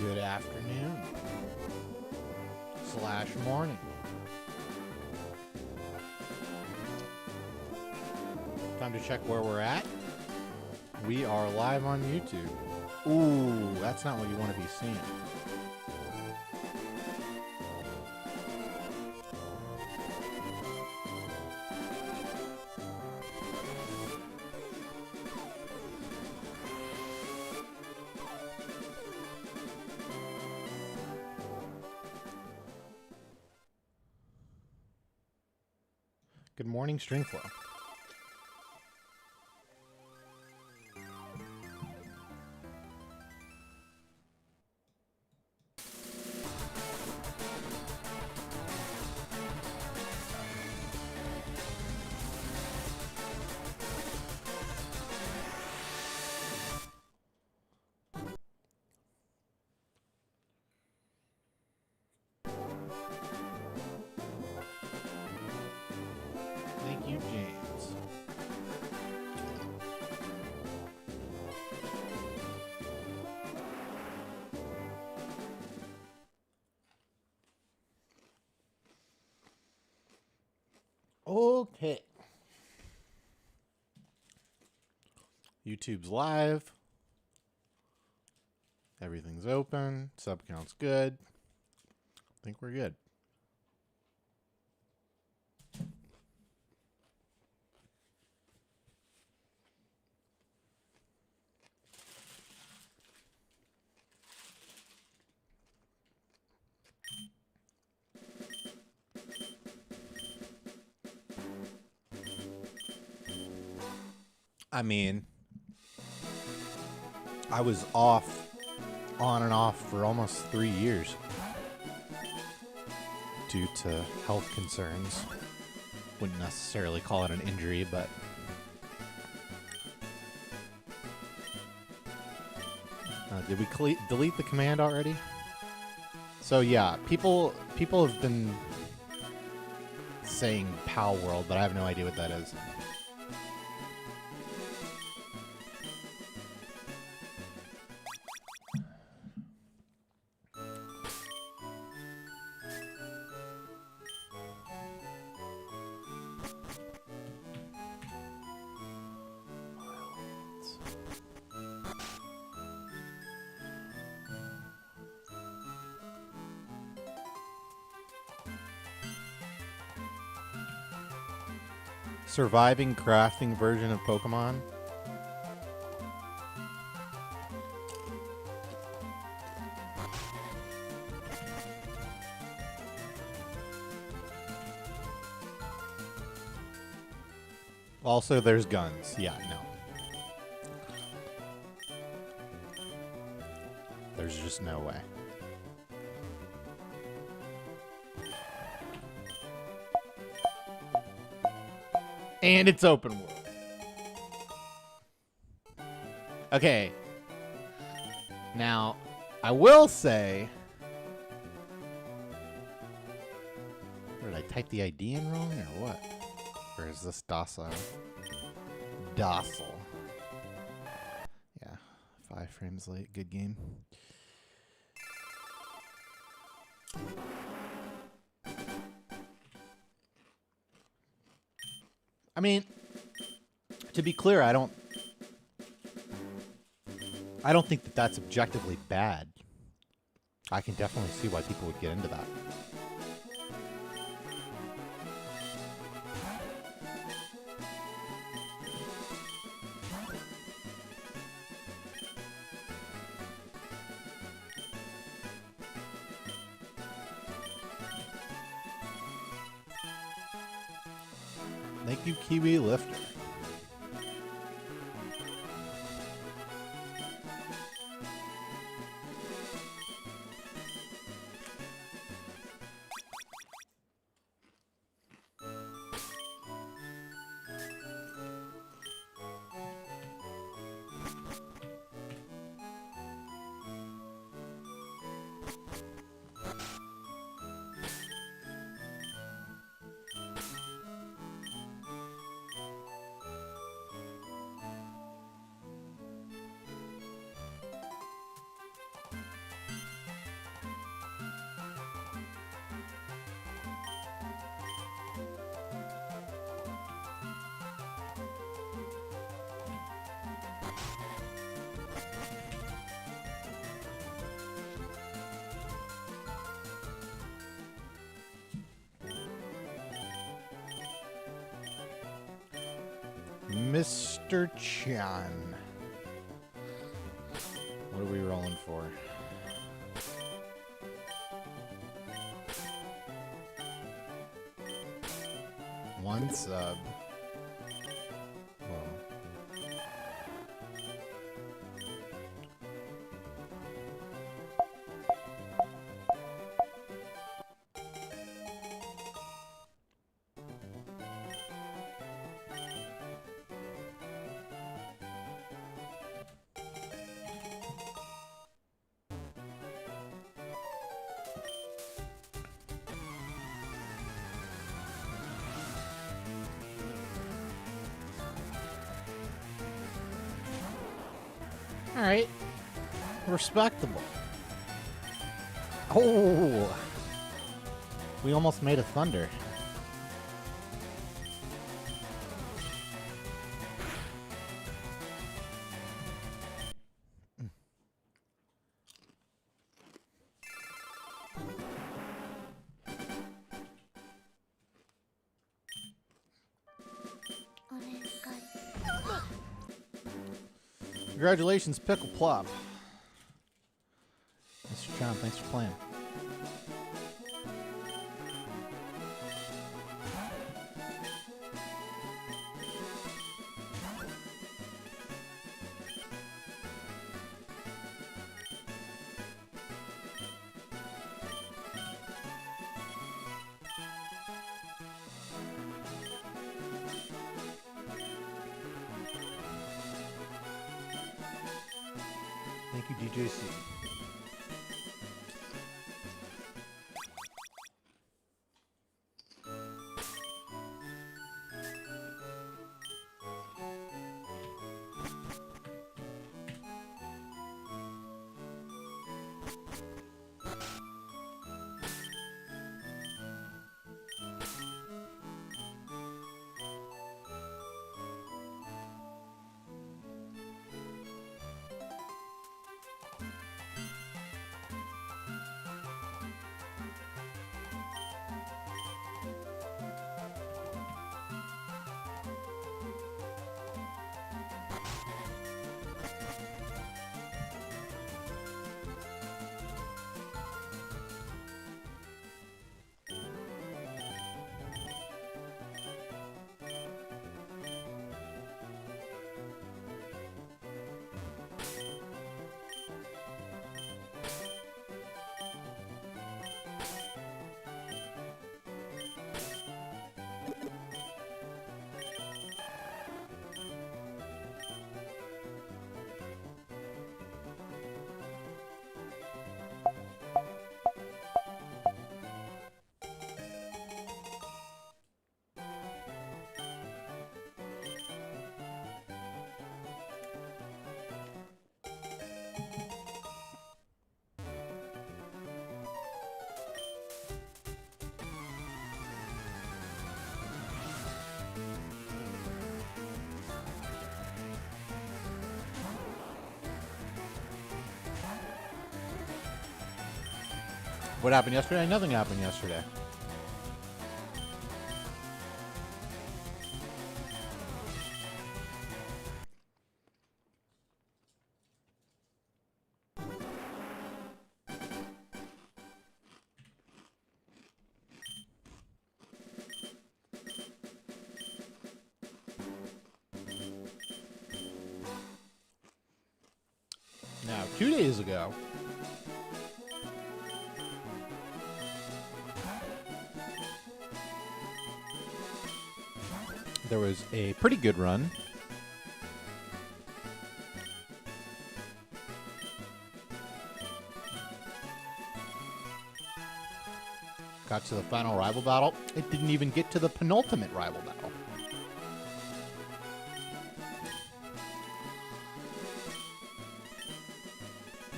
Good afternoon / morning. Time to check where we're at. We are live on YouTube. Ooh, that's not what you want to be seeing. Good morning, Stringflow. Thank you, James. Okay. YouTube's live. Everything's open. Sub count's good. I think we're good. I mean, I was on and off for almost 3 years due to health concerns. Wouldn't necessarily call it an injury, but did we delete the command already? So yeah, people have been saying Pal World, but I have no idea what that is. Surviving crafting version of Pokemon. Also, there's guns. Yeah, no. There's just no way. And it's open world. Okay. Now, I will say... Did I type the ID in wrong or what? Or is this docile? Docile. Yeah. 5 frames late. Good game. I mean, to be clear, I don't think that that's objectively bad. I can definitely see why people would get into that. Thank you, Kiwi Lifter. Mr. Chan. What are we rolling for? One sub. Whoa. All right. Respectable. Oh! We almost made a thunder. Congratulations, Pickle Plop. Mr. John, thanks for playing. Thank you, DJC. What happened yesterday? Nothing happened yesterday. Now, 2 days ago, there was a pretty good run. Got to the final rival battle. It didn't even get to the penultimate rival battle.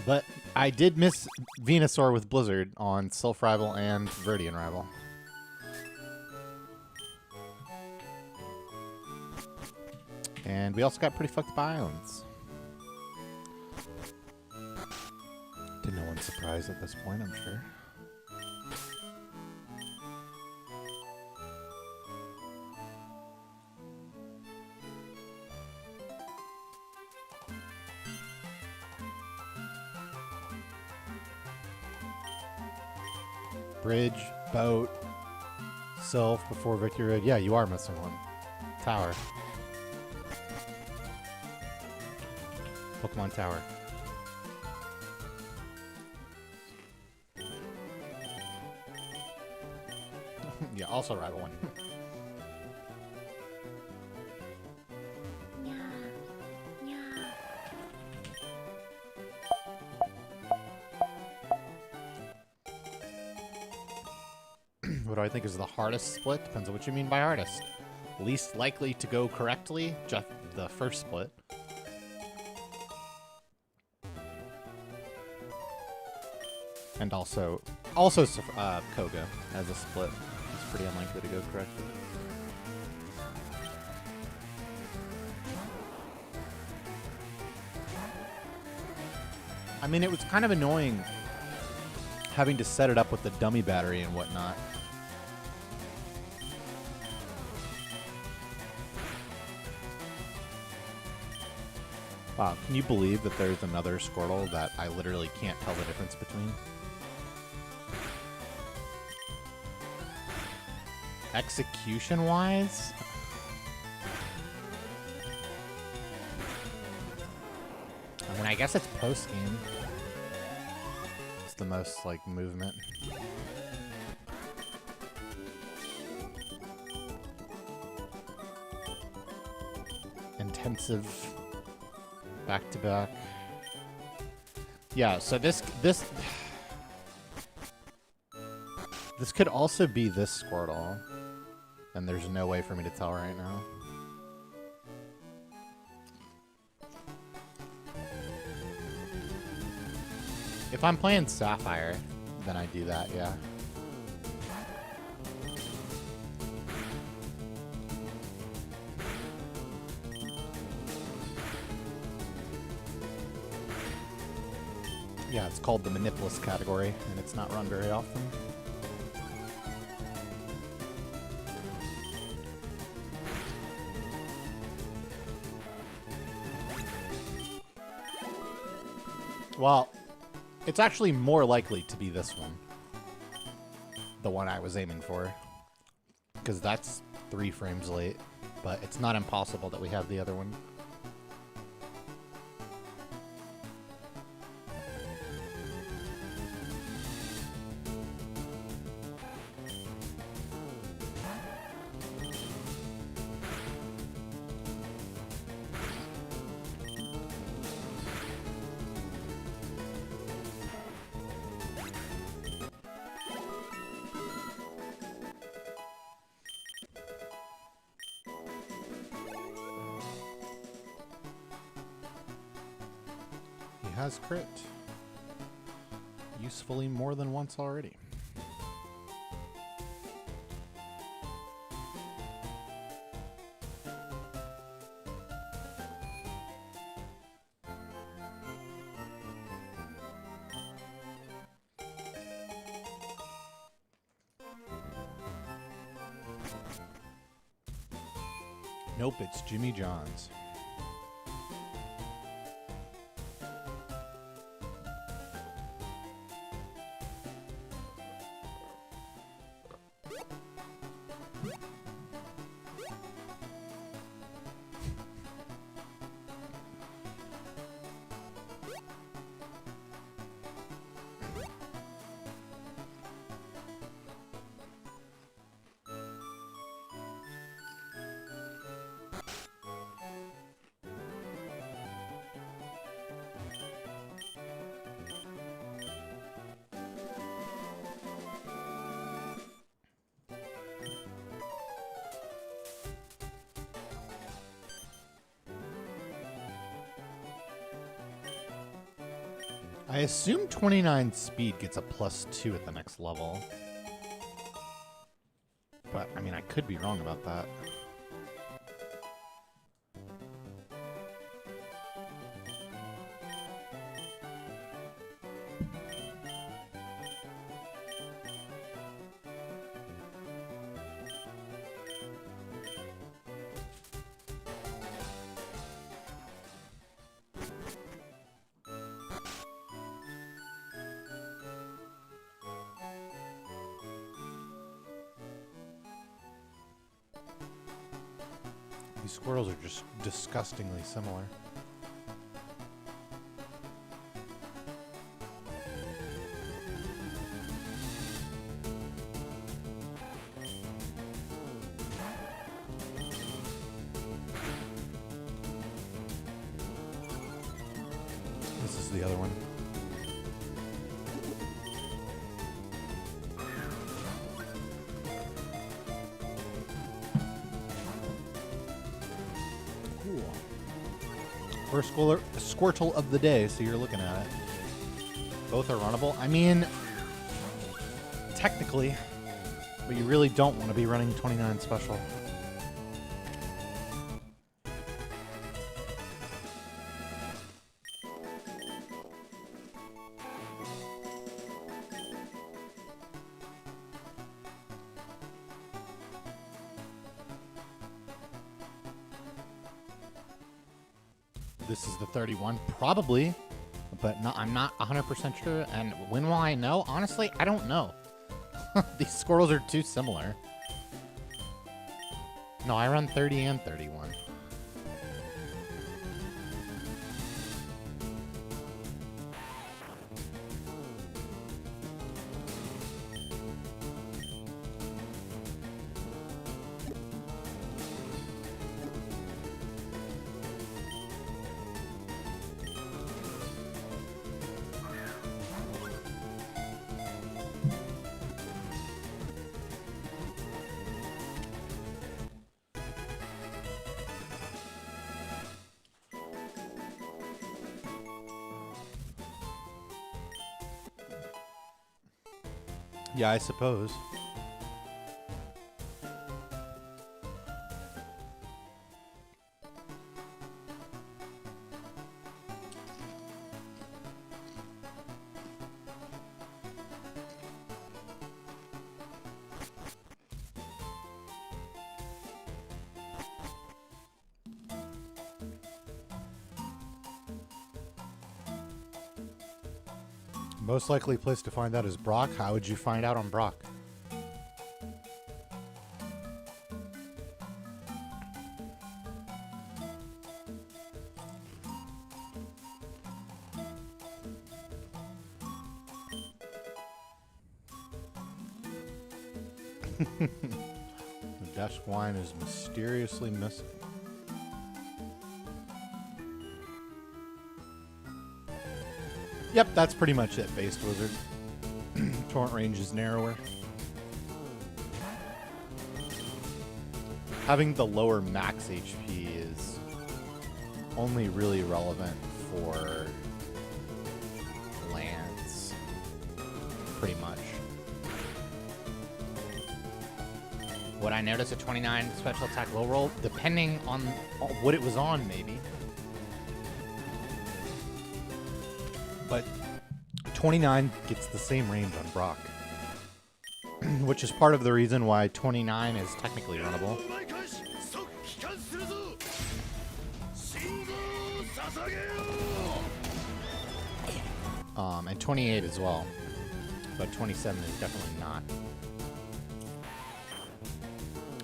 But I did miss Venusaur with Blizzard on Sylph Rival and Verdian Rival. And we also got pretty fucked by islands. To no one's surprise at this point, I'm sure. Bridge, boat, Sylph before Victory Road. Yeah, you are missing one. Tower. Pokemon Tower. Yeah, also rival one. What do I think is the hardest split? Depends on what you mean by hardest. Least likely to go correctly, just the first split. And also Koga as a split. It's pretty unlikely to go correctly. I mean, it was kind of annoying having to set it up with the dummy battery and whatnot. Wow, can you believe that there's another Squirtle that I literally can't tell the difference between? Execution-wise? I mean, I guess it's post-game. It's the most, like, movement. Intensive. Back-to-back. Yeah, so this could also be this Squirtle. And there's no way for me to tell right now. If I'm playing Sapphire, then I do that, yeah. Yeah, it's called the Manipulus category, and it's not run very often. Well, it's actually more likely to be this one. The one I was aiming for. Because that's 3 frames late. But it's not impossible that we have the other one. Has crit. Usefully more than once already. Nope, it's Jimmy John's. I assume 29 speed gets a +2 at the next level. But, I mean, I could be wrong about that. These squirrels are just disgustingly similar. This is the other one. First Squirtle of the day, so you're looking at it. Both are runnable. I mean, technically, but you really don't want to be running 29 special. This is the 31, probably, but I'm not 100% sure. And when will I know? Honestly, I don't know. These squirrels are too similar. No, I run 30 and 31. Yeah, I suppose. Most likely place to find out is Brock. How would you find out on Brock? The desk wine is mysteriously missing. Yep, that's pretty much it, Based Wizard. Torrent range is narrower. Having the lower max HP is only really relevant for lands, pretty much. Would I notice a 29 special attack low roll? Depending on what it was on, maybe. But 29 gets the same range on Brock, which is part of the reason why 29 is technically runnable. And 28 as well, but 27 is definitely not.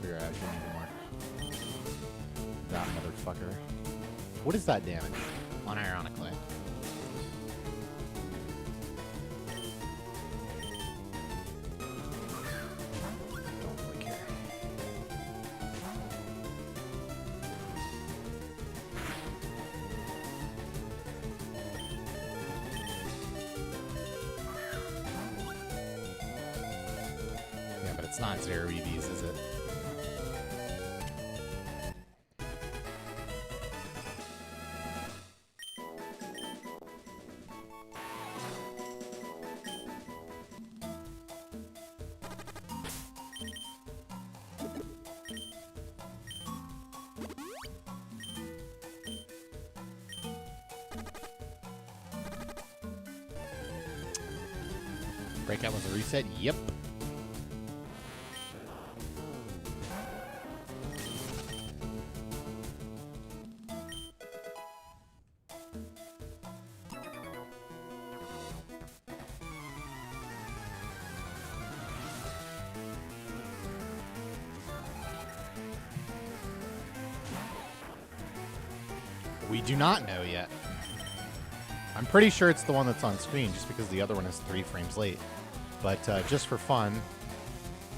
You're actually more. That motherfucker. What is that damage? Unironically. It's not 0 EVs, is it? Breakout was a reset? Yep. We do not know yet. I'm pretty sure it's the one that's on screen, just because the other one is 3 frames late. But just for fun,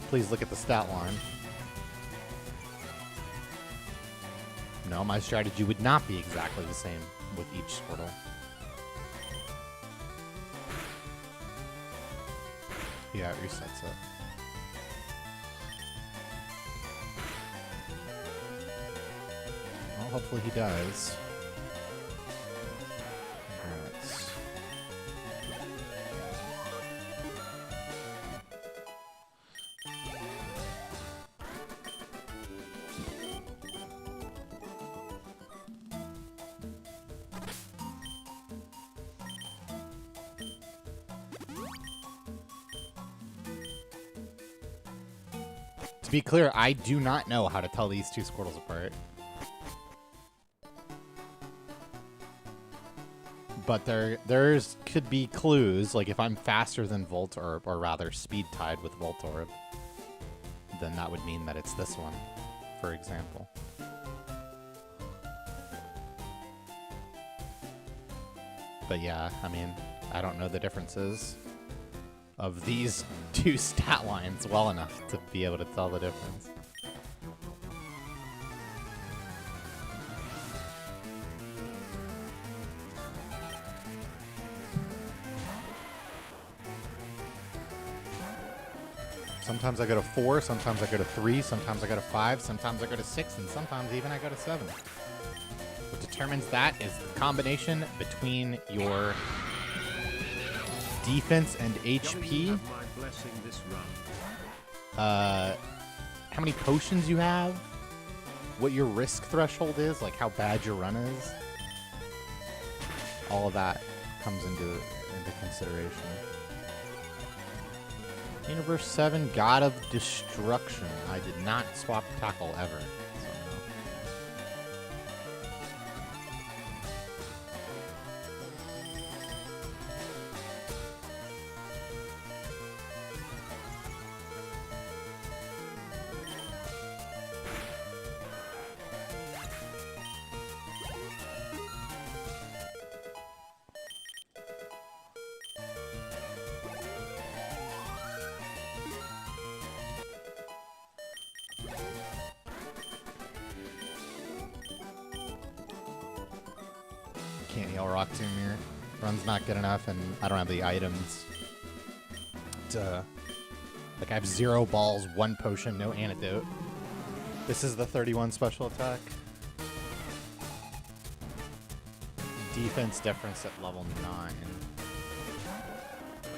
please look at the stat line. No, my strategy would not be exactly the same with each Squirtle. Yeah, it resets it. Well, hopefully he does. To be clear, I do not know how to tell these two Squirtles apart. But there's could be clues, like if I'm faster than Voltorb, or rather speed tied with Voltorb, then that would mean that it's this one, for example. But yeah, I mean, I don't know the differences of these two stat lines well enough to be able to tell the difference. Sometimes I go to 4, sometimes I go to 3, sometimes I go to 5, sometimes I go to 6, and sometimes even I go to 7. What determines that is the combination between your defense and HP, how many potions you have, what your risk threshold is, like how bad your run is. All of that comes into consideration. Universe 7, God of Destruction. I did not swap tackle ever. Can't yell Rock Tomb here. Run's not good enough, and I don't have the items to... Like, I have 0 balls, 1 potion, no antidote. This is the 31 special attack. Defense difference at level 9.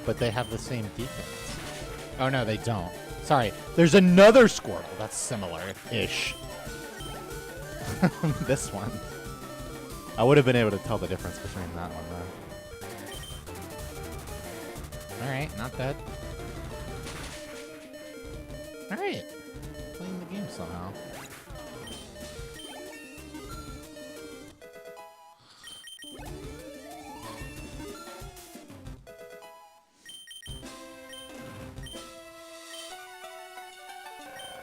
But they have the same defense. Oh, no, they don't. Sorry, there's another Squirtle that's similar-ish. This one. I would have been able to tell the difference between that one, though. Alright, not bad. Alright. Playing the game somehow.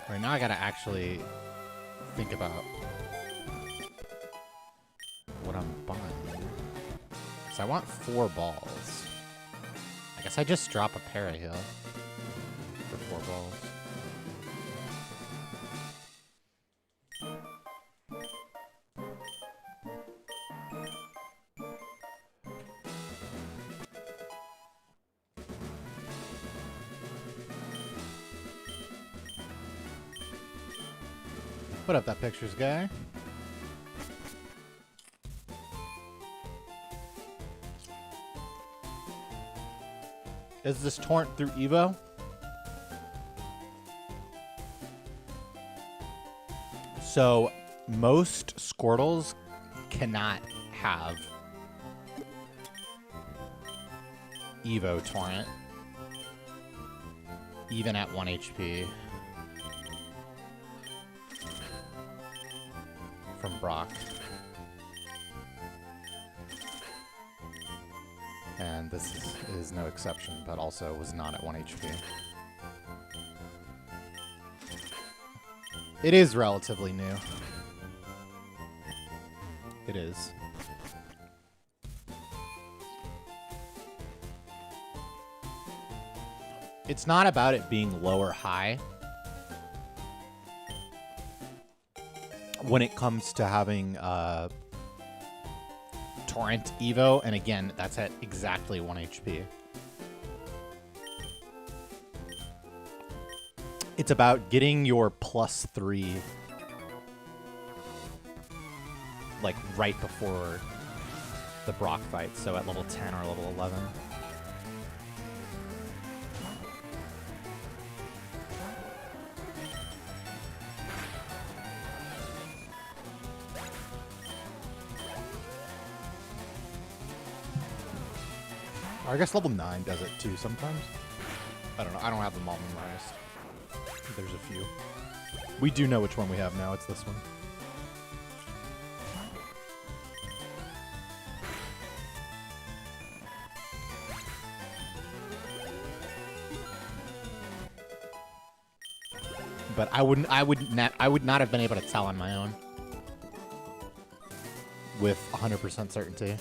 Right, now I gotta actually think about what I'm buying. So I want 4 balls. I guess I just drop a Paraheal for 4 balls. Put up that pictures guy. Is this torrent through Evo? So most Squirtles cannot have Evo torrent, even at 1 HP. From Brock. And this is no exception, but also was not at 1 HP. It is relatively new. It is. It's not about it being low or high when it comes to having Torrent Evo, and again, that's at exactly 1 HP. It's about getting your +3 like right before the Brock fight, so at level 10 or level 11. Or I guess level 9 does it too sometimes. I don't know. I don't have them all memorized. There's a few. We do know which one we have now. It's this one. But I would not have been able to tell on my own with 100% certainty.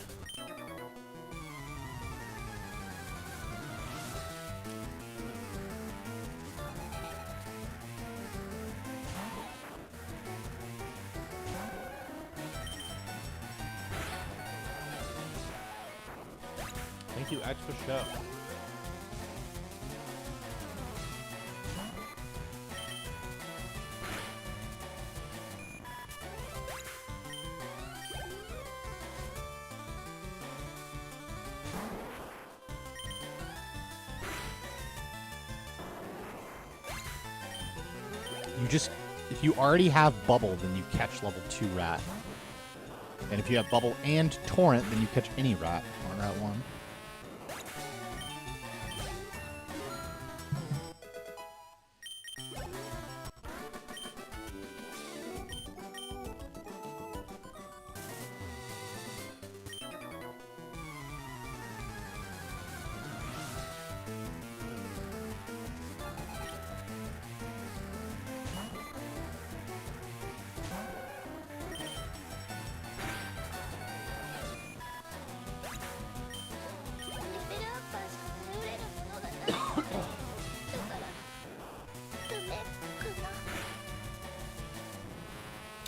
Thank you, X, for show. If you already have Bubble, then you catch level 2 Rat. And if you have Bubble and Torrent, then you catch any Rat on Rat 1.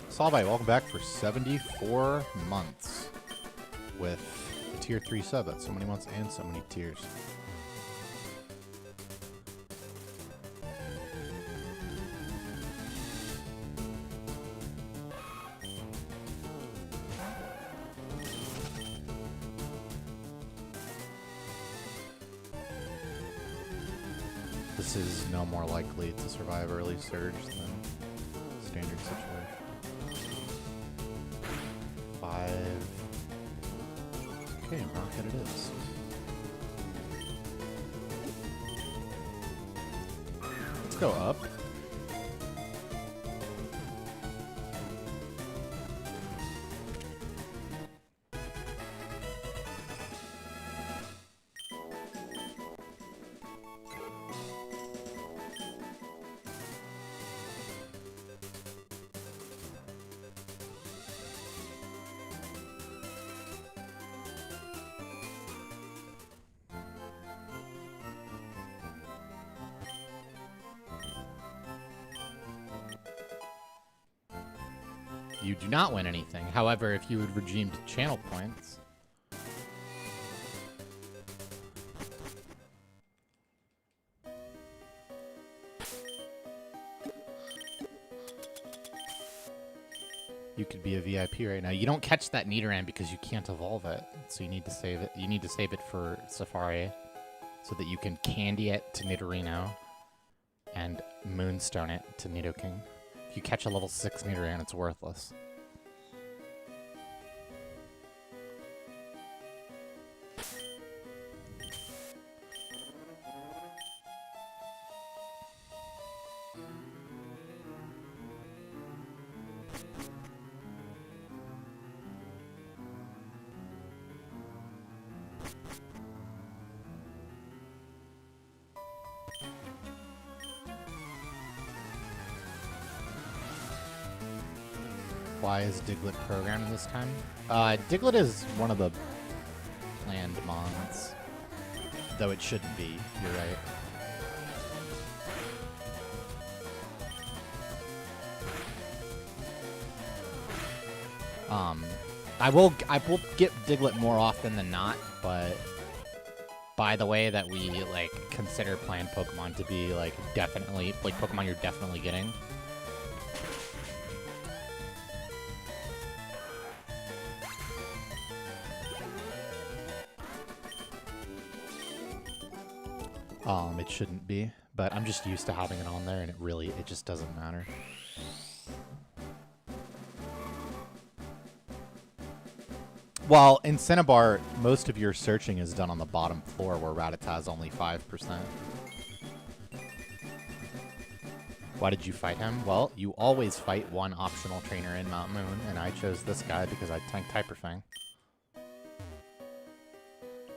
Salvi, welcome back for 74 months with the tier 3 sub. That's so many months and so many tiers. This is no more likely to survive early surge than standard situation. 5. Okay, rocket it is. Let's go up. You do not win anything. However, if you had redeemed channel points... you could be a VIP right now. You don't catch that Nidoran because you can't evolve it. So you need to save it. You need to save it for Safari so that you can candy it to Nidorino and Moonstone it to Nidoking. If you catch a level 6 Nidoran, it's worthless. Why is Diglett programmed this time? Diglett is one of the planned mons. Though it shouldn't be, you're right. I will get Diglett more often than not, but by the way that we like consider plant Pokemon to be like definitely like Pokemon you're definitely getting. It shouldn't be, but I'm just used to having it on there, and it just doesn't matter. Well, in Cinnabar, most of your searching is done on the bottom floor, where Rattata's only 5%. Why did you fight him? Well, you always fight one optional trainer in Mount Moon, and I chose this guy because I tanked Hyper Fang.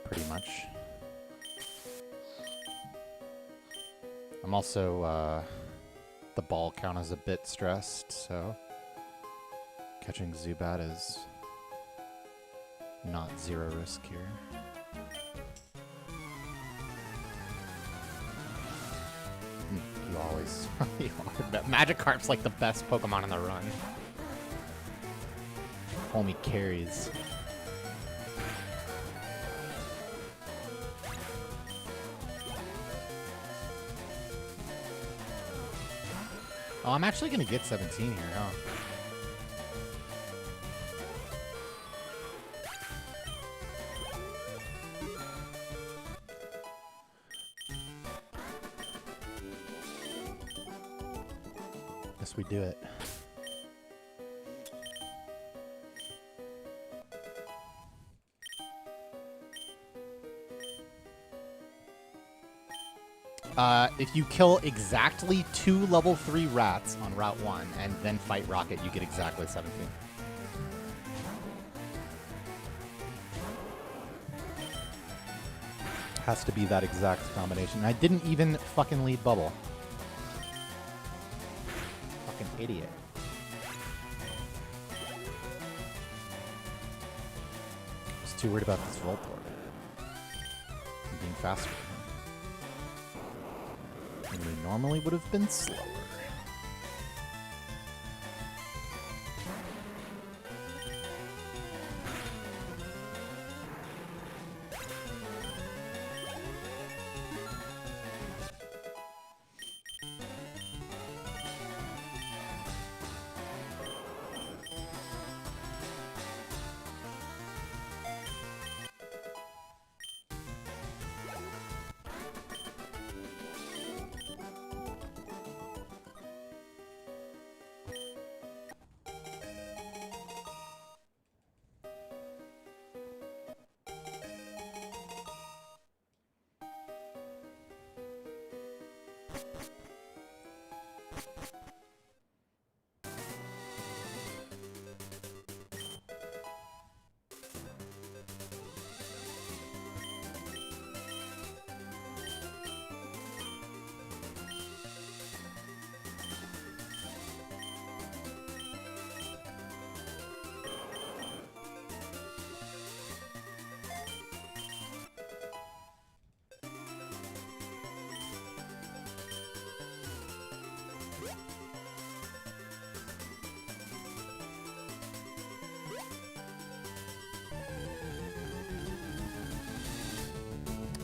Pretty much. I'm also, the ball count is a bit stressed, so catching Zubat is not zero risk here. You always... Magikarp's like the best Pokemon in the run. Homie carries. Oh, I'm actually going to get 17 here, huh? Guess we do it. If you kill exactly 2 level 3 rats on Route 1 and then fight Rocket, you get exactly 17. Has to be that exact combination. I didn't even fucking lead Bubble. Fucking idiot. I was too worried about this Voltorb. I'm being faster. And we normally would have been slower.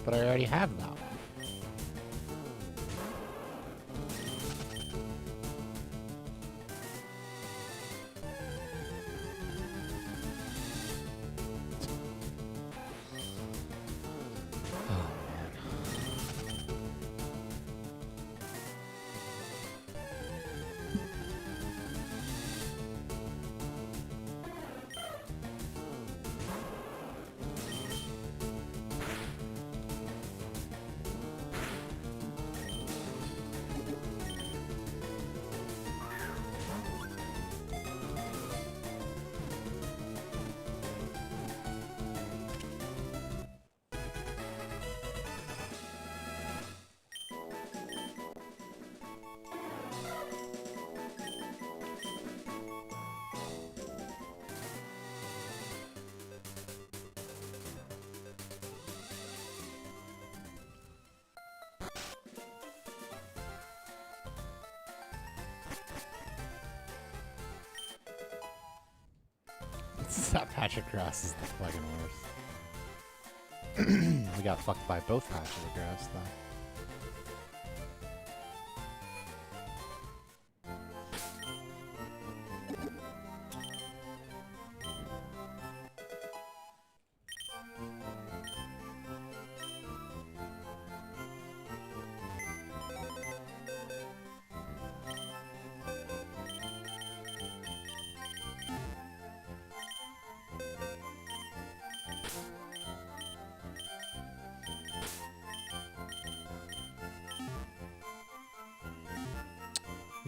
But I already have that one. Oh, man. That patch of grass is the fucking worst. We got fucked by both patches of grass, though.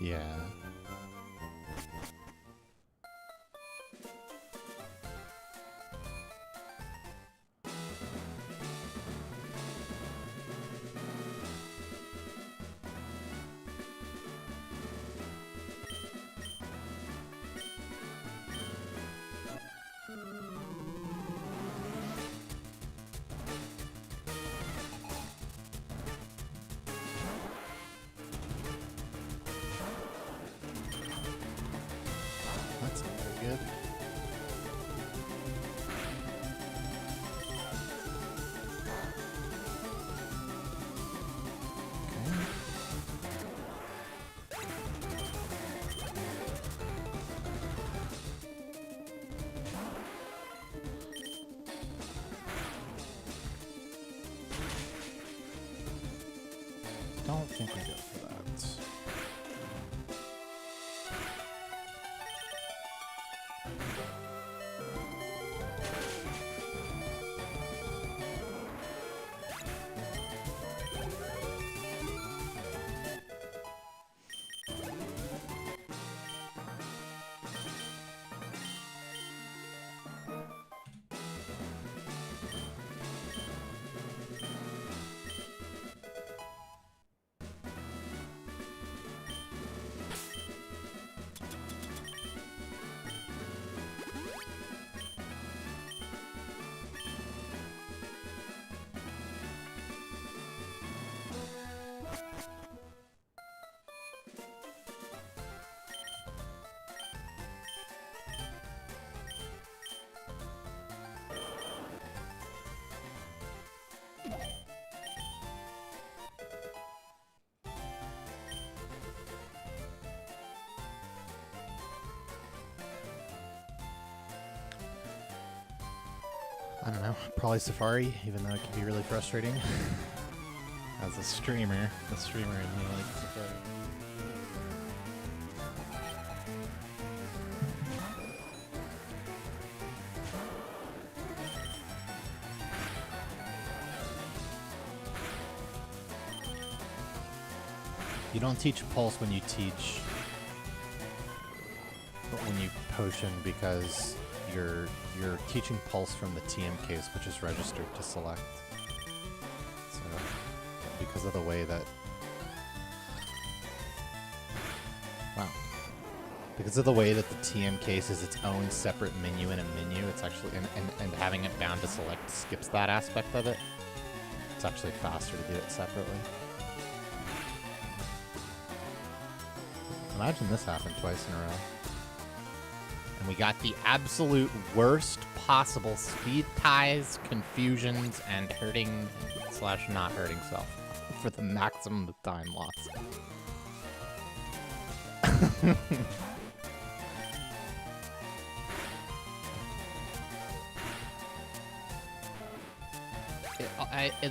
Yeah. That's not very good. Don't think I go for that. I don't know, probably Safari, even though it can be really frustrating. As a streamer, the streamer in me likes Safari. You don't teach Pulse when you teach... when you potion, because you're teaching Pulse from the TM case, which is registered to select. So, because of the way that... Wow. Because of the way that the TM case is its own separate menu in a menu, it's actually... And having it bound to select skips that aspect of it. It's actually faster to do it separately. Imagine this happened twice in a row. And we got the absolute worst possible speed ties, confusions, and hurting / not hurting self for the maximum of time loss.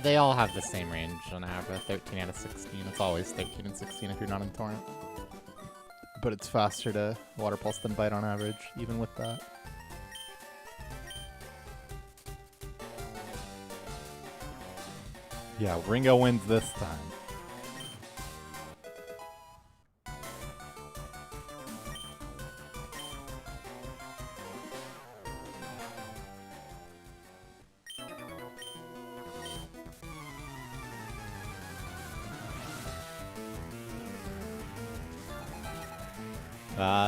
They all have the same range on average, 13 out of 16. It's always 13 and 16 if you're not in Torrent. But it's faster to Water Pulse than Bite on average, even with that. Yeah, Ringo wins this time.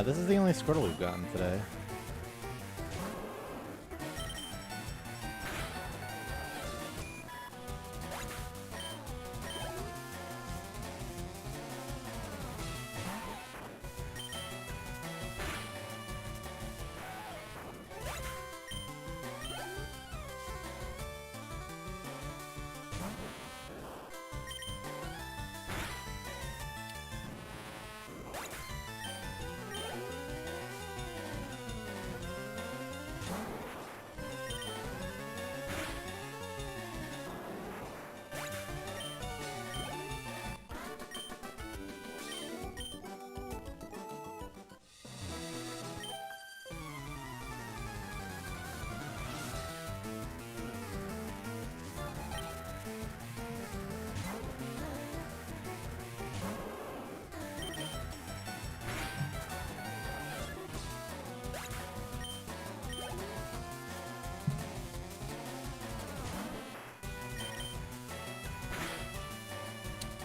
This is the only Squirtle we've gotten today.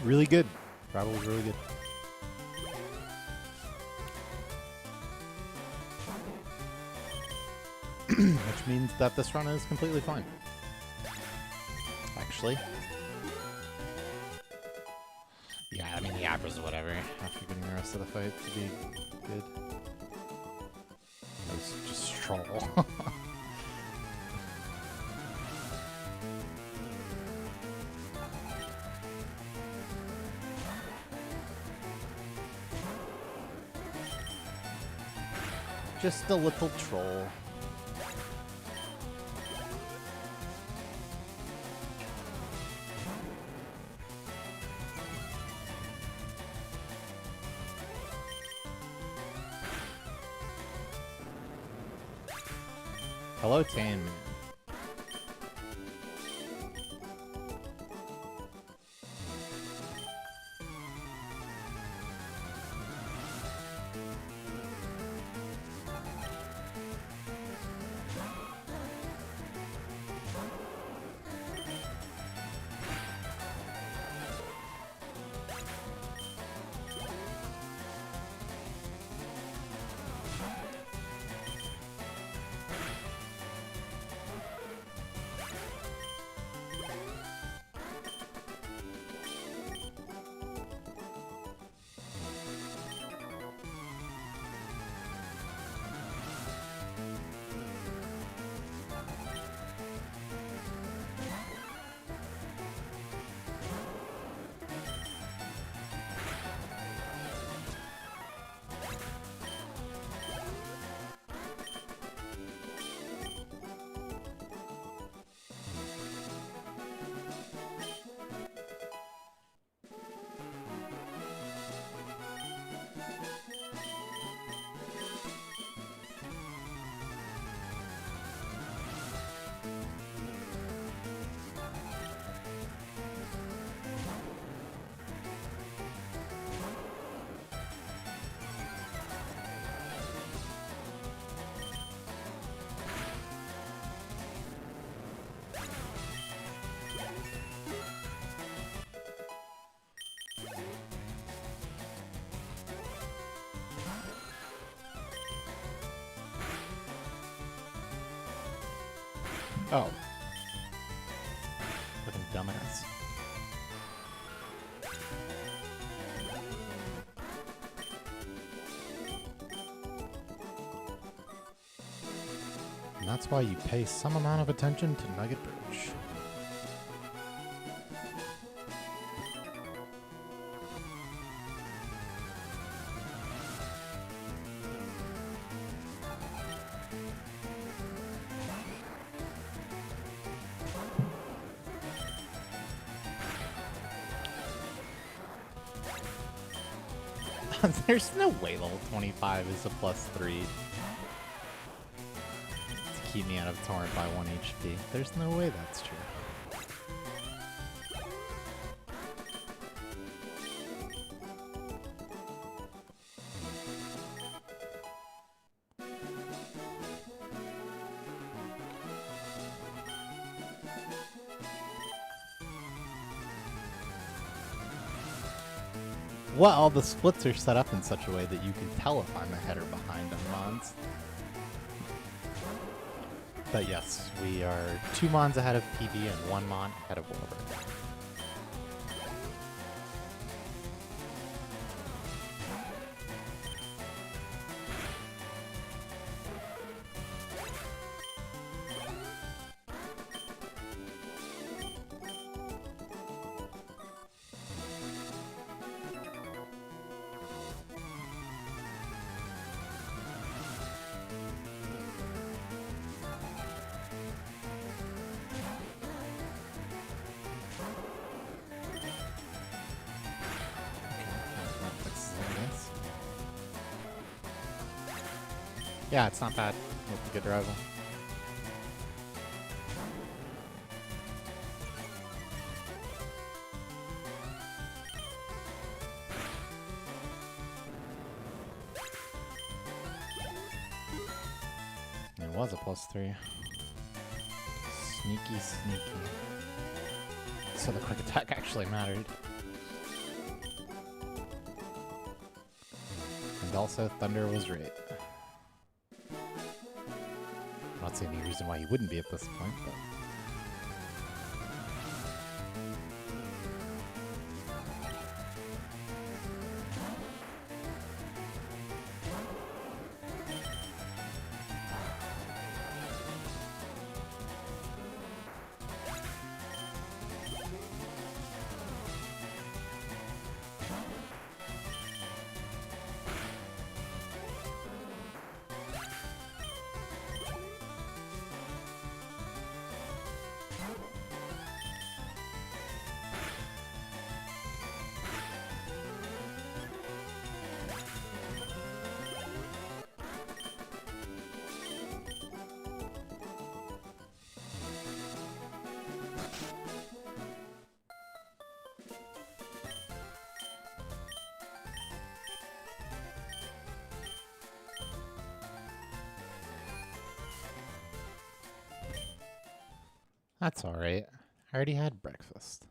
Really good. Gravel was really good. Which means that this run is completely fine. Actually. Yeah, I mean, the average is whatever. After getting the rest of the fight to be good. That was just troll. Just a little troll. Hello, Tan Man. Oh. Fucking dumbass. And that's why you pay some amount of attention to Nugget Bridge. There's no way level 25 is a +3 to keep me out of Torrent by 1 HP. There's no way that's true. Well, the splits are set up in such a way that you can tell if I'm ahead or behind on Mons. But yes, we are 2 Mons ahead of PB and 1 Mon ahead of Wilbur. Yeah, it's not bad with the good rival. It was a +3. Sneaky, sneaky. So the quick attack actually mattered. And also, Thunder was right. I'm not seeing any reason why he wouldn't be at this point, but... That's alright. I already had breakfast.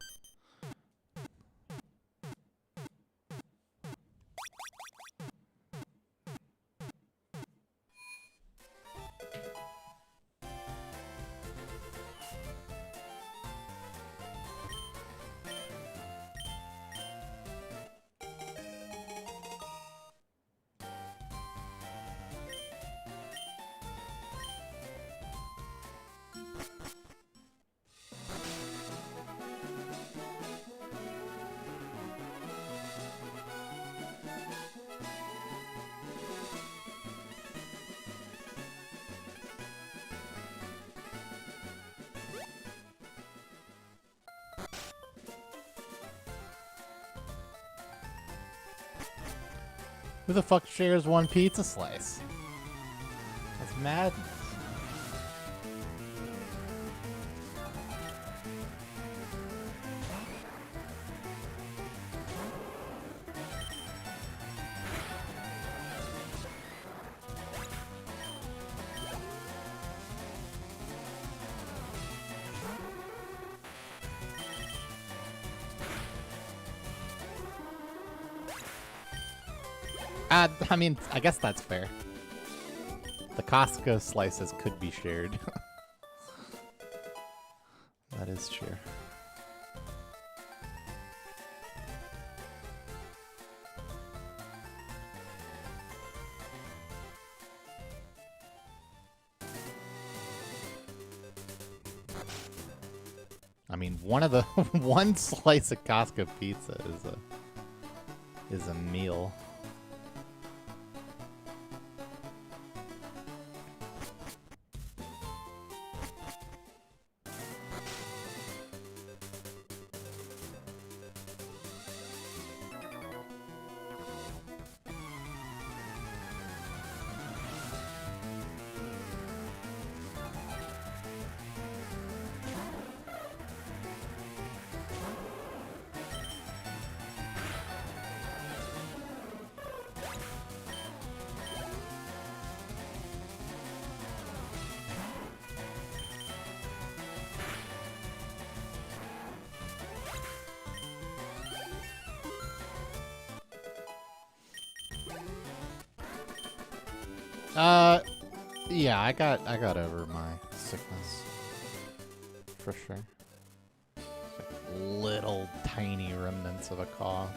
Who the fuck shares one pizza slice? That's madness. I mean, I guess that's fair. The Costco slices could be shared. That is true. I mean, one slice of Costco pizza is a meal. Yeah, I got over my sickness. For sure. Like little tiny remnants of a cough.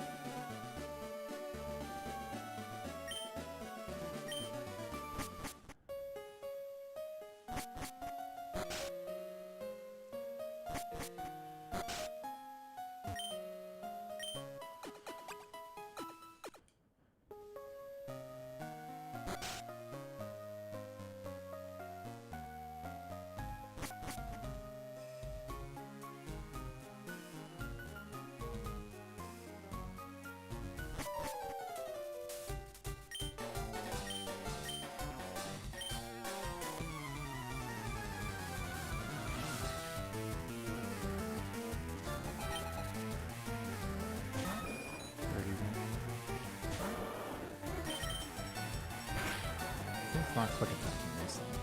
Not quick attacking this thing.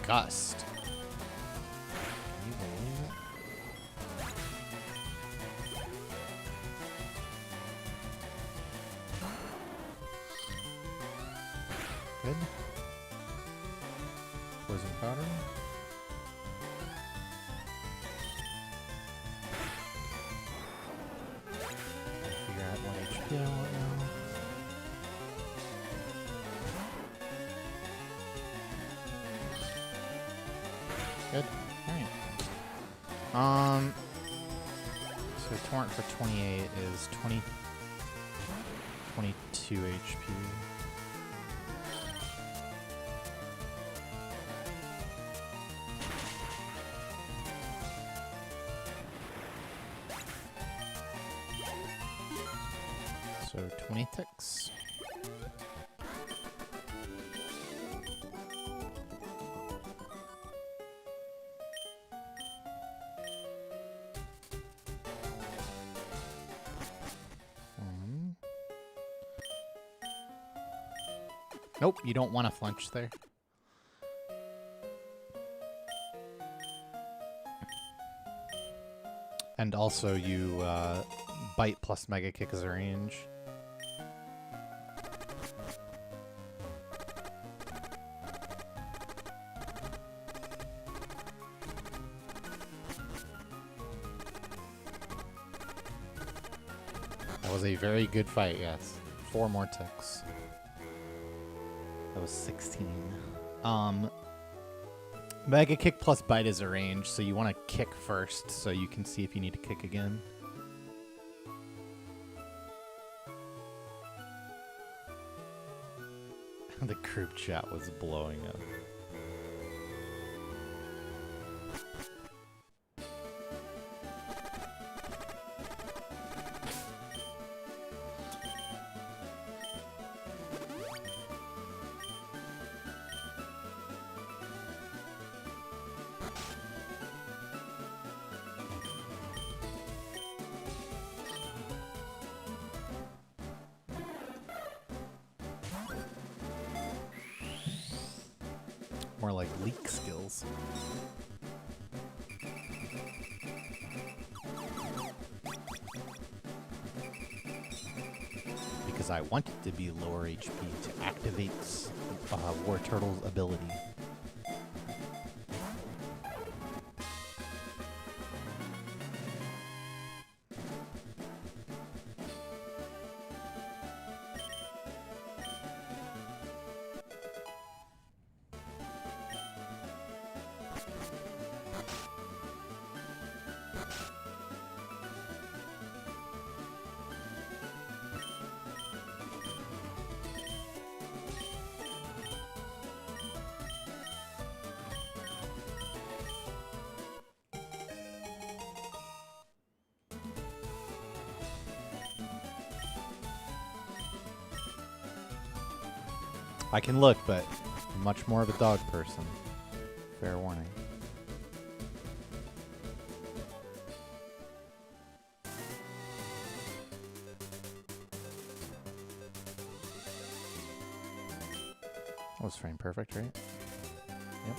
Gust. Can you believe it? powder. Figure out what HP I want now. Good. Alright. So Torrent for 28 is 22 HP. So 26. Nope, you don't want to flinch there. And also you bite plus mega kick as a range. That was a very good fight, yes. 4 more ticks. That was 16. Mega kick plus bite is a range, so you want to kick first so you can see if you need to kick again. The group chat was blowing up. More like leak skills. Because I want it to be lower HP to activate War Turtle's ability. I can look, but I'm much more of a dog person. Fair warning. That was frame perfect, right? Yep.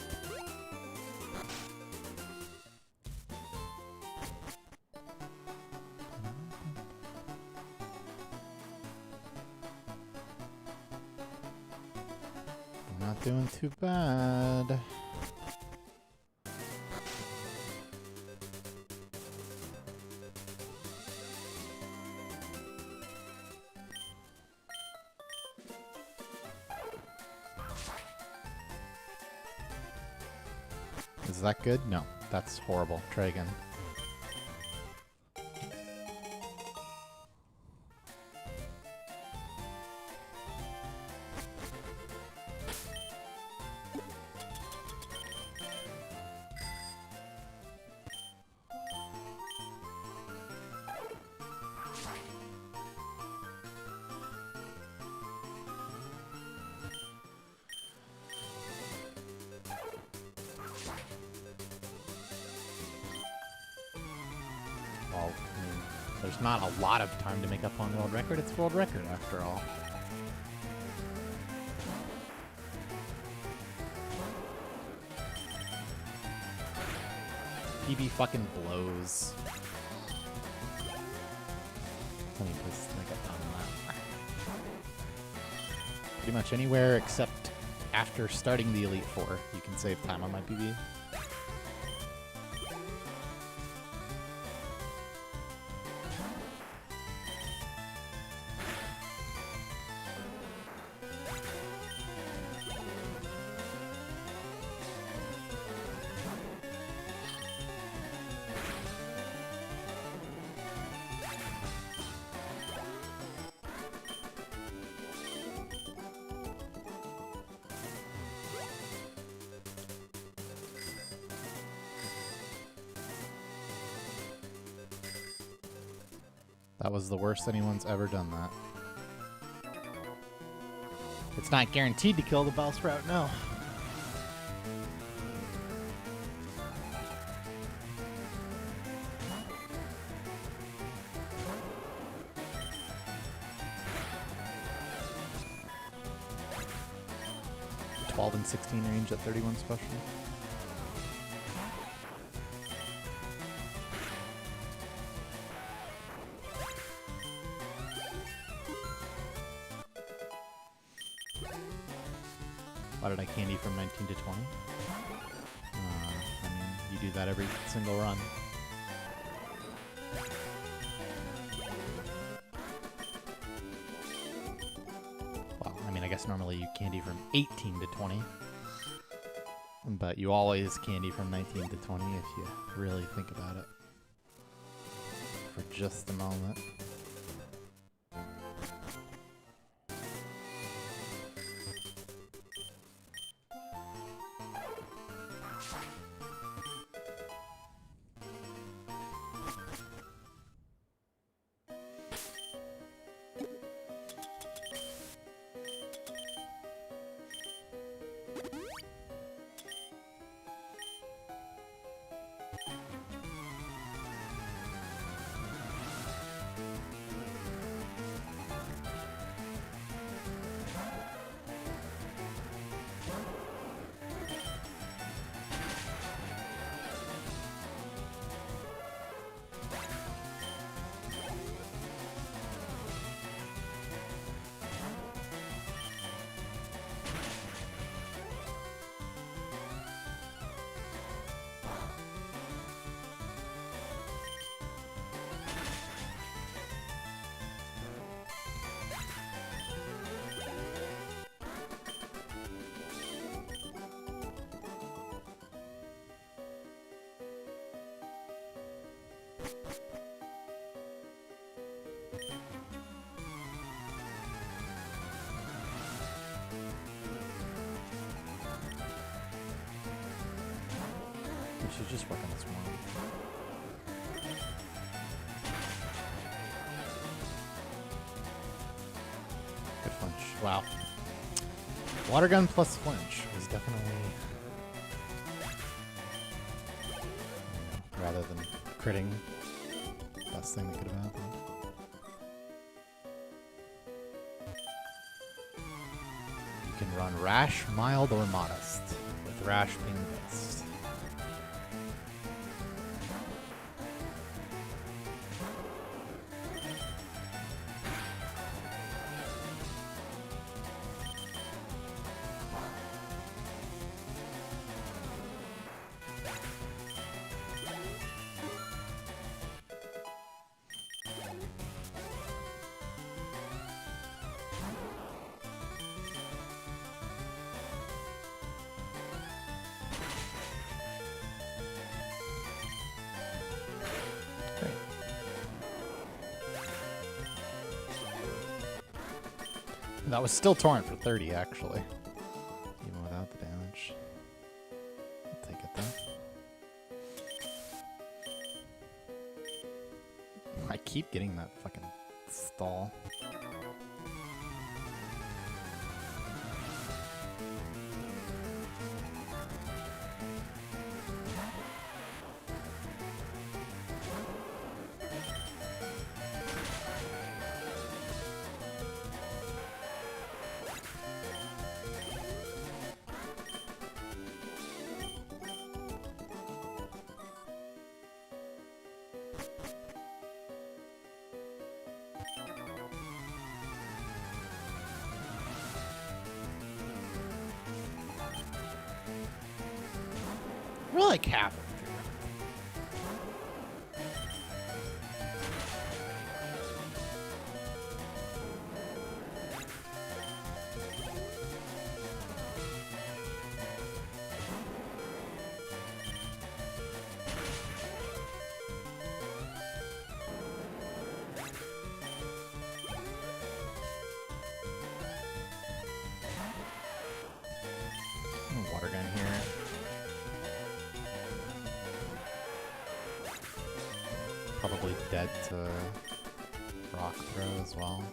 Not doing too bad. Is that good? No, that's horrible. Try again. Well, I mean, there's not a lot of time to make up on world record. It's world record after all. PB fucking blows. Let me just make up on that. Pretty much anywhere except after starting the Elite Four, you can save time on my PB. That was the worst anyone's ever done that. It's not guaranteed to kill the Bellsprout, no. (12 and 16 range at 31 special. Why did I candy from 19 to 20? I mean, you do that every single run. Well, I mean, I guess normally you candy from 18 to 20. But you always candy from 19 to 20 if you really think about it. For just a moment. We should just work on this more. Good flinch. Wow. Water gun plus flinch was definitely, rather than critting, best thing that could have happened. You can run rash, mild, or modest, with rash being the best. That was still torrent for 30, actually. Even without the damage. I'll take it then. I keep getting that fucking stall. really like half of it. Water gun here. Probably dead to rock throw as well.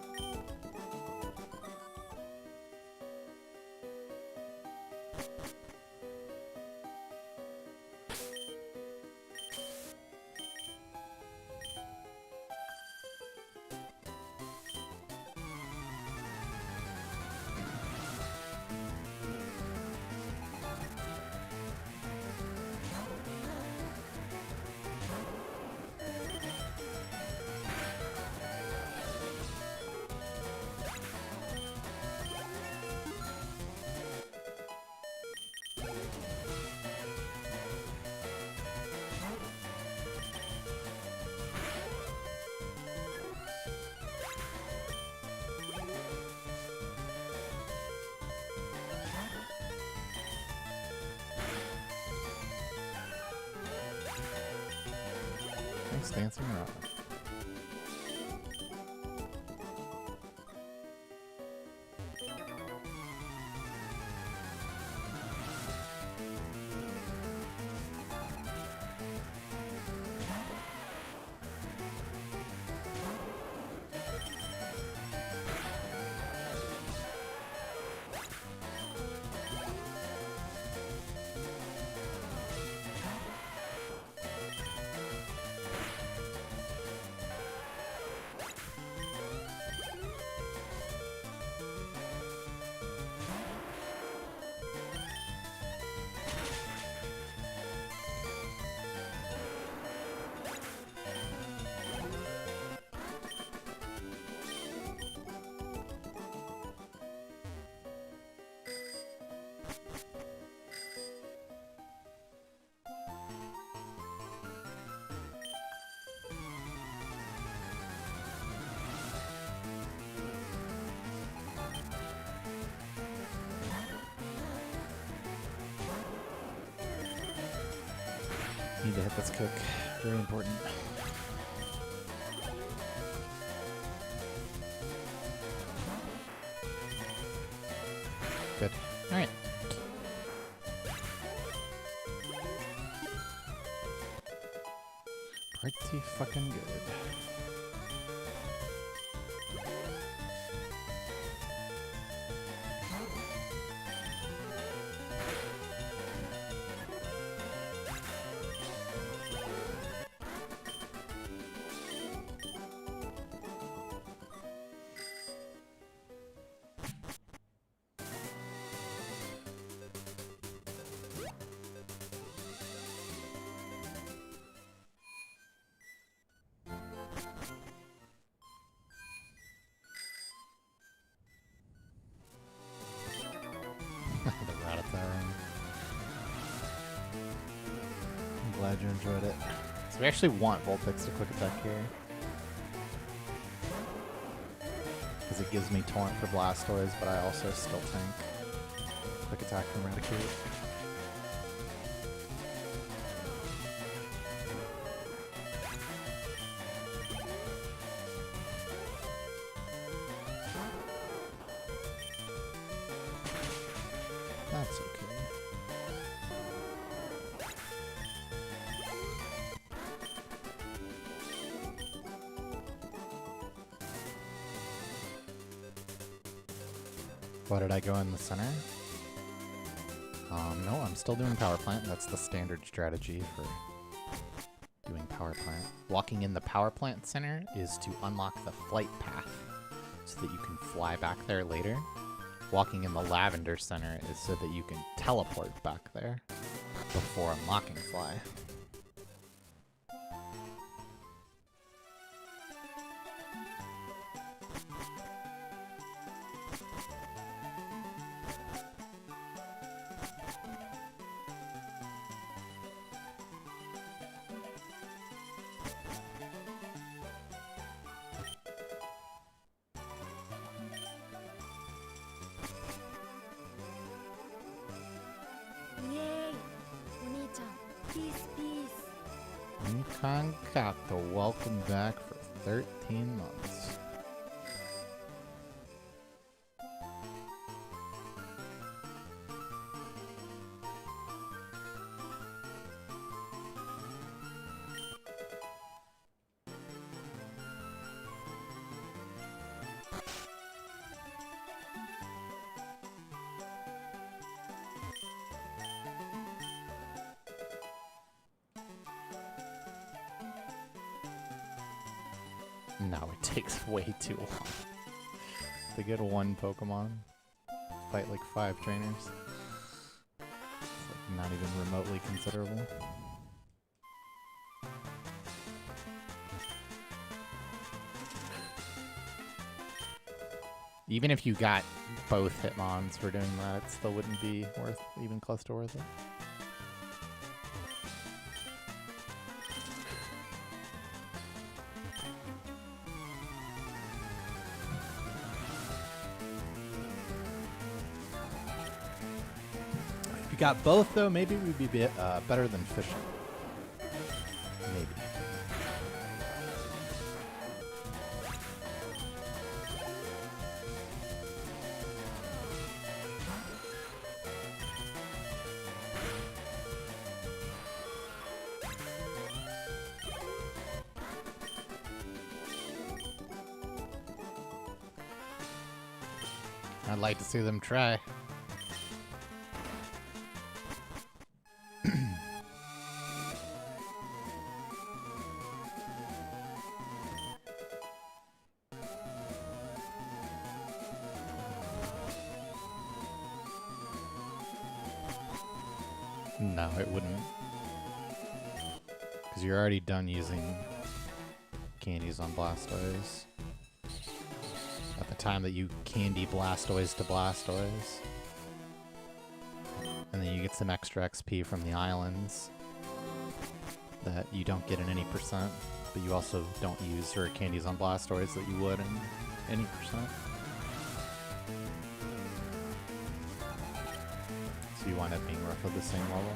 Nice dancing around. Need to hit this kick. Very important. Good. Alright. Pretty fucking good. The rat at that room. I'm glad you enjoyed it. So we actually want Vulpix to quick attack here. Because it gives me Torrent for Blastoise, but I also still tank quick attack from Raticate. That's okay. What did I go in the center? No, I'm still doing Power Plant. That's the standard strategy for doing Power Plant. Walking in the Power Plant center is to unlock the flight path so that you can fly back there later. Walking in the Lavender Center is so that you can teleport back there before unlocking Fly. Peace, peace. Incognito, welcome back for 13 months. No, it takes way too long to get one Pokemon. Fight like 5 trainers. It's like not even remotely considerable. Even if you got both Hitmons for doing that, it still wouldn't be even close to worth it. If you got both, though, maybe we'd be better than fishing. Maybe. I'd like to see them try. No, it wouldn't. Because you're already done using candies on Blastoise. At the time that you candy Blastoise to Blastoise. And then you get some extra XP from the islands that you don't get in any percent, but you also don't use her candies on Blastoise that you would in any percent. So you wind up being roughly the same level.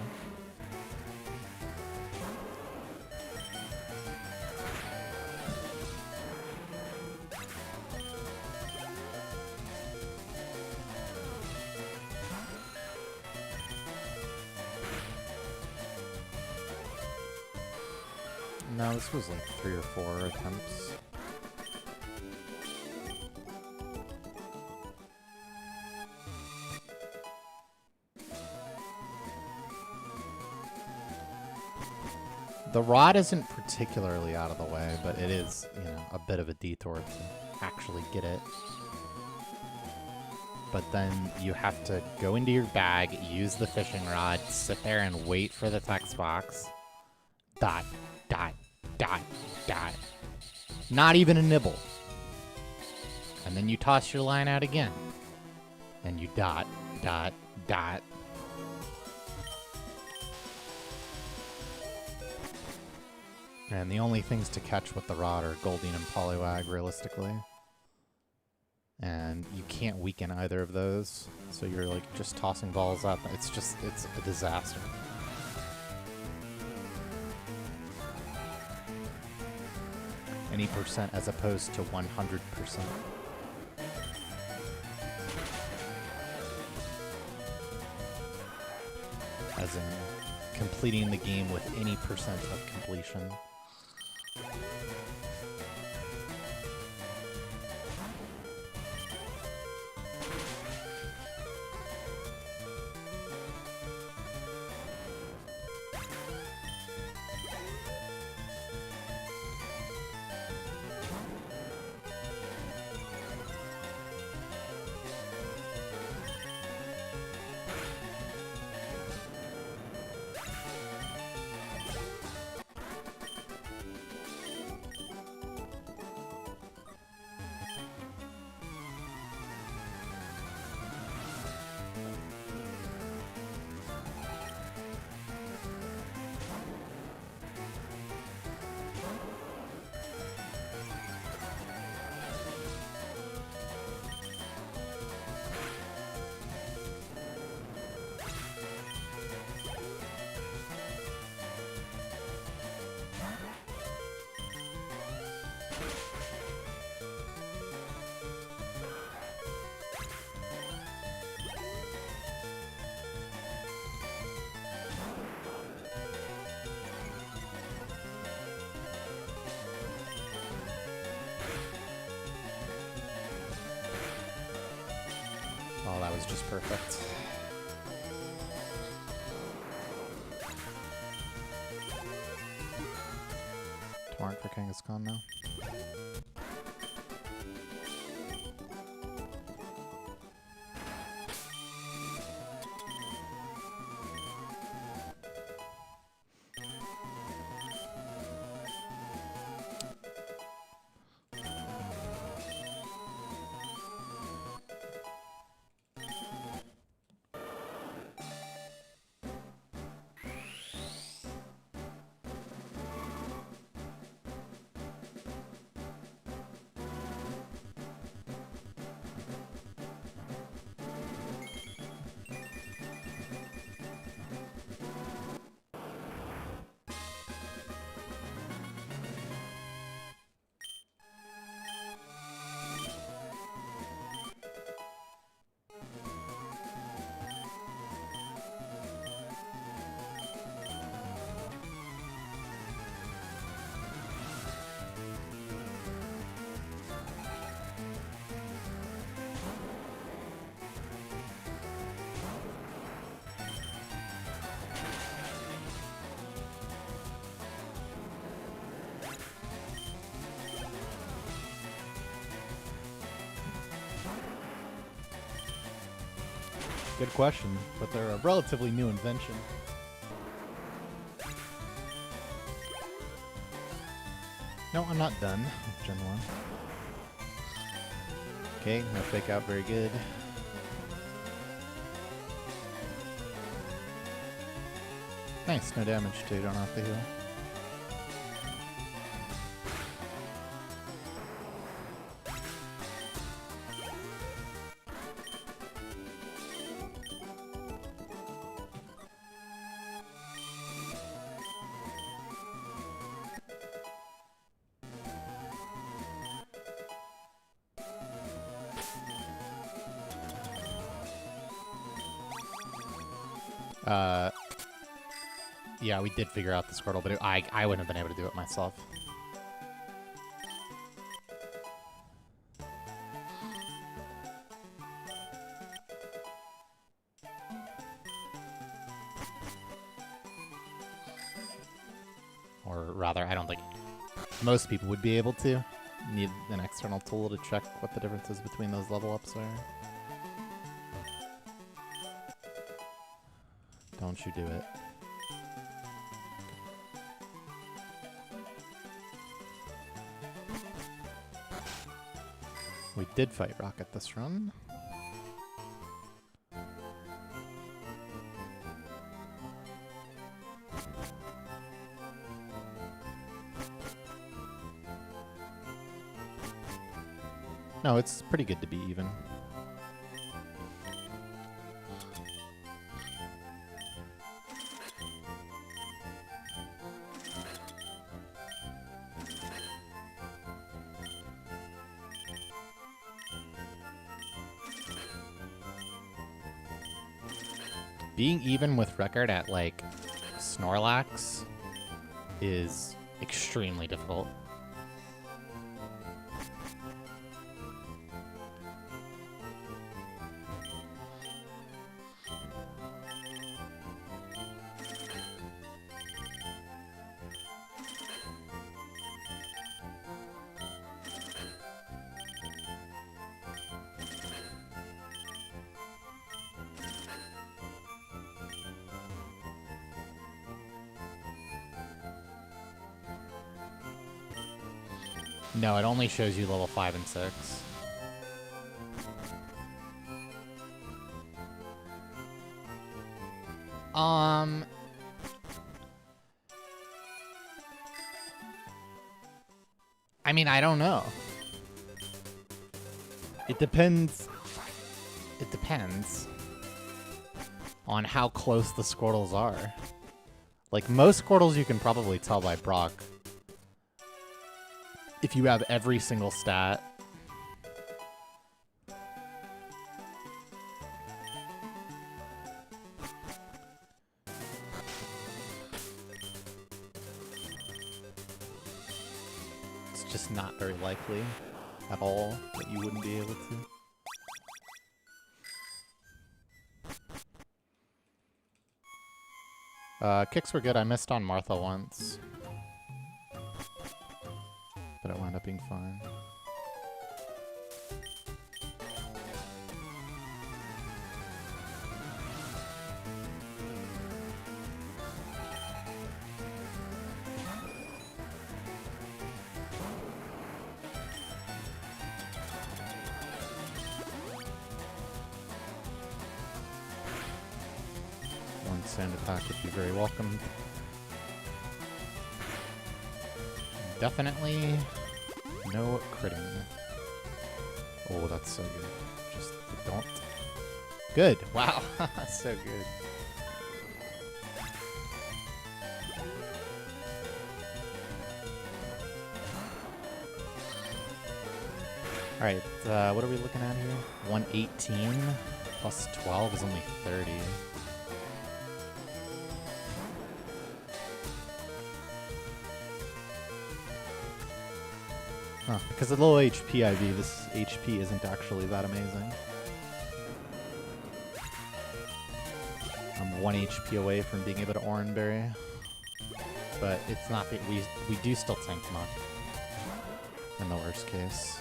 No, this was like 3 or 4 attempts. The rod isn't particularly out of the way, but it is, you know, a bit of a detour to actually get it. But then you have to go into your bag, use the fishing rod, sit there and wait for the text box. Dot, dot, dot, dot. Not even a nibble. And then you toss your line out again. And you dot, dot, dot. And the only things to catch with the rod are Goldeen and Poliwag, realistically. And you can't weaken either of those. So you're like just tossing balls up. It's a disaster. Any percent as opposed to 100%. As in completing the game with any percent of completion. is perfect. Torrent for Kangaskhan now. Good question, but they're a relatively new invention. No, I'm not done with Gen 1. Okay, no fake out, very good. Nice, no damage too, don't have to heal. Yeah, we did figure out the Squirtle, but I wouldn't have been able to do it myself. Or rather, I don't think most people would be able to. Need an external tool to check what the differences between those level ups are. Don't you do it. We did fight Rocket this run. No, it's pretty good to be even. Being even with record at, like, Snorlax is extremely difficult. No, it only shows you level 5 and 6. I mean, I don't know. It depends. It depends on how close the Squirtles are. Like, most Squirtles you can probably tell by Brock. If you have every single stat. It's just not very likely at all that you wouldn't be able to. Kicks were good. I missed on Martha once. But it wound up being fine. One sand attack would be very welcome. Definitely no critting. Oh, that's so good. Just don't. Good. Wow. So good. Alright, what are we looking at here? 118 plus 12 is only 30. Huh, because of the low HP IV, this HP isn't actually that amazing. I'm 1 HP away from being able to Oranberry. But it's not that we do still tank Muck. In the worst case.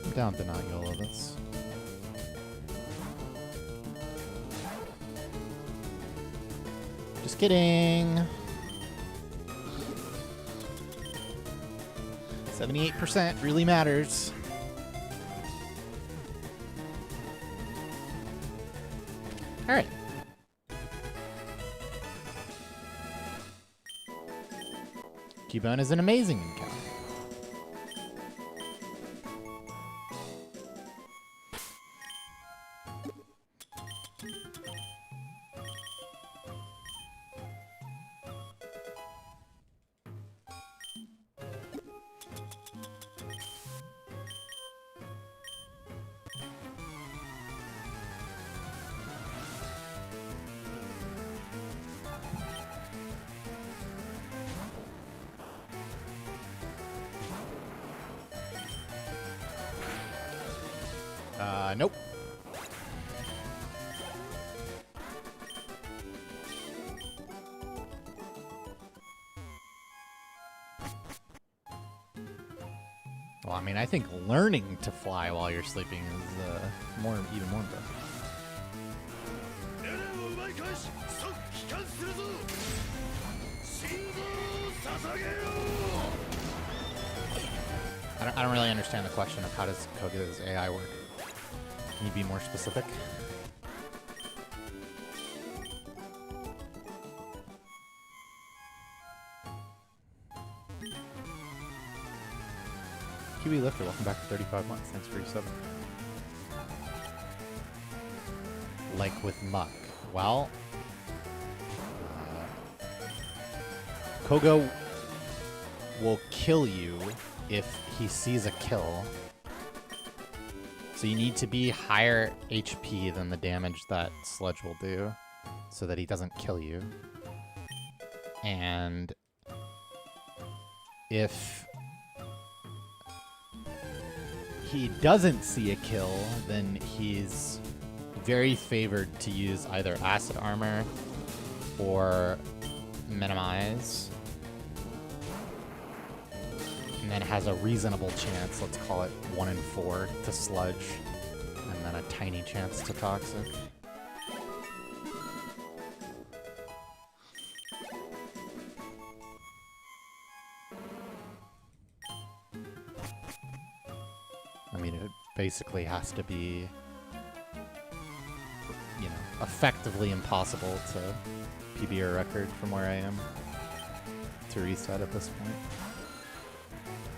I'm down to not YOLO this. Just kidding. 78% really matters. All right. Cubone is an amazing encounter. Nope. Well, I mean, I think learning to fly while you're sleeping is even more impressive. I don't really understand the question of how does Koga's AI work. Can you be more specific? Kiwi Lifter, welcome back to 35 months. Thanks for your sub. Like with Muck. Well, Koga will kill you if he sees a kill. So you need to be higher HP than the damage that Sludge will do so that he doesn't kill you. And if he doesn't see a kill, then he's very favored to use either Acid Armor or Minimize and then has a reasonable chance, let's call it 1 in 4, to sludge, and then a tiny chance to toxic. I mean, it basically has to be, you know, effectively impossible to PB a record from where I am to reset at this point.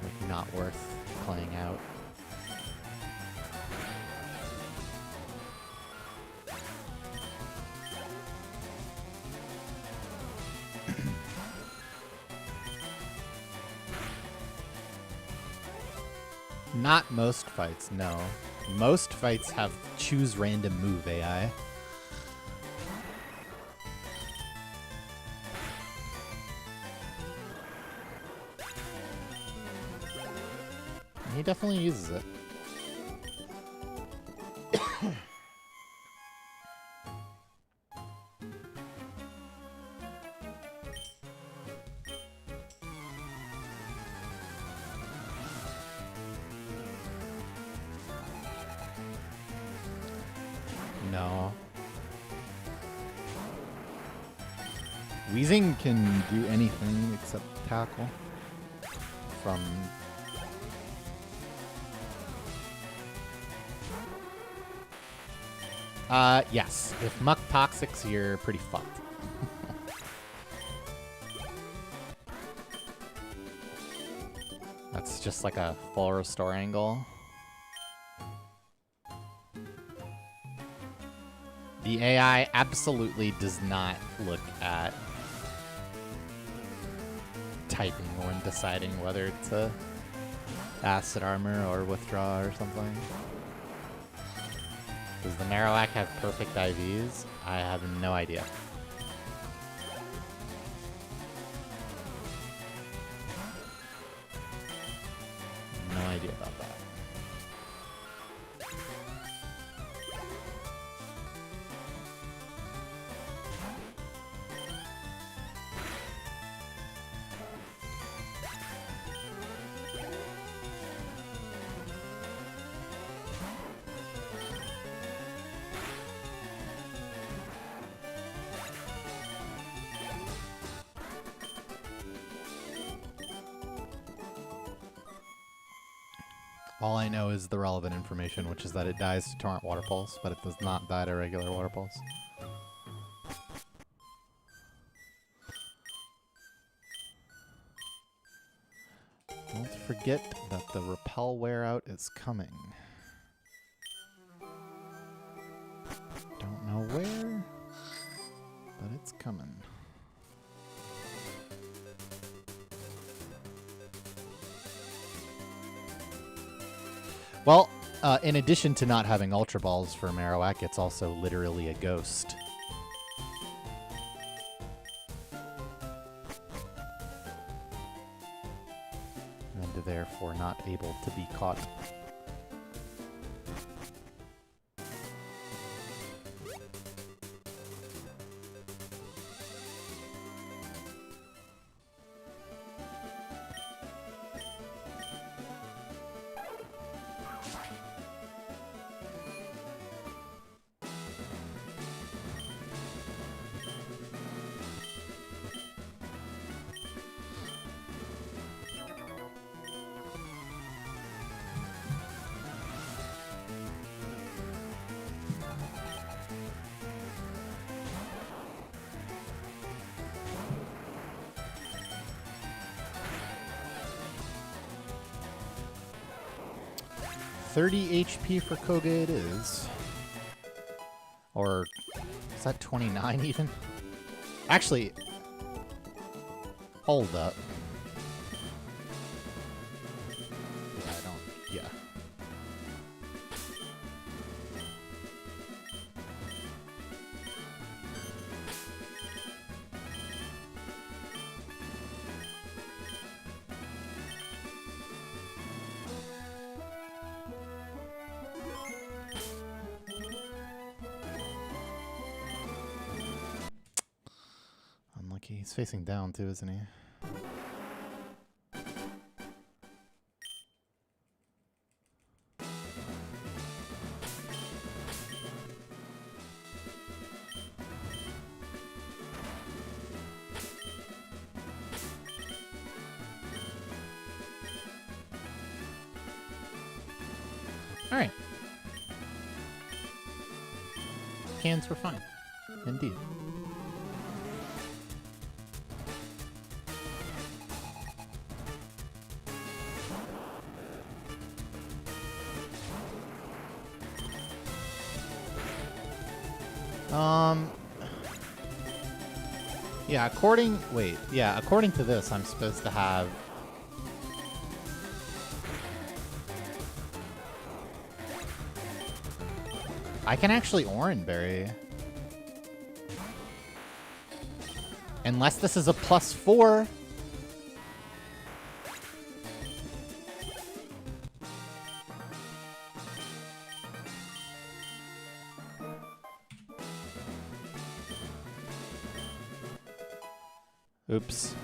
Like, not worth playing out. Not most fights, no. Most fights have choose random move AI. He definitely uses it. No. Weezing can do anything except tackle from... yes. If Muck Toxics, you're pretty fucked. That's just like a full restore angle. The AI absolutely does not look at typing when deciding whether to acid armor or withdraw or something. Does the Marowak have perfect IVs? I have no idea. No idea about that. All I know is the relevant information, which is that it dies to Torrent Water Pulse, but it does not die to regular Water Pulse. Don't forget that the Repel Wear Out is coming. Don't know where, but it's coming. Well, in addition to not having Ultra Balls for Marowak, it's also literally a ghost. And therefore not able to be caught. $30 HP for Koga it is. Or is that 29 even? Actually, hold up. Yeah, I don't, yeah. Unlucky. He's facing down too, isn't he? All right. Cans were fine. Indeed. Yeah, according to this, I'm supposed to have... I can actually Oranberry. Unless this is a +4. Oops.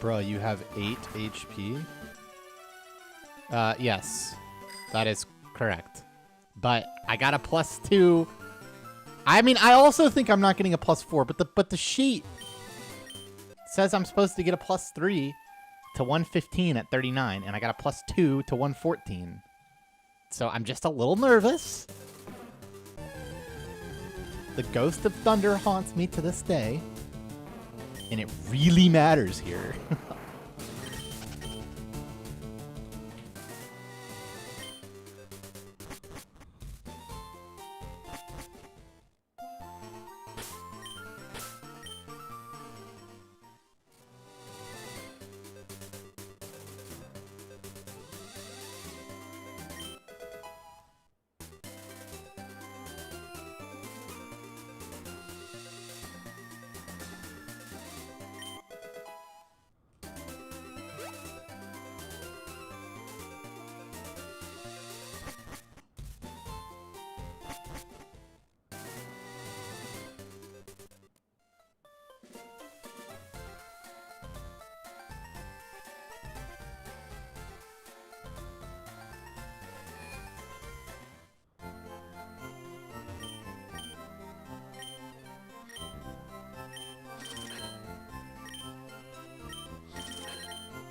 Bro, you have 8 HP? Yes. That is correct. But I got a +2. I mean, I also think I'm not getting a +4, but the sheet says I'm supposed to get a +3 to 115 at 39, and I got a +2 to 114. So I'm just a little nervous. The Ghost of Thunder haunts me to this day, and it really matters here.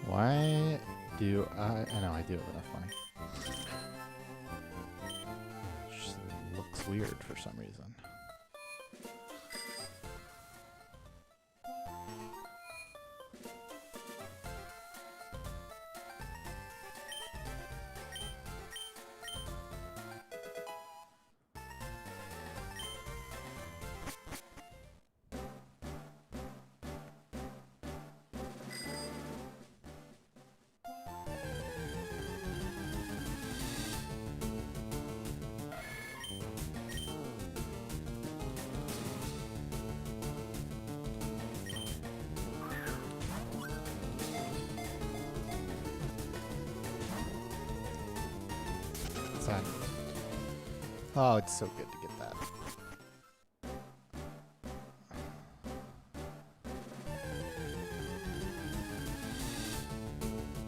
Why do I know I do it, but that's funny. Just looks weird for some reason. Oh, it's so good to get that.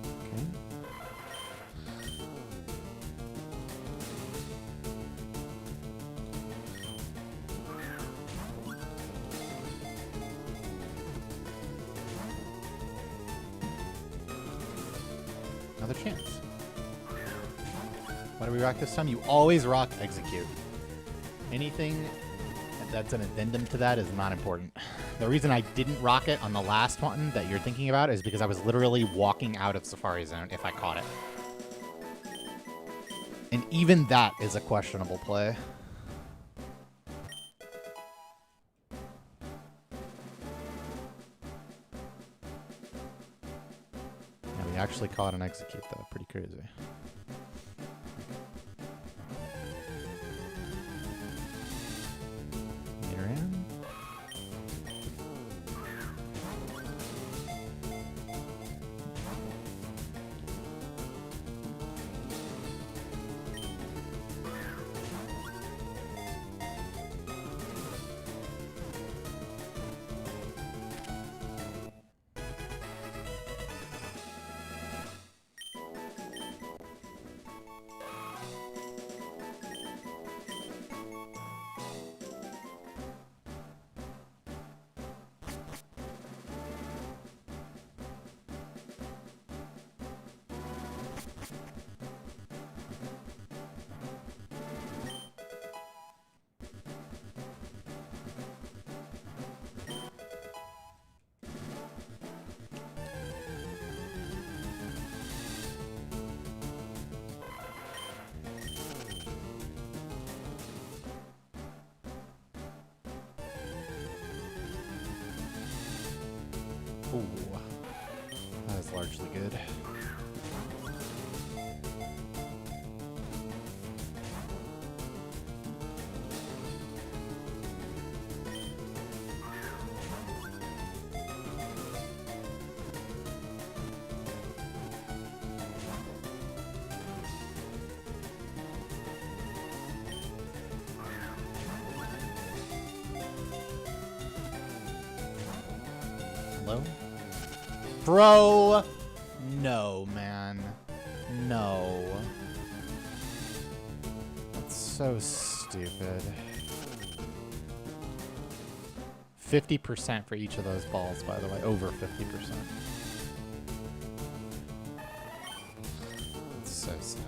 Okay. Another chance. Why do we rock this time? You always rock execute. Anything that's an addendum to that is not important. The reason I didn't rock it on the last one that you're thinking about is because I was literally walking out of Safari Zone if I caught it. And even that is a questionable play. Yeah, we actually caught an execute though. Pretty crazy. Ooh. That is largely good. Hello? Bro! No, man. No. That's so stupid. 50% for each of those balls, by the way. Over 50%. That's so sad.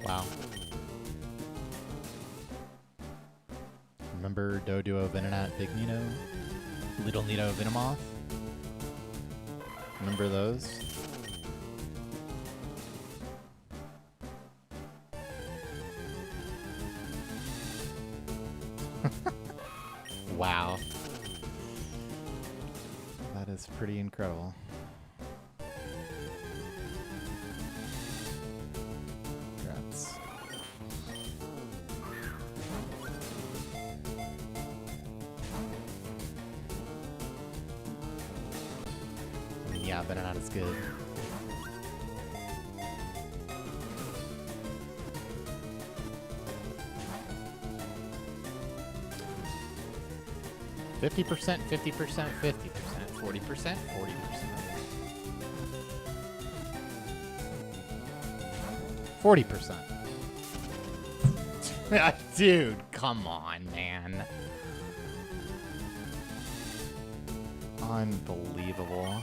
Wow. Remember Doduo, Venonat, Big Nito? Little Nito, Venomoth? Remember those? Wow. That is pretty incredible. Congrats. I mean, yeah, but not as good. %, 50%, 50%, 40%, 40%. 40%. Dude, come on, man. Unbelievable.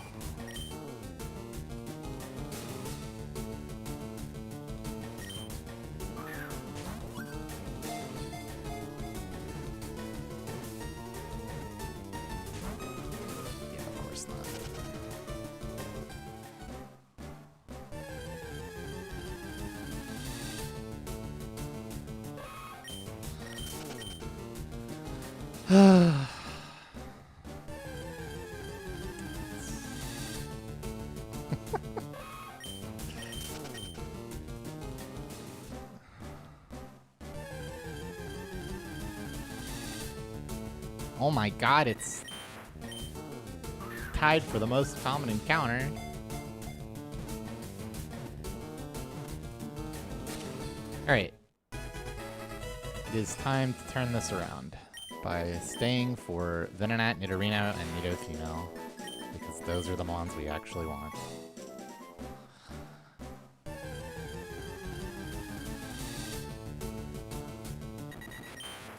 Oh my god, it's tied for the most common encounter. Alright. It is time to turn this around by staying for Venonat, Nidorino, and Nidothino, because those are the mons we actually want.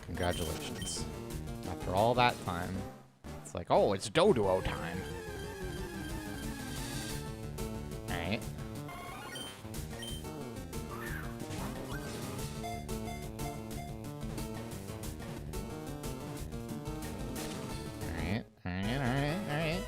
Congratulations. After all that time, it's like, oh, it's Doduo time. Alright. Alright.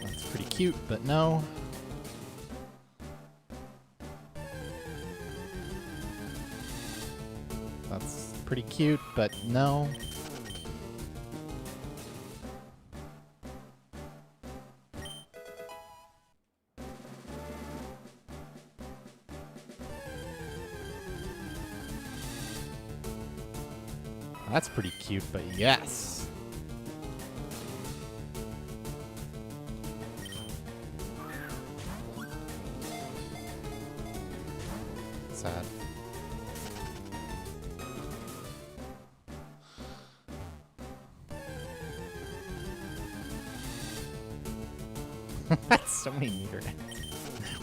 That's pretty cute, but no. That's pretty cute, but no. That's pretty cute, but yes. Sad. That's so many meter.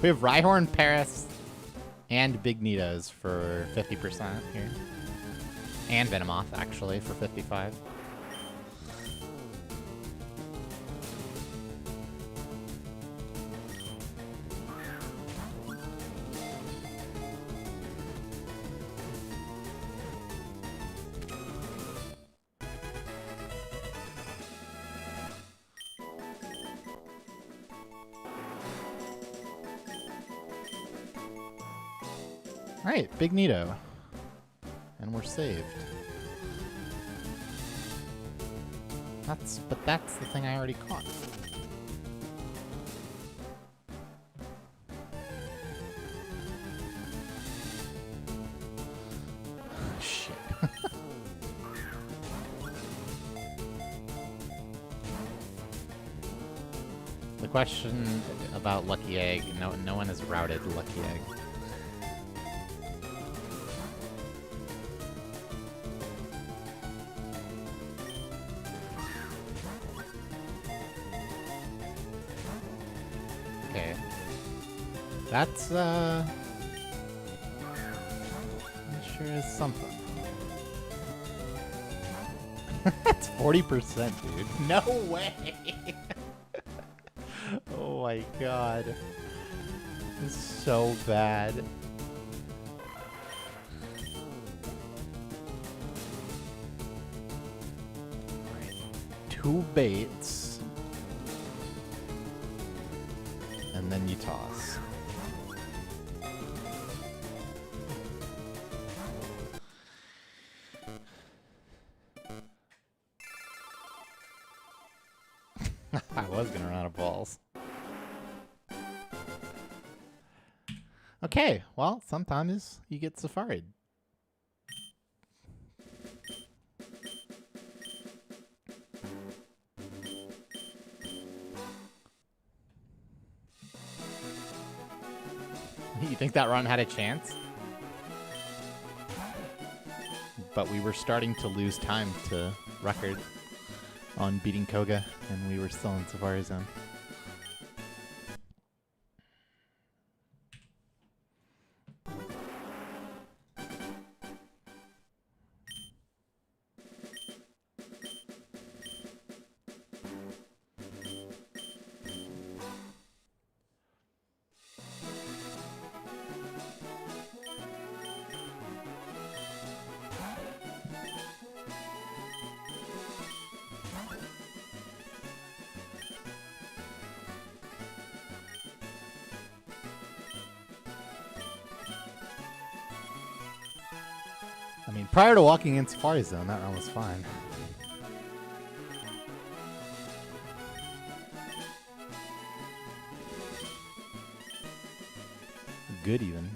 We have Rhyhorn, Paris, and Big Nidos for 50% here. And Venomoth, actually, for 55. Alright, Big Nito. And we're saved. But that's the thing I already caught. Shit. The question about Lucky Egg, no one has routed Lucky Egg. Okay. That's, that sure is something. That's 40%, dude. No way! Oh my god. This is so bad. Right. 2 baits. And then you toss. I was gonna run out of balls. Okay, well, sometimes you get safari'd. You think that run had a chance? But we were starting to lose time to record on beating Koga, and we were still in Safari Zone. I mean, prior to walking in Safari Zone, that run was fine. Good even.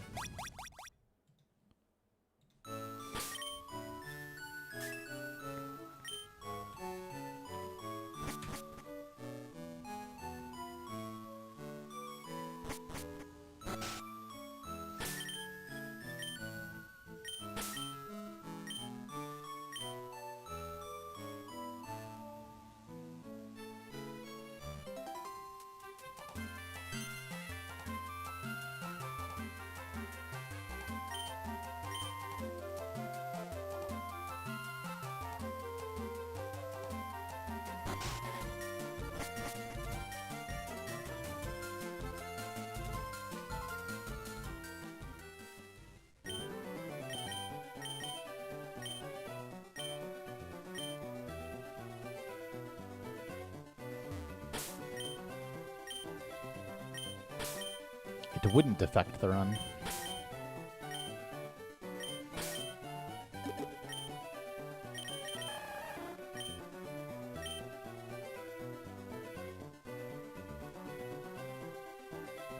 It wouldn't affect the run.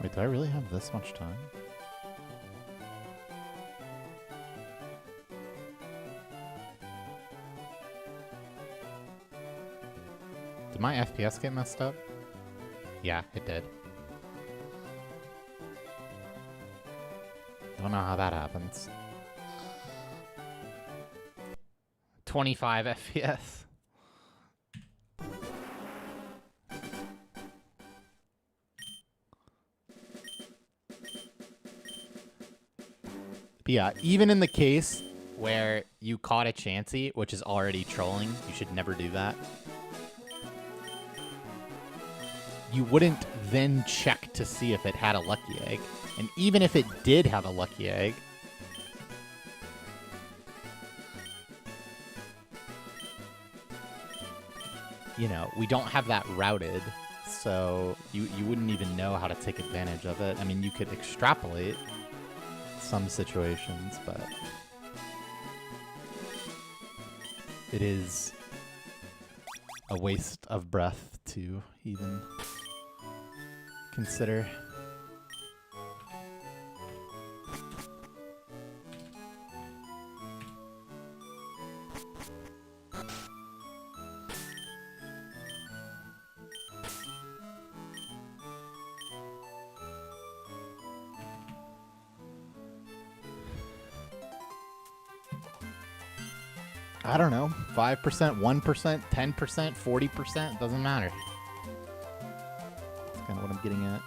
Wait, do I really have this much time? Did my FPS get messed up? Yeah, it did. Don't know how that happens. 25 FPS. But yeah, even in the case where you caught a Chansey, which is already trolling, you should never do that. You wouldn't then check to see if it had a Lucky Egg. And even if it did have a Lucky Egg, you know, we don't have that routed, so you wouldn't even know how to take advantage of it. I mean, you could extrapolate, some situations, but it is a waste of breath to even consider. I don't know, 5%, 1%, 10%, 40%, doesn't matter. That's kind of what I'm getting at.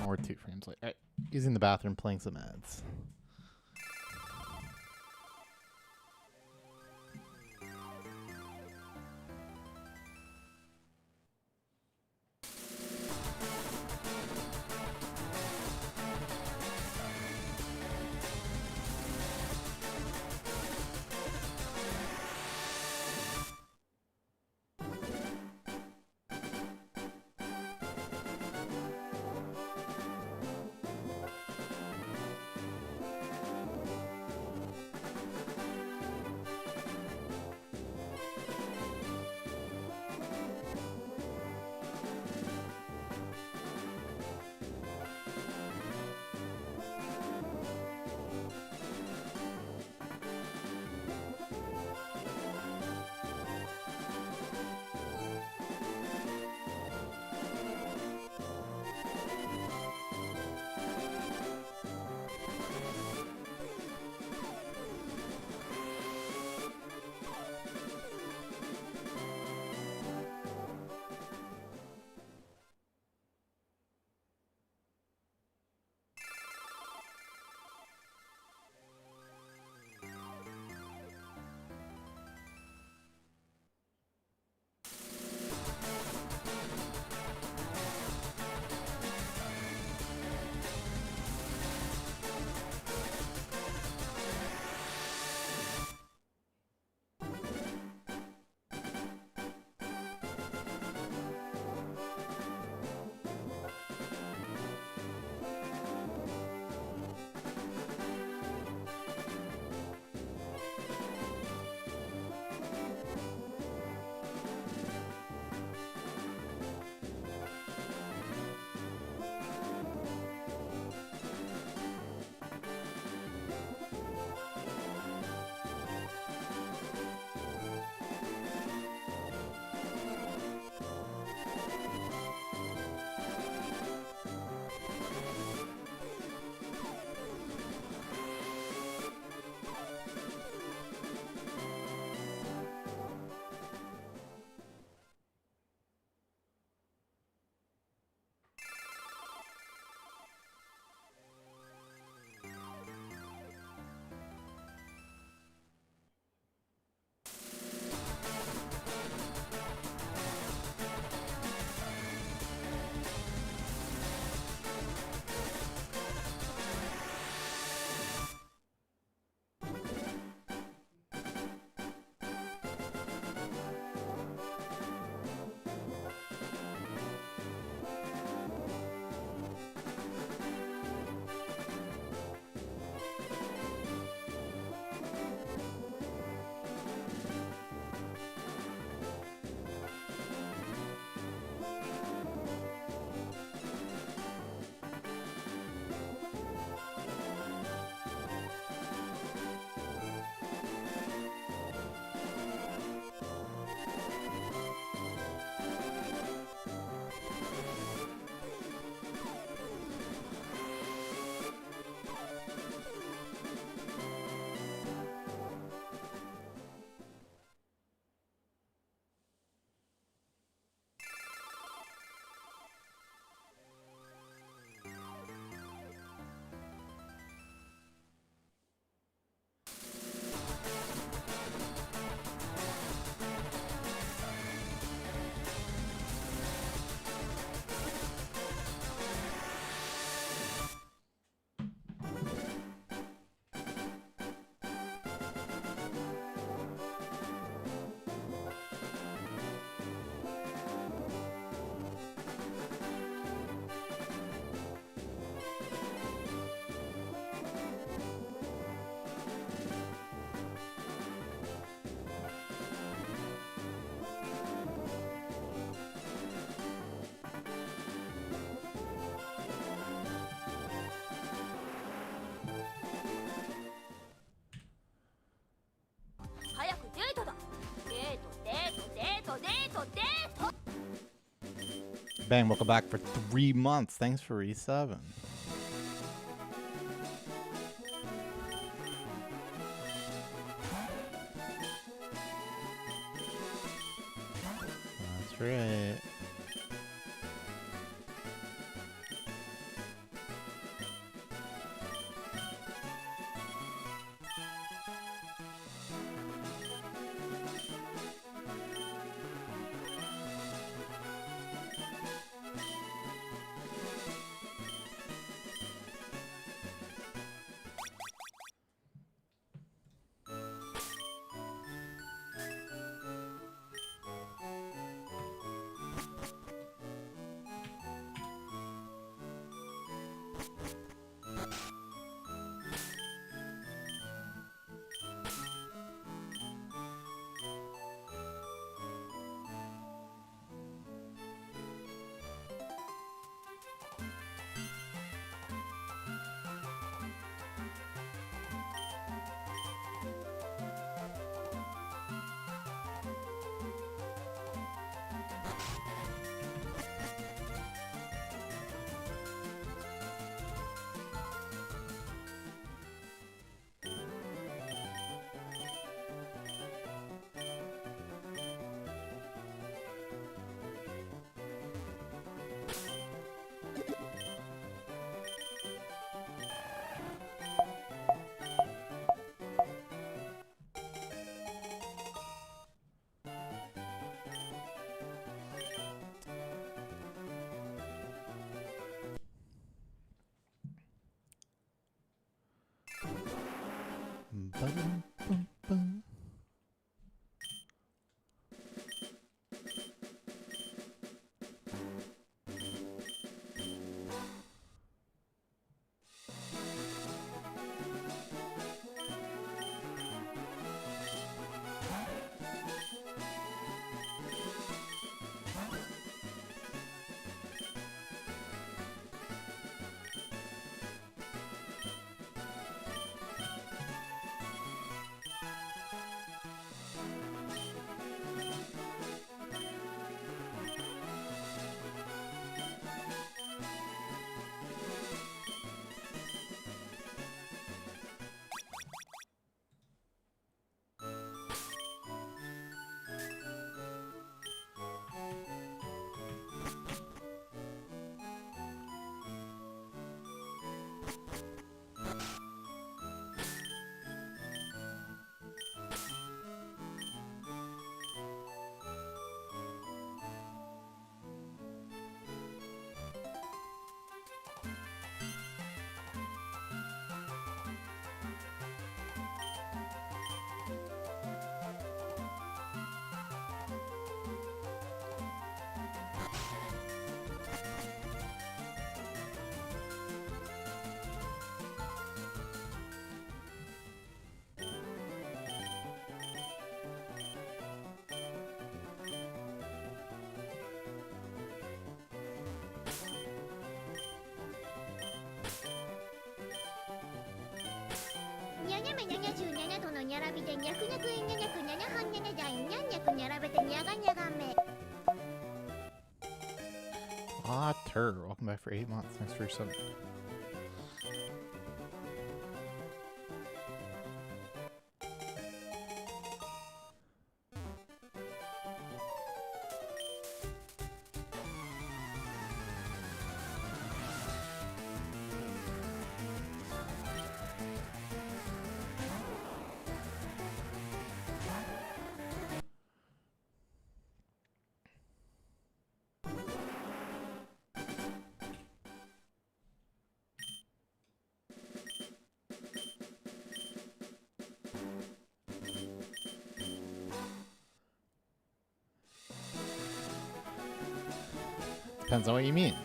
Or 2 frames late. All right, using the bathroom, playing some ads. Bang, welcome back for 3 months. Thanks for E7. That's right. Ah, Tur, welcome back for 8 months. Thanks for your sub. Depends on what you mean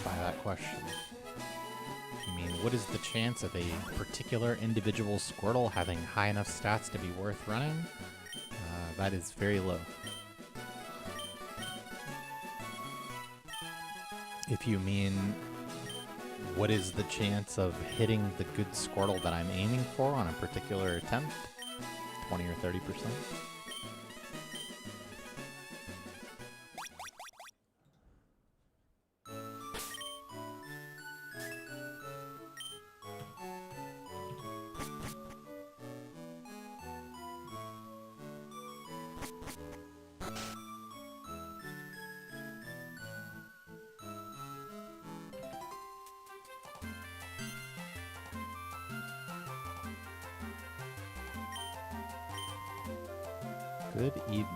by that question. You mean, what is the chance of a particular individual Squirtle having high enough stats to be worth running? That is very low. If you mean, what is the chance of hitting the good Squirtle that I'm aiming for on a particular attempt? 20 or 30%. Good evening.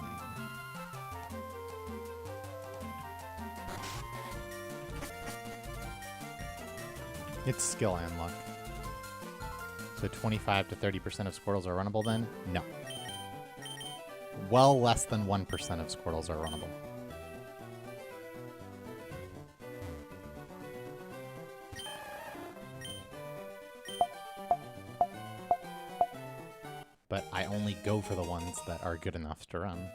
It's skill and luck. So 25 to 30% of Squirtles are runnable then? No. Well less than 1% of Squirtles are runnable. But I only go for the ones that are good enough to run.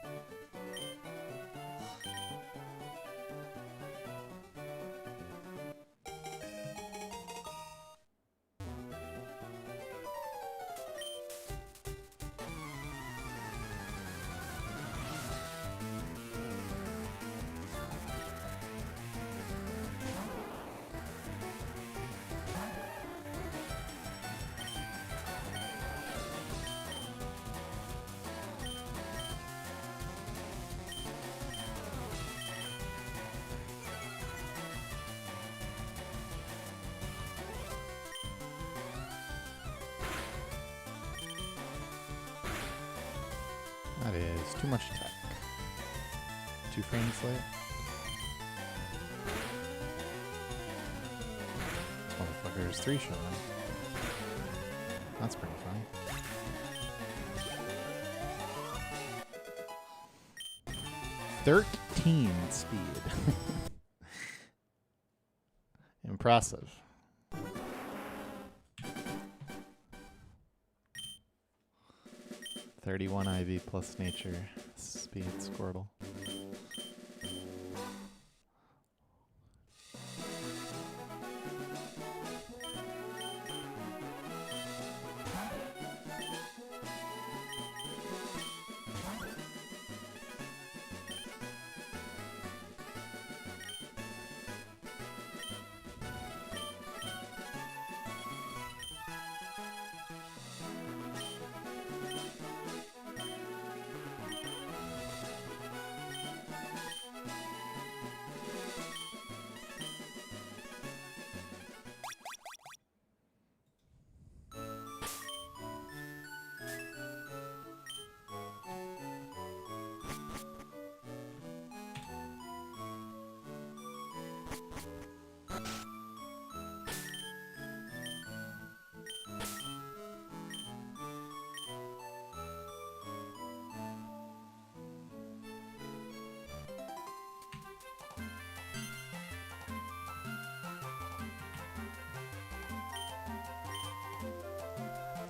That is too much tech. 2 frames late. This motherfucker is 3 showing. That's pretty funny. "13 speed." Impressive. "31 IV plus nature speed Squirtle."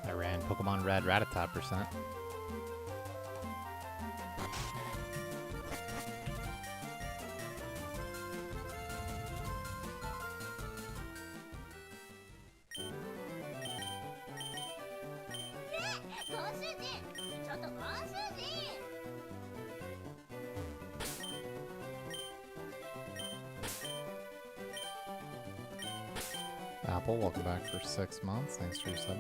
I ran Pokemon Red Rattata %. Apple, welcome back for 6 months. Thanks for your sub.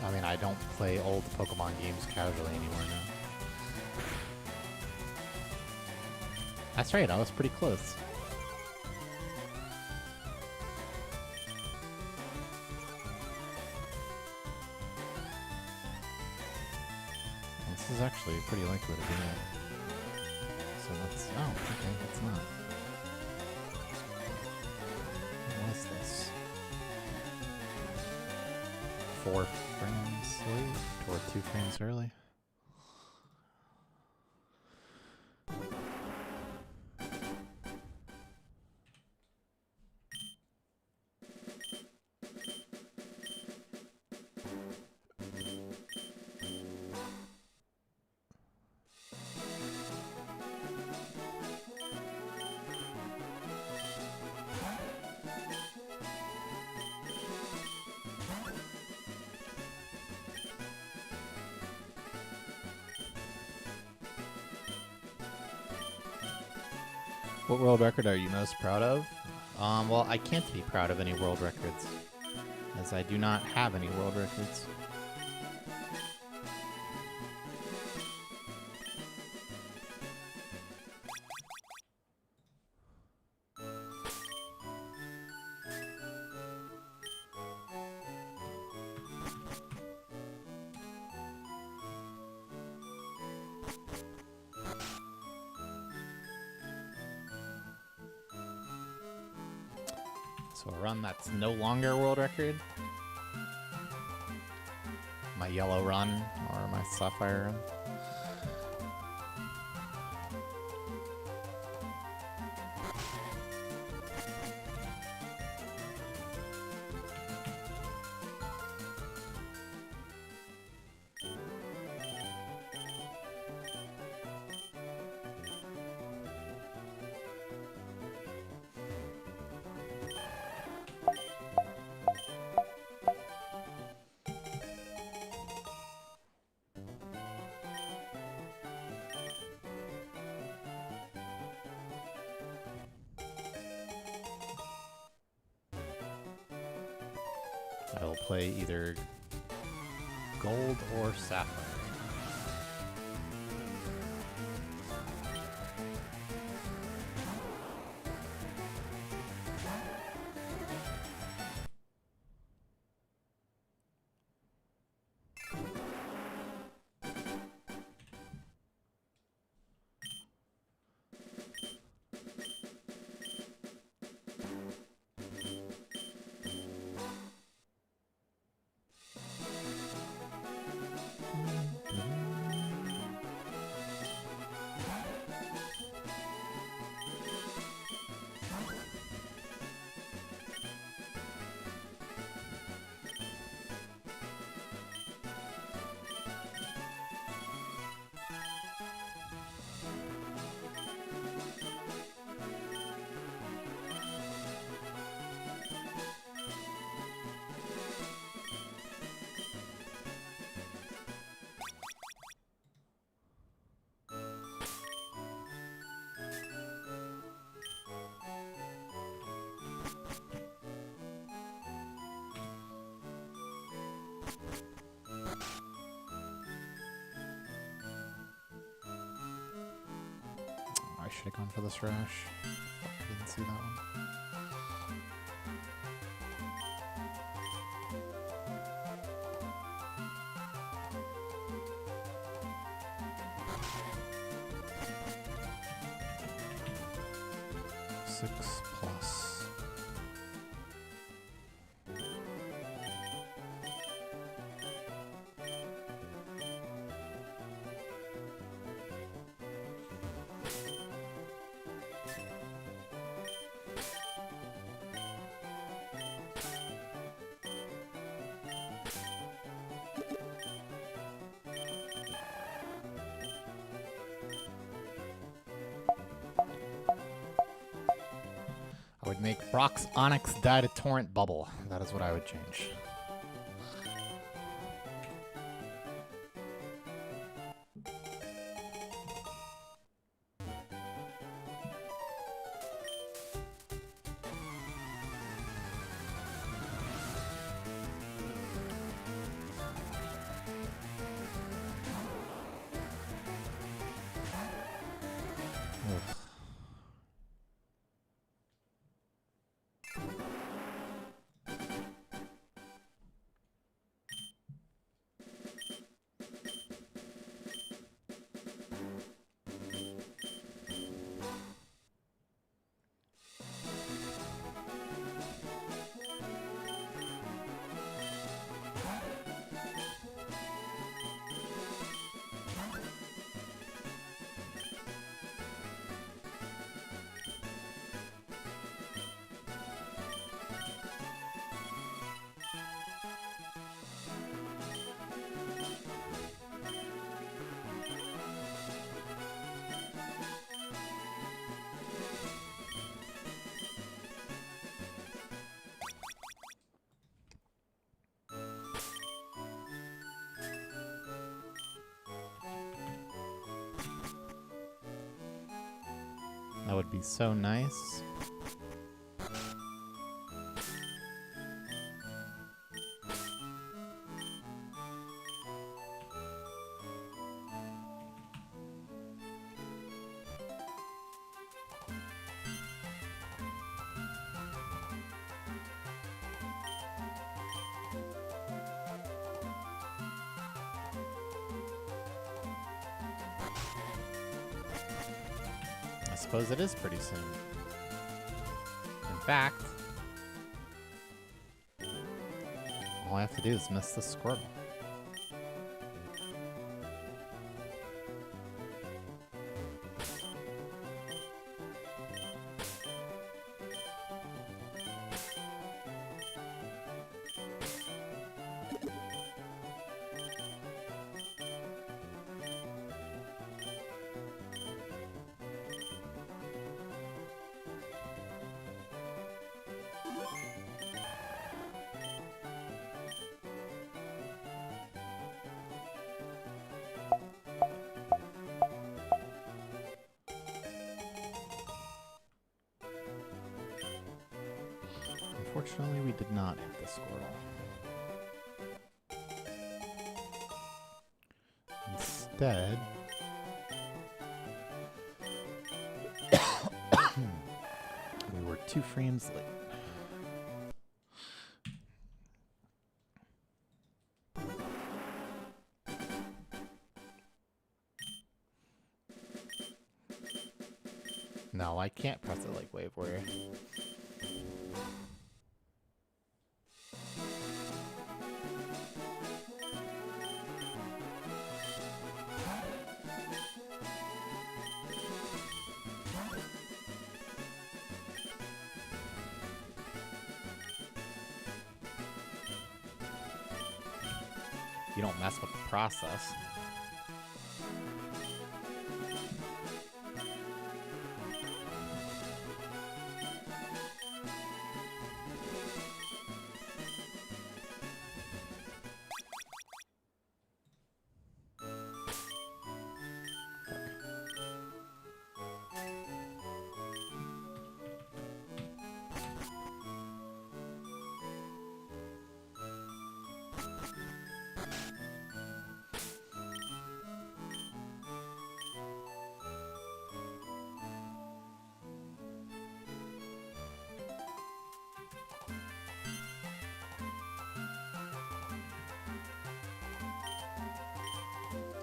I mean, I don't play old Pokemon games casually anymore now. That's right, I was pretty close. This is actually a pretty likely to be it. So that's... oh, okay, that's not. What was this? 4 frames late or 2 frames early. What world record are you most proud of? Well, I can't be proud of any world records, as I do not have any world records. So a run that's no longer a world record. My yellow run or my sapphire run. I will play either gold or sapphire. I should have gone for this rash. I didn't see that one. Six plus. I would make Brock's Onyx die to Torrent Bubble. That is what I would change. That would be so nice. I suppose it is pretty soon. In fact, all I have to do is miss the squirrel. Unfortunately, we did not hit the squirrel. Instead, we were 2 frames late. No, I can't press it like Wave Warrior. You don't mess with the process.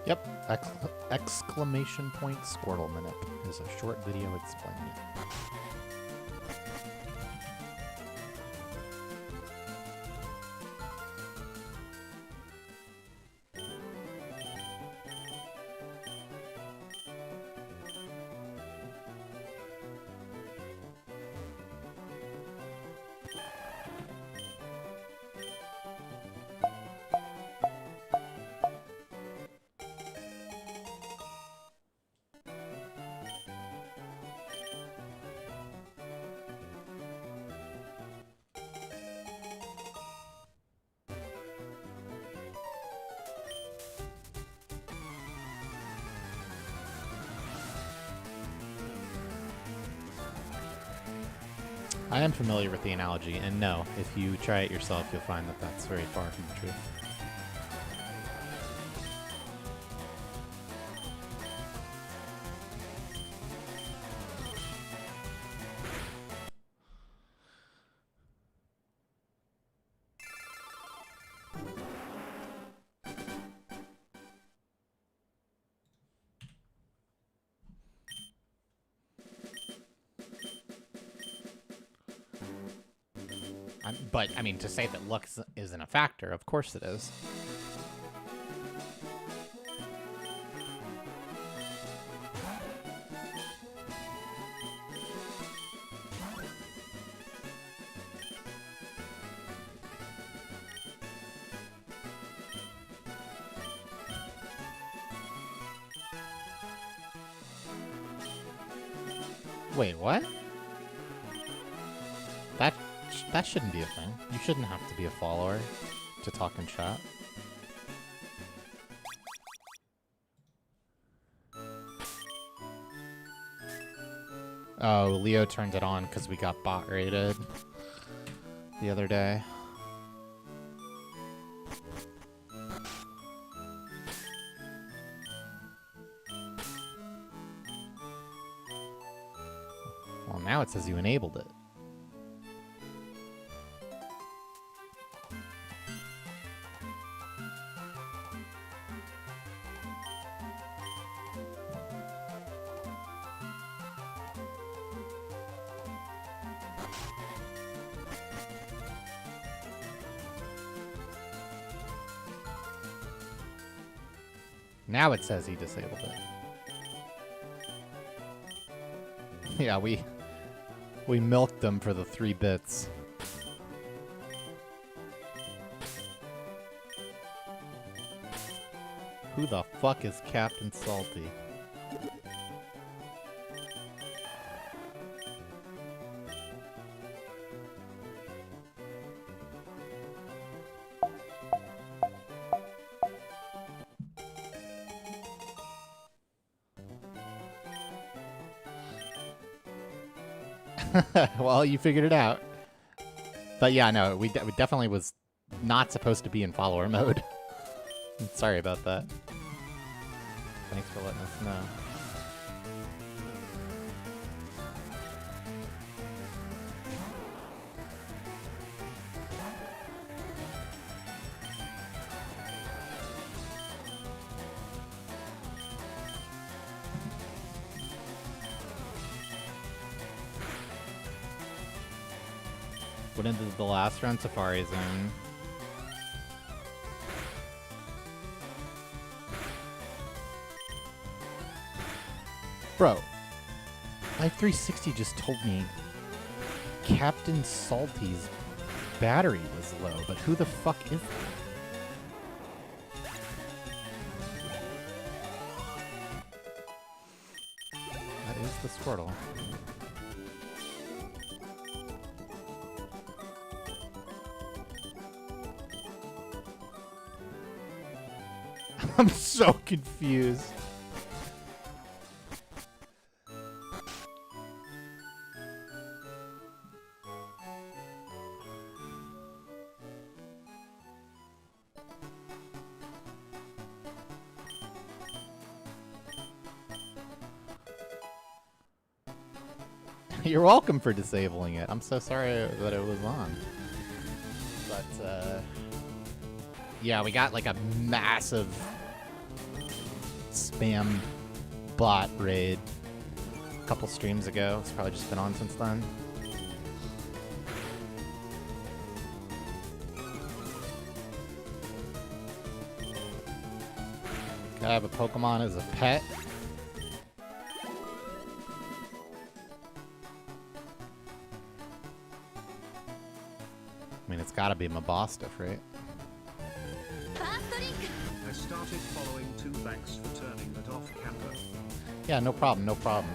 Yep, exclamation point Squirtle Minute is a short video explaining it. I am familiar with the analogy, and no, if you try it yourself, you'll find that that's very far from the truth. But, I mean, to say that luck isn't a factor, of course it is. Wait, what? That shouldn't be a thing. You shouldn't have to be a follower to talk in chat. Oh, Leo turned it on because we got bot raided the other day. Well, now it says you enabled it. Now it says he disabled it. Yeah, we milked them for the 3 bits. Who the fuck is Captain Salty? Well, you figured it out. But yeah, no, we definitely was not supposed to be in follower mode. Sorry about that. Thanks for letting us know. What into the last round Safari Zone? Bro, my 360 just told me Captain Salty's battery was low, but who the fuck is that? That is the Squirtle. I'm so confused. You're welcome for disabling it. I'm so sorry that it was on. But, yeah, we got like a massive spam bot raid a couple streams ago. It's probably just been on since then. Gotta have a Pokemon as a pet. I mean, it's gotta be Mabostiff, right? I started following too. Thanks for turning that off, camper. Yeah, no problem, no problem.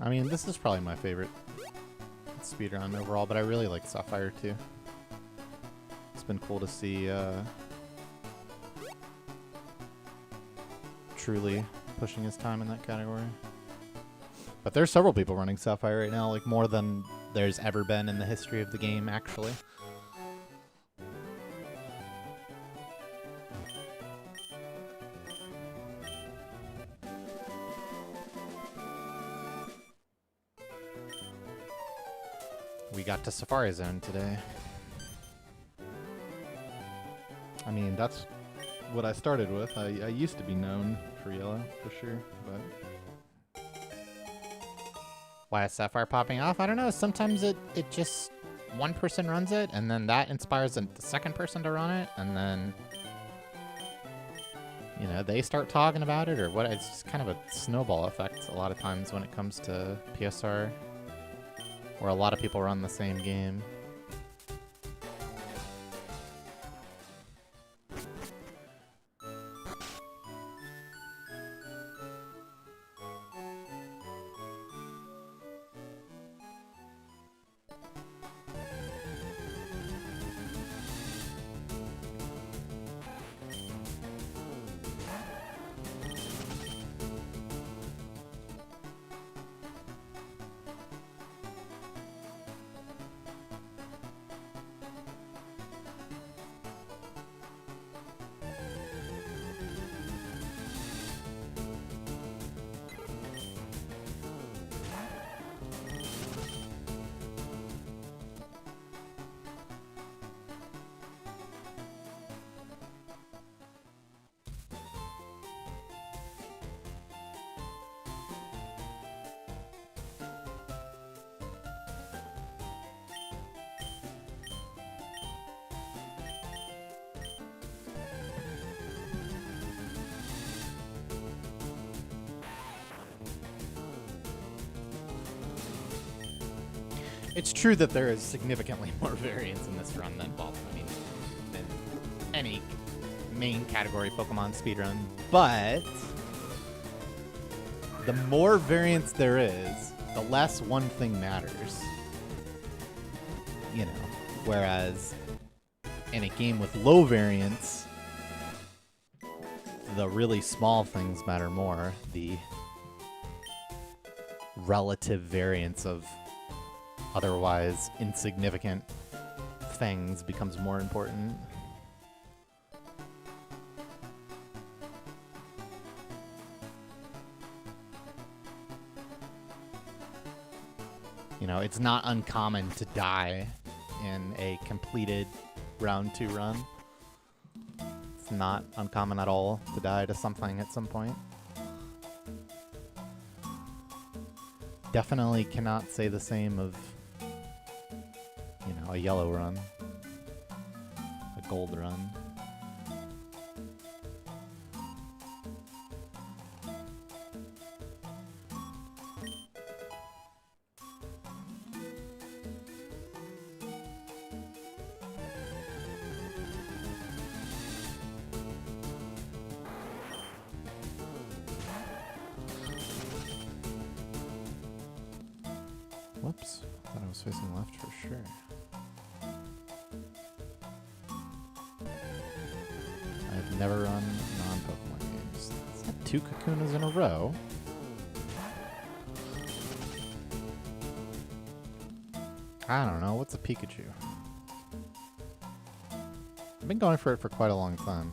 I mean, this is probably my favorite speedrun overall, but I really like Sapphire too. It's been cool to see Truly pushing his time in that category. But there's several people running Sapphire right now, like more than there's ever been in the history of the game, actually. We got to Safari Zone today. I mean, that's what I started with. I used to be known for yellow, for sure, but... Why is Sapphire popping off? I don't know. Sometimes it just... one person runs it, and then that inspires the second person to run it, and then... you know, they start talking about it, or what? It's just kind of a snowball effect a lot of times when it comes to PSR, where a lot of people run the same game. It's true that there is significantly more variance in this run than, well, I mean, than any main category Pokemon speedrun, but the more variance there is, the less one thing matters. You know, whereas in a game with low variance, the really small things matter more. The relative variance of otherwise insignificant things becomes more important. You know, it's not uncommon to die in a completed round 2 run. It's not uncommon at all to die to something at some point. Definitely cannot say the same of, you know, a yellow run, a gold run. Whoops, thought I was facing left for sure. I've never run non-Pokemon games. Is that 2 Kakunas in a row? I don't know, what's a Pikachu? I've been going for it for quite a long time.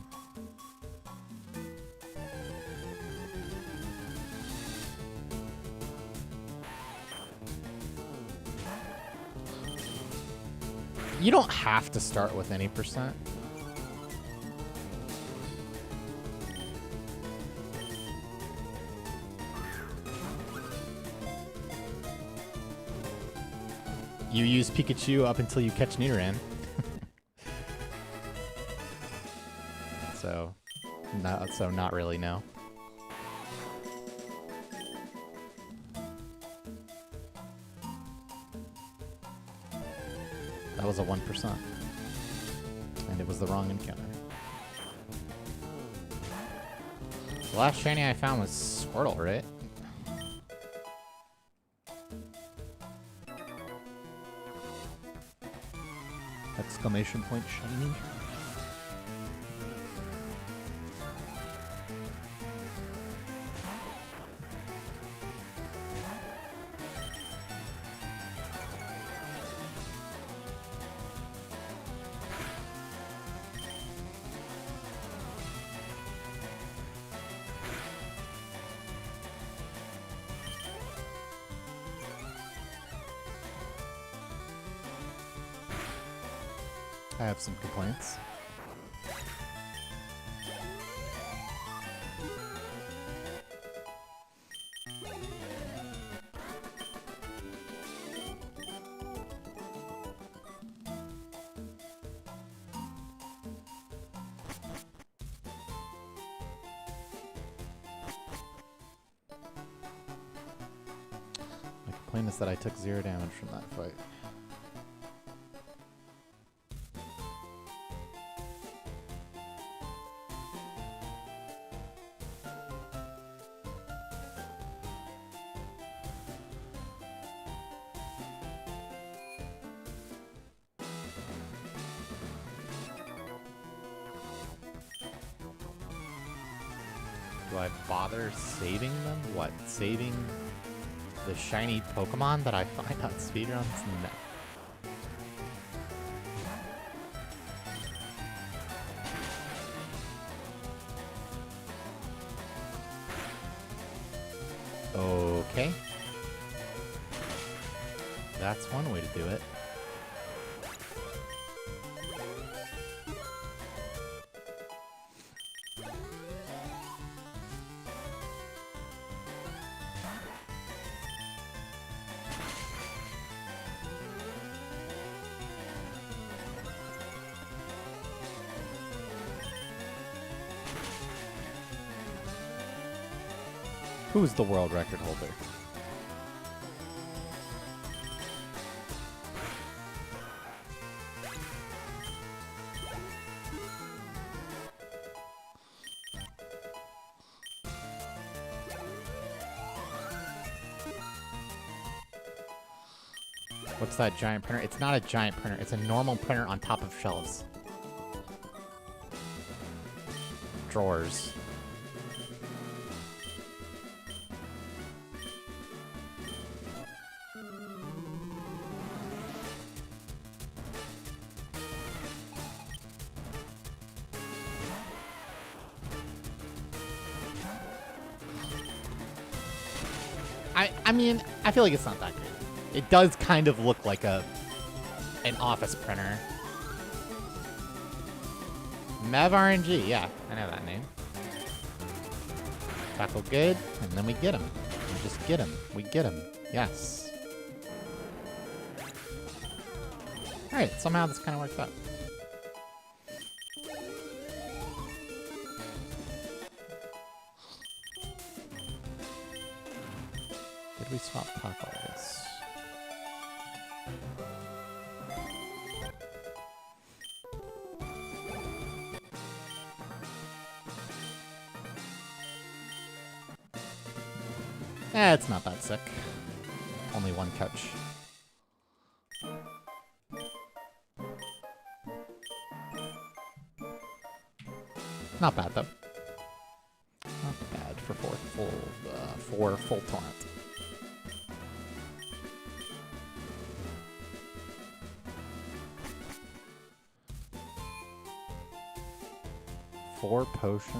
You don't have to start with any percent. You use Pikachu up until you catch Nidoran. So not really, no. That was a 1%. And it was the wrong encounter. The last shiny I found was Squirtle, right? Exclamation point shiny. I have some complaints. My complaint is that I took 0 damage from that fight. Do I bother saving them? What? Saving the shiny Pokemon that I find on speedruns? No. Okay. That's one way to do it. Who's the world record holder? What's that giant printer? It's not a giant printer. It's a normal printer on top of shelves. Drawers. I mean, I feel like it's not that great. It does kind of look like an office printer. Mev RNG, yeah, I know that name. Tackle good, and then we get him. We just get him. We get him. Yes. Alright, somehow this kind of works out. Did we swap tacos? It's not that sick. Only one catch. Not bad though. Not bad for four full taunt. Four potions.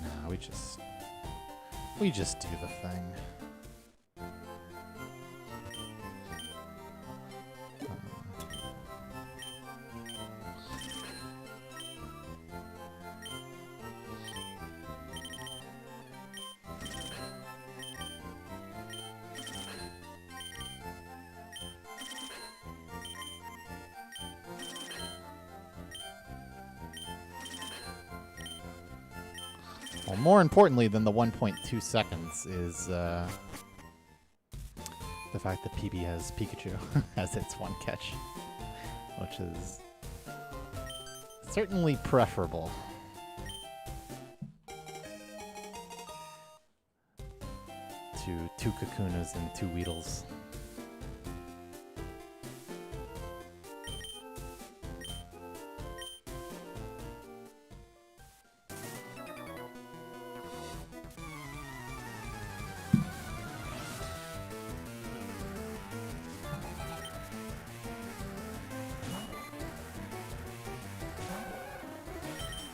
No, we just do the thing. Well, more importantly than the 1.2 seconds is the fact that PB has Pikachu as its one catch, which is certainly preferable. To 2 Kakunas and 2 Weedles.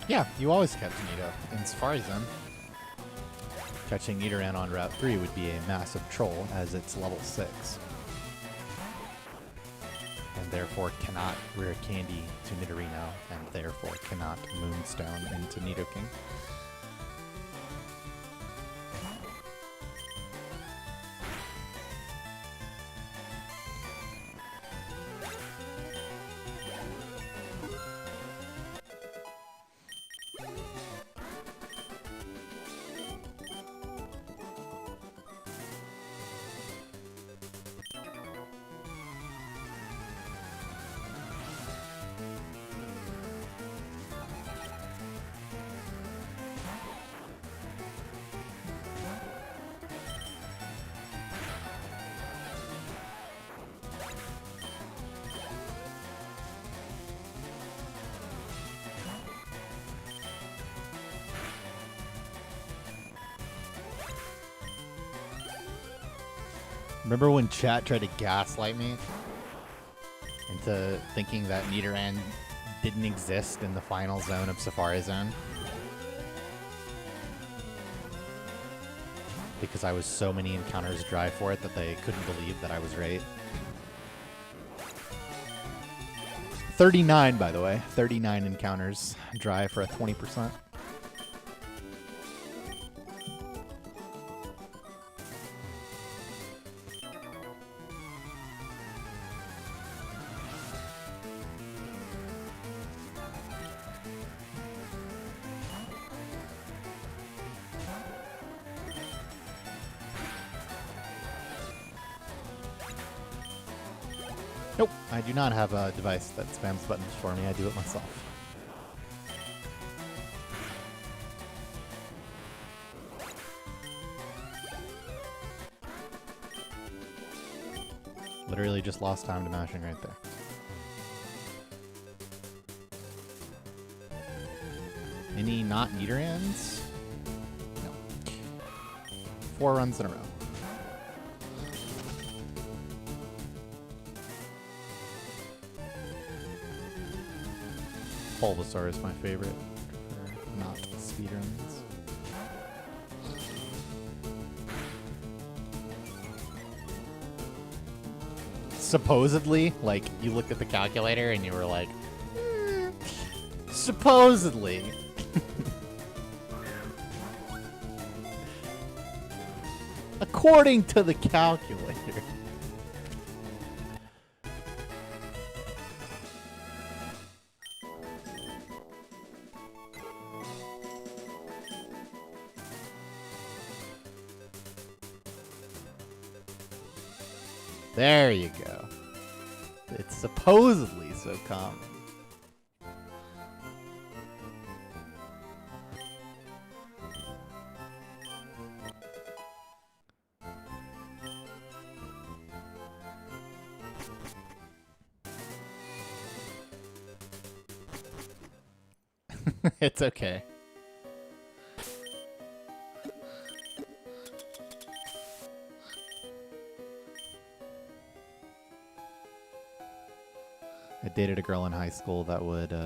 Yeah, you always catch Nito in Safari Zone. Catching Nidoran on Route 3 would be a massive troll, as it's level 6. And therefore cannot Rare Candy to Nidorino, and therefore cannot Moonstone into Nidoking. Remember when chat tried to gaslight me into thinking that Nidoran didn't exist in the final zone of Safari Zone? Because I was so many encounters dry for it that they couldn't believe that I was right. 39, by the way. 39 encounters dry for a 20%. Nope, I do not have a device that spams buttons for me. I do it myself. Literally just lost time to mashing right there. Any not Nidorans? No. 4 runs in a row. Bulbasaur is my favorite for not speedruns. Supposedly, like, you looked at the calculator and you were like, supposedly. According to the calculator. There you go. It's supposedly so common. It's okay. I dated a girl in high school that would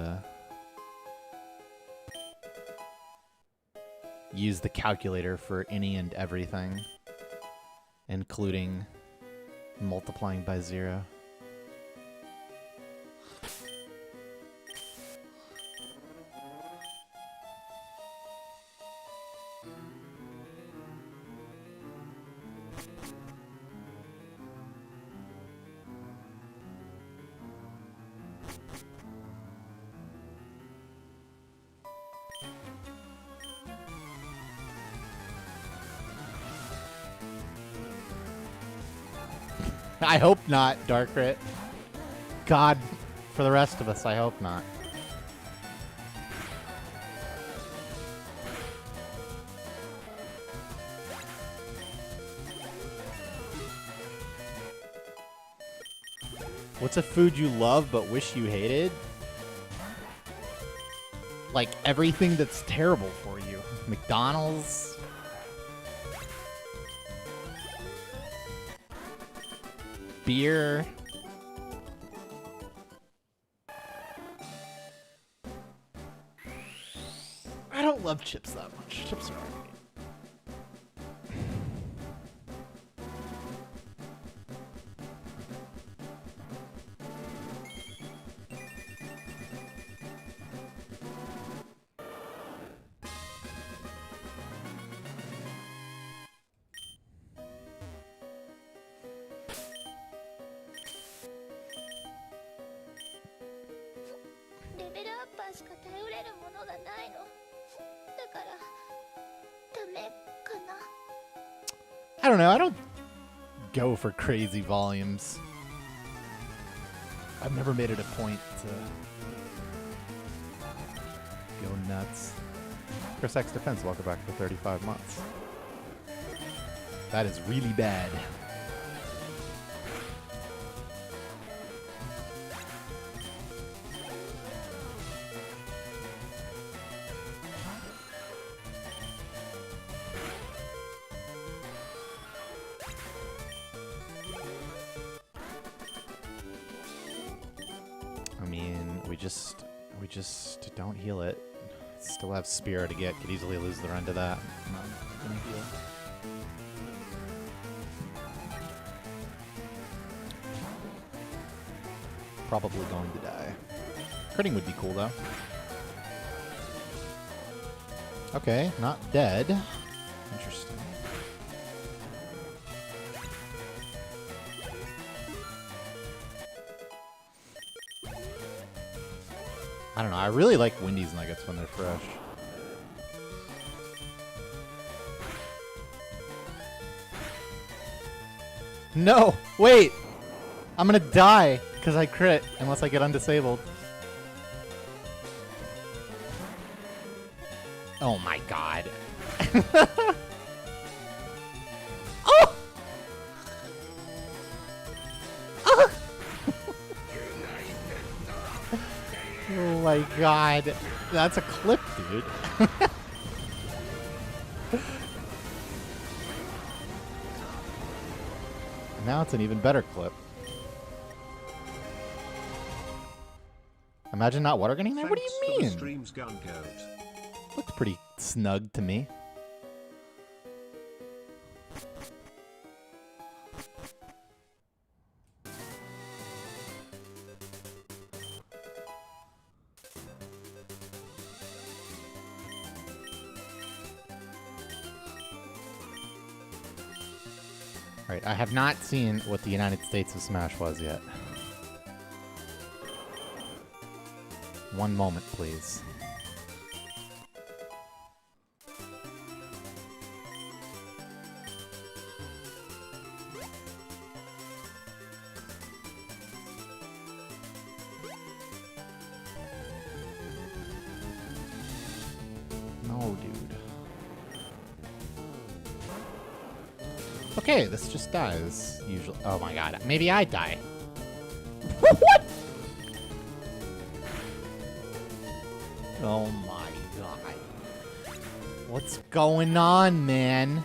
use the calculator for any and everything, including multiplying by 0. I hope not, Darkrit. God, for the rest of us, I hope not. What's a food you love but wish you hated? Like everything that's terrible for you. McDonald's. Beer. I don't love chips that much. Chips are alright. しか頼れるものがないの。だからダメかな。 I don't know. I don't go for crazy volumes. I've never made it a point to go nuts. Chris X Defense, welcome back for 35 months. That is really bad. I mean, we just don't heal it. Still have Spear to get. Could easily lose the run to that. Not gonna heal. Probably going to die. Critting would be cool though. Okay, not dead. Interesting. I don't know. I really like Wendy's nuggets when they're fresh. No! Wait! I'm gonna die because I crit unless I get undisabled. Oh my god. Oh! Oh my god. That's a clip, dude. Now it's an even better clip. Imagine not water getting there? What do you Thanks for mean? the stream's gun code. Looked pretty snug to me. Alright, I have not seen what the United States of Smash was yet. One moment, please. No, dude. Okay, this just dies, usually. Oh my god, maybe I die. What? Oh my god. What's going on, man?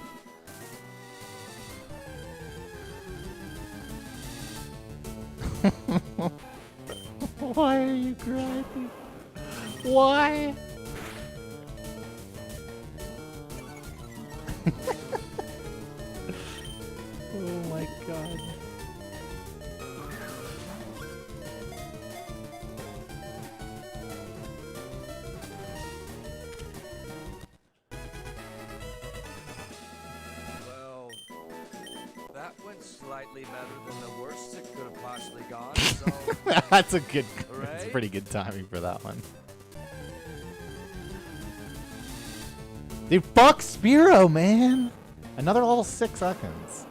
Why are you grinding? Why? Oh my god. Well, that went slightly better than the worst it could have possibly gone, so... That's a good, that's Hooray. pretty good timing for that one. Dude, fuck Spearow, man! Another level 6 seconds.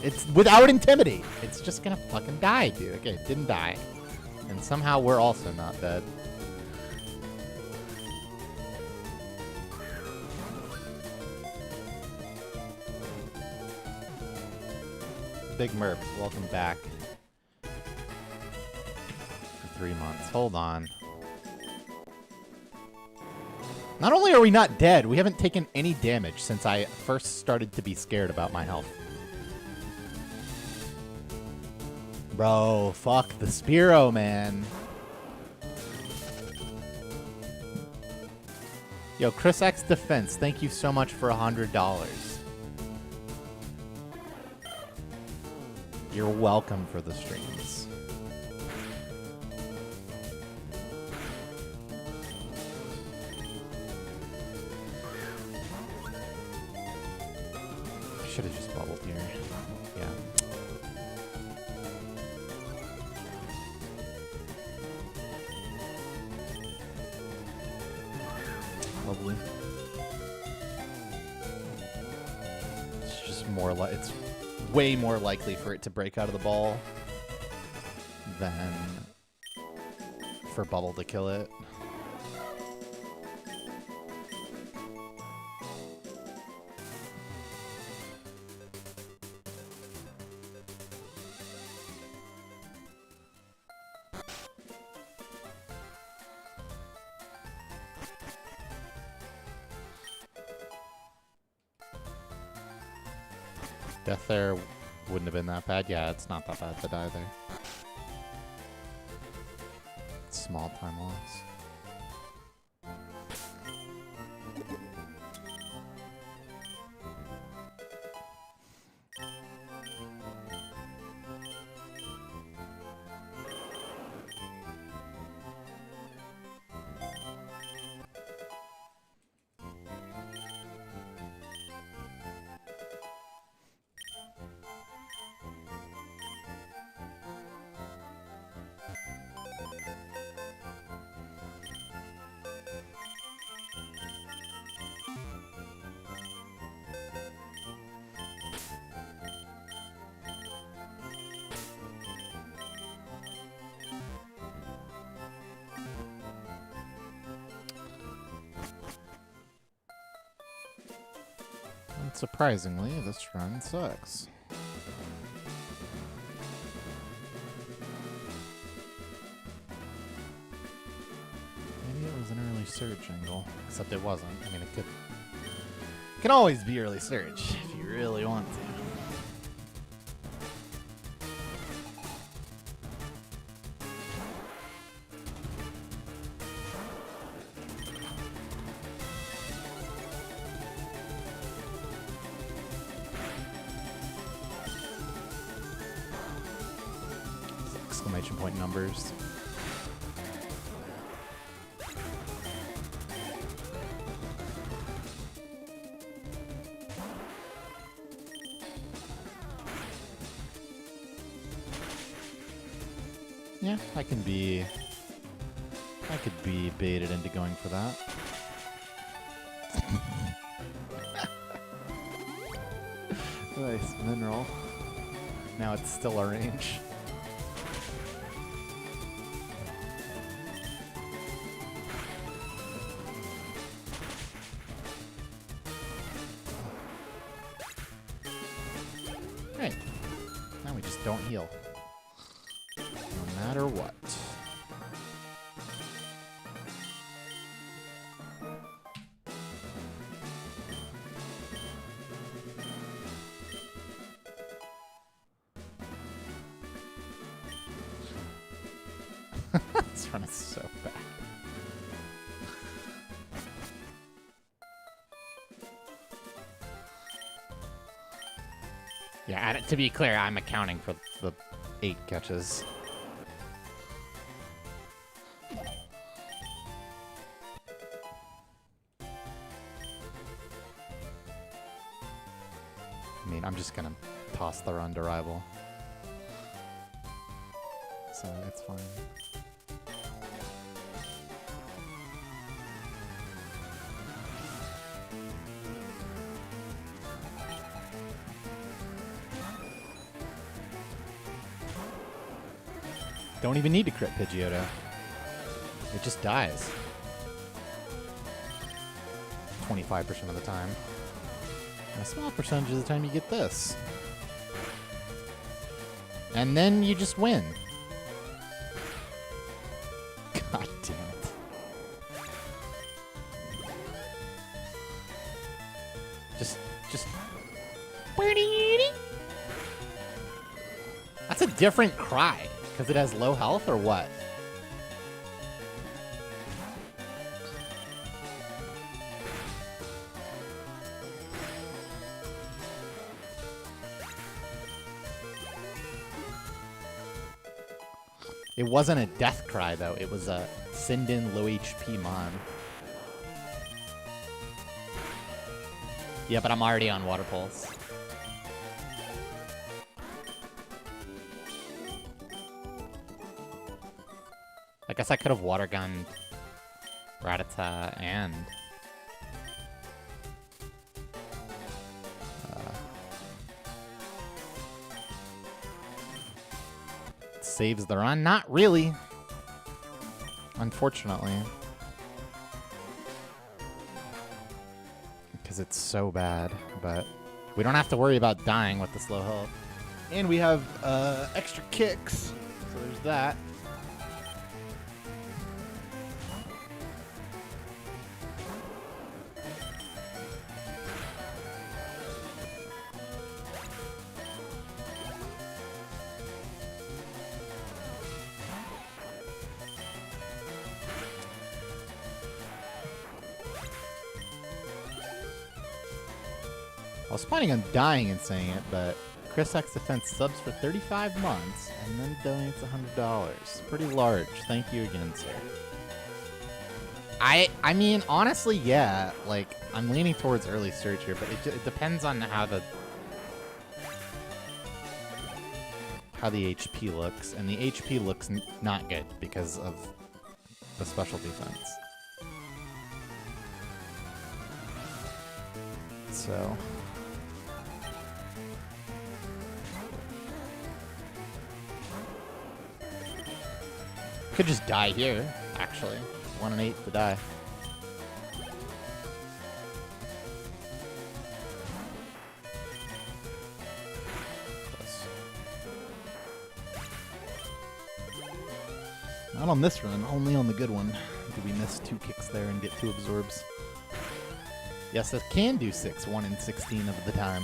It's without Intimidate. It's just gonna fucking die, dude. Okay, it didn't die. And somehow we're also not dead. Big Merp, welcome back. For 3 months. Hold on. Not only are we not dead, we haven't taken any damage since I first started to be scared about my health. Bro, fuck the Spearow, man. Yo, Chris X Defense, thank you so much for $100. You're welcome for the streams. I should have just bubbled here. Yeah. It's just more like it's way more likely for it to break out of the ball than for Bubble to kill it. Death there wouldn't have been that bad. Yeah, it's not that bad to die there. Small time loss. Surprisingly, this run sucks. Maybe it was an early surge angle, except it wasn't. I mean, it can always be early surge if you really want to. Exclamation point numbers. Yeah, I could be baited into going for that. Nice mineral. Now it's still a range. Right. Now we just don't heal. No matter what. This run is so bad. Yeah, to be clear, I'm accounting for the 8 catches. I mean, I'm just gonna toss the run to rival. So it's fine. Don't even need to crit Pidgeotto. It just dies. 25% of the time. And a small percentage of the time you get this. And then you just win. God damn it. Just... That's a different cry. Because it has low health or what? It wasn't a death cry though, it was a send in low HP mon. Yeah, but I'm already on Water Pulse. I guess I could have Water Gunned Rattata and saves the run? Not really. Unfortunately. Because it's so bad, but we don't have to worry about dying with the slow health. And we have extra kicks, so there's that. I was planning on dying and saying it, but Chris X Defense subs for 35 months and then donates $100. Pretty large. Thank you again, sir. I mean, honestly, yeah. Like, I'm leaning towards early surge here, but it depends on how the HP looks, and the HP looks not good because of the special defense. So. Could just die here, actually. 1 and 8 to die. Not on this run, only on the good one. Do we miss 2 kicks there and get 2 absorbs? Yes, it can do 6, 1 in 16 of the time.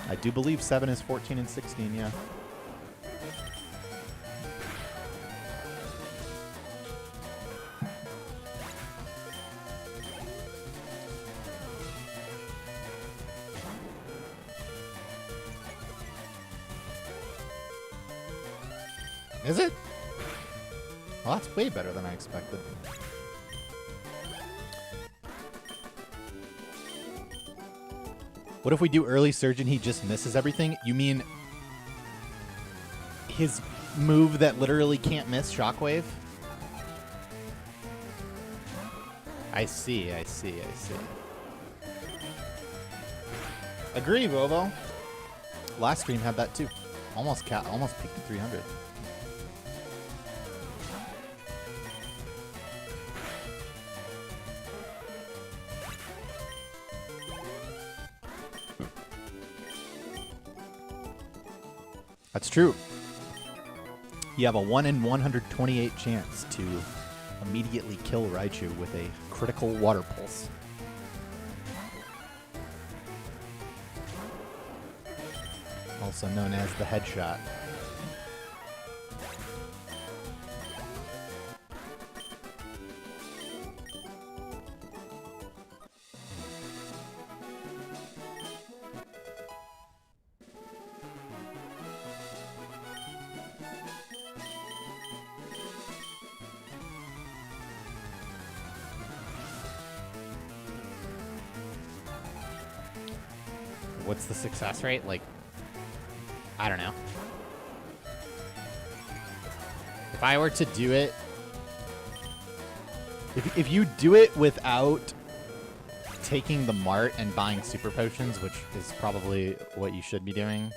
I do believe 7 is 14 and 16, yeah. Is it? Well, that's way better than I expected. What if we do early surge and he just misses everything? You mean his move that literally can't miss, Shockwave? I see. Agree, Bobo. Last stream had that too. Almost peaked at 300. That's true. You have a 1 in 128 chance to immediately kill Raichu with a critical water pulse. Also known as the headshot. What's the success rate? Like, I don't know. If I were to do it, if you do it without taking the Mart and buying super potions, which is probably what you should be doing,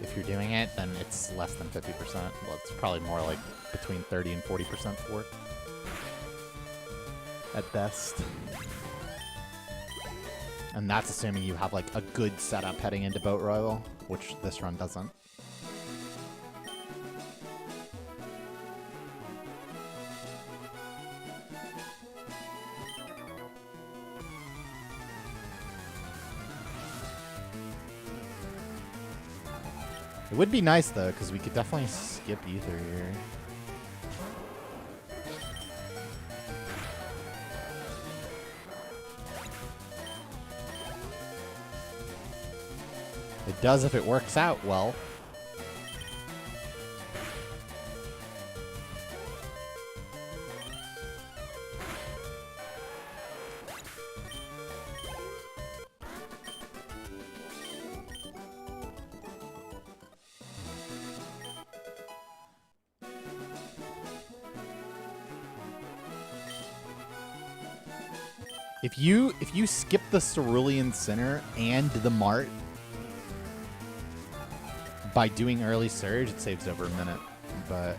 if you're doing it, then it's less than 50%. Well, it's probably more like between 30 and 40% for it. At best. And that's assuming you have like a good setup heading into Boat Royal, which this run doesn't. It would be nice though, because we could definitely skip Ether here. It does if it works out well. If you skip the Cerulean Sinner and the Mart by doing early surge, it saves over a minute. But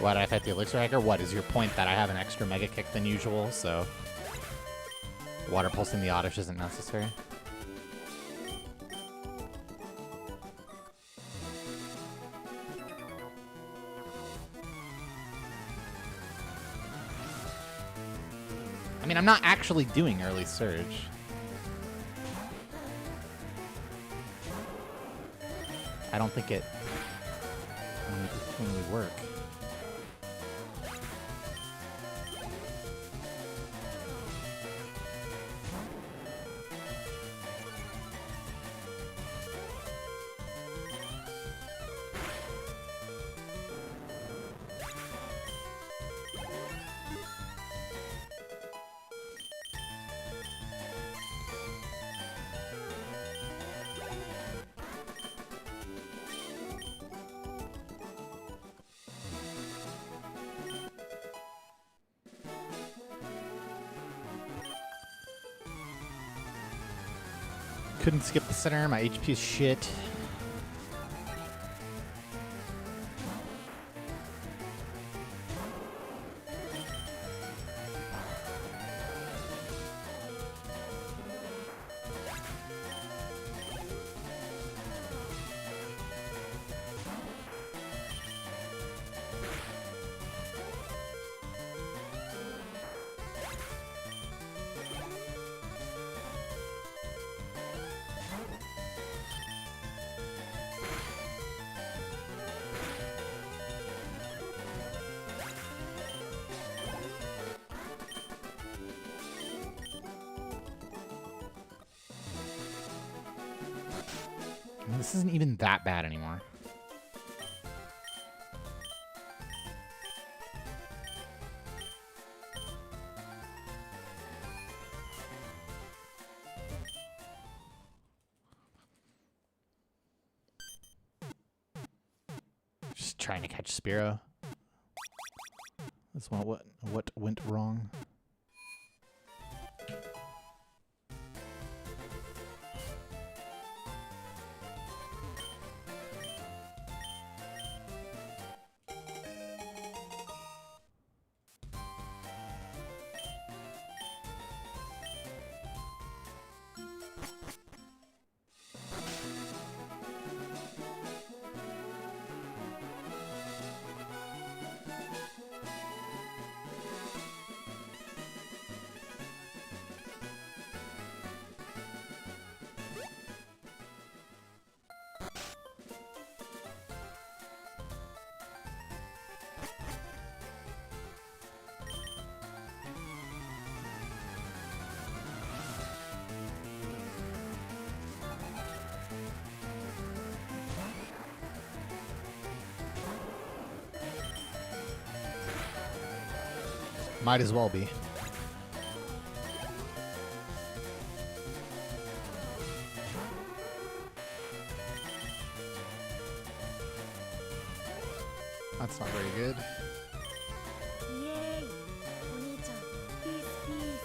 what, I fight the Elixir Hacker? What is your point, that I have an extra Mega Kick than usual, so Water Pulsing the Oddish isn't necessary? I mean, I'm not actually doing early surge. I don't think it doesn't really work. Couldn't skip the center. My HP is shit. This isn't even that bad anymore. Just trying to catch Spearow. That's what went wrong. Might as well be. That's not very good. Yay! Oni-chan, peace, peace.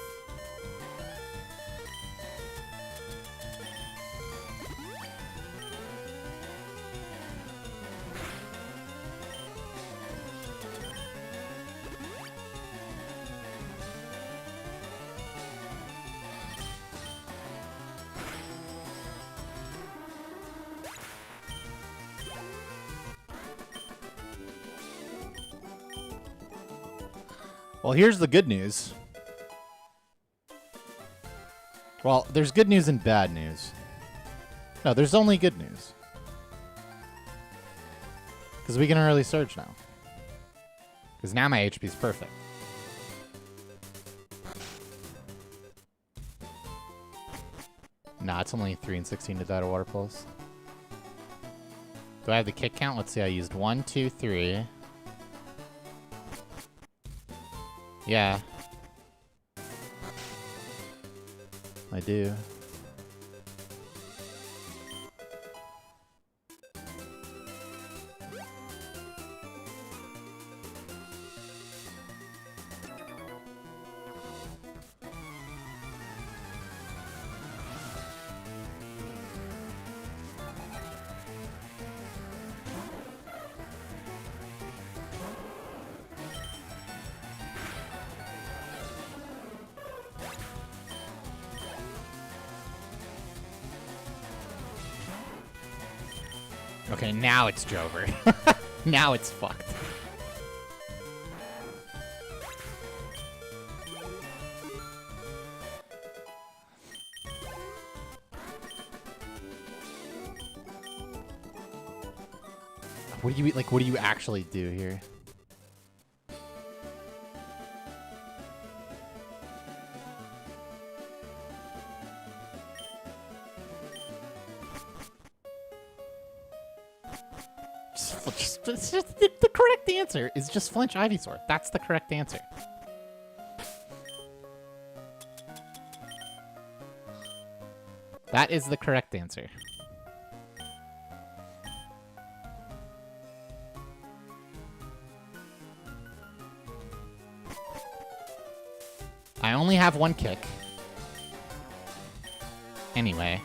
Well, here's the good news. Well, there's good news and bad news. No, there's only good news. Because we can early surge now. Because now my HP is perfect. Nah, it's only 3 and 16 to die to Water Pulse. Do I have the kick count? Let's see, I used 1, 2, 3. Yeah. I do. Okay, now it's Drover. Now it's fucked. What do you like? What do you actually do here? Just the correct answer is just flinch Ivysaur. That's the correct answer. That is the correct answer. I only have one kick. Anyway,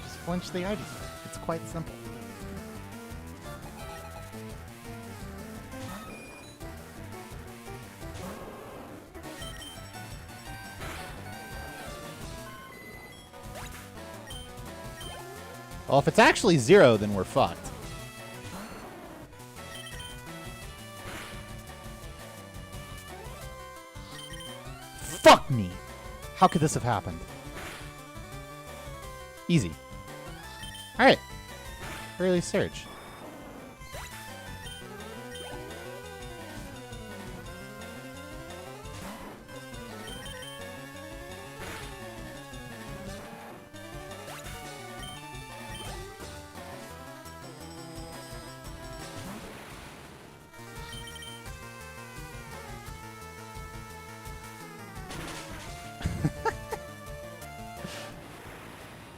just flinch the Ivysaur. It's quite simple. Well, if it's actually 0, then we're fucked. Fuck me! How could this have happened? Easy. Alright. Early surge.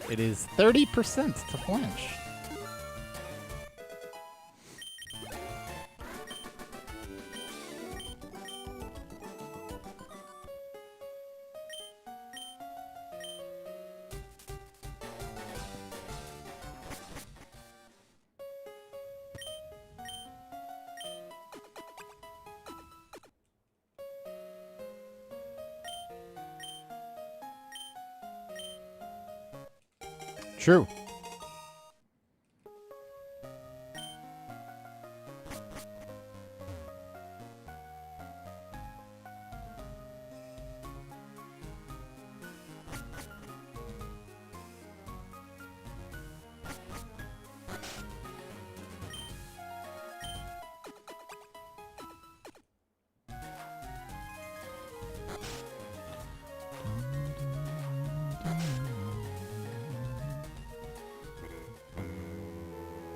It is 30% to flinch. True.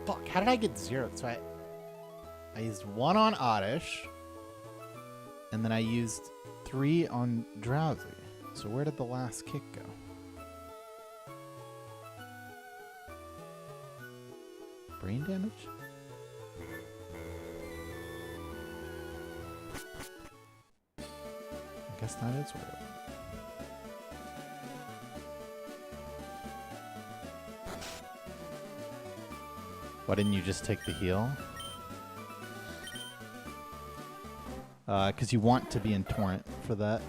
Fuck, how did I get 0? So I used 1 on Oddish, and then I used 3 on Drowsy. So where did the last kick go? Brain damage? I guess that is where it went. Why didn't you just take the heal? Because you want to be in Torrent for that.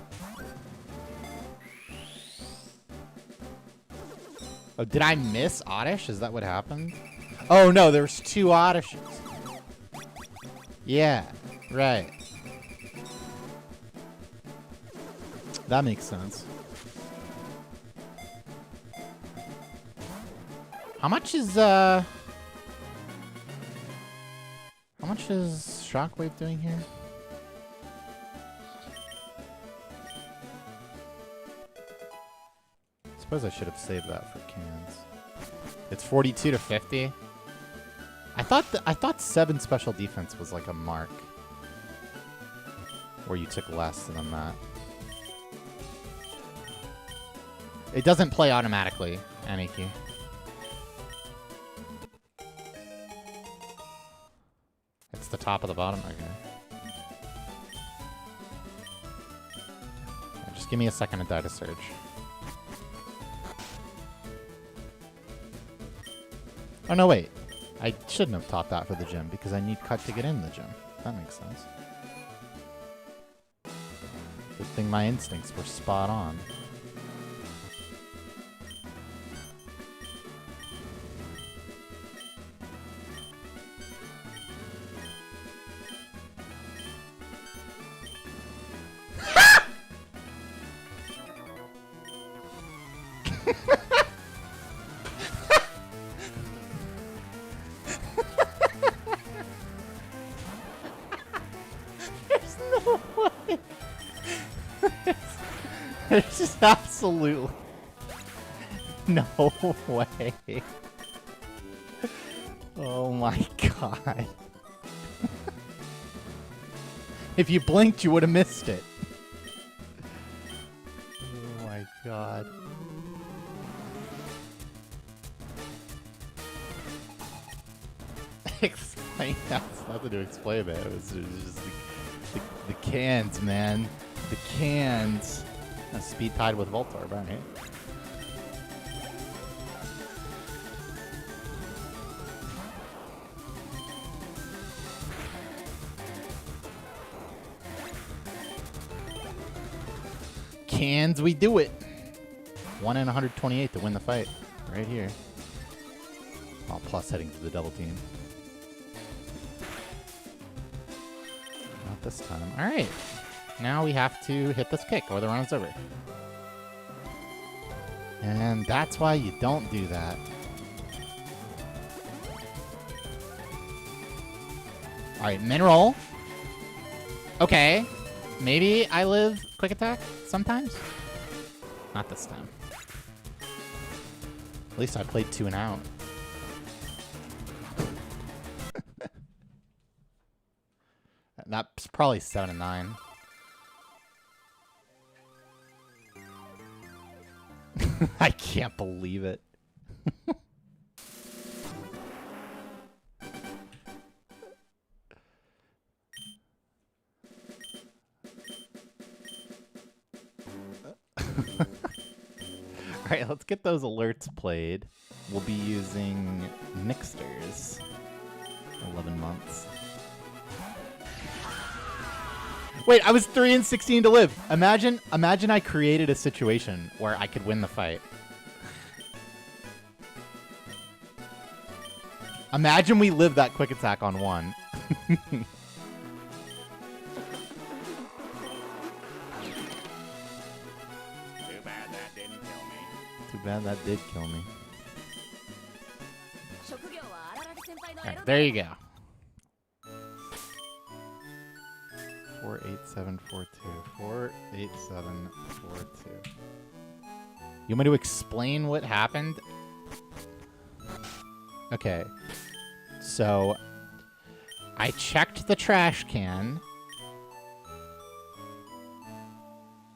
Oh, did I miss Oddish? Is that what happened? Oh no, there's 2 Oddishes. Yeah, right. That makes sense. How much is Shockwave doing here? Suppose I should have saved that for cans. It's 42 to 50. I thought 7 special defense was like a mark, where you took less than that. It doesn't play automatically, Aniki. It's the top of the bottom. Okay. Just give me a second to die to Surge. Oh, no, wait. I shouldn't have taught that for the gym, because I need Cut to get in the gym. That makes sense. Good thing my instincts were spot on. There's no way. There's just absolutely no way. Oh my god. If you blinked, you would have missed it. Oh my god. Explain that. It's nothing to explain, man. It was just the cans, man. The cans. Speed tied with Voltorb, right? Cans, we do it. 1 in 128 to win the fight. Right here. Oh, plus heading to the double team. Not this time. Alright. Now we have to hit this kick or the run is over. And that's why you don't do that. Alright, min roll. Okay. Maybe I live quick attack sometimes. Not this time. At least I played 2 and out. That's probably 7 and 9. I can't believe it. Alright, let's get those alerts played. We'll be using Nixters. 11 months. Wait, I was 3 and 16 to live. Imagine I created a situation where I could win the fight. Imagine we live that quick attack on 1. Too bad that did kill me. Alright, there you go. 48742. 48742. You want me to explain what happened? Okay. So, I checked the trash can.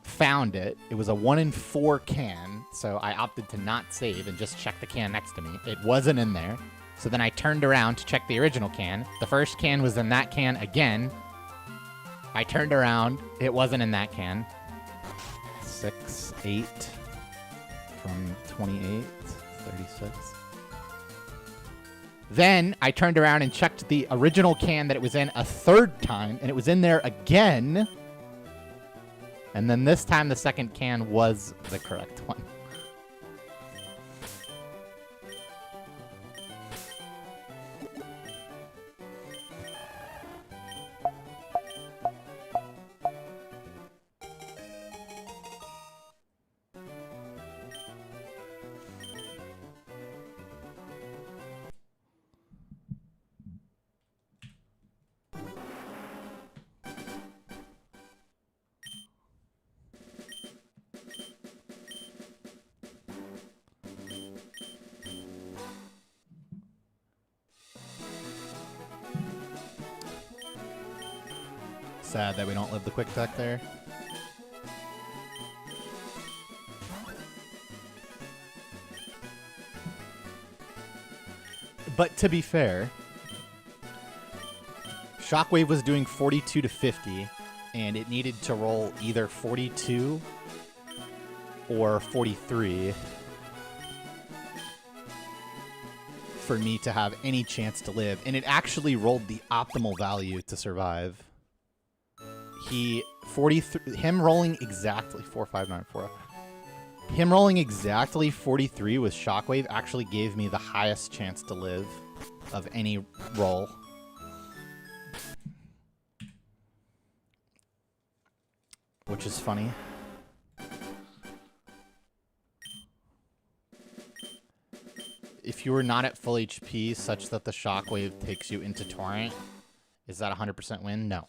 Found it. It was a 1 in 4 can, so I opted to not save and just check the can next to me. It wasn't in there. So then I turned around to check the original can. The first can was in that can again. I turned around. It wasn't in that can. 6, 8 from 28, 36. Then I turned around and checked the original can that it was in a 3rd time, and it was in there again. And then this time the second can was the correct one. Sad that we don't live the quick attack there. But to be fair, Shockwave was doing 42 to 50, and it needed to roll either 42 or 43 for me to have any chance to live. And it actually rolled the optimal value to survive. Him rolling exactly 4594. Him rolling exactly 43 with Shockwave actually gave me the highest chance to live of any roll. Which is funny. if you were not at full HP such that the shockwave takes you into torrent, is that 100% win? No.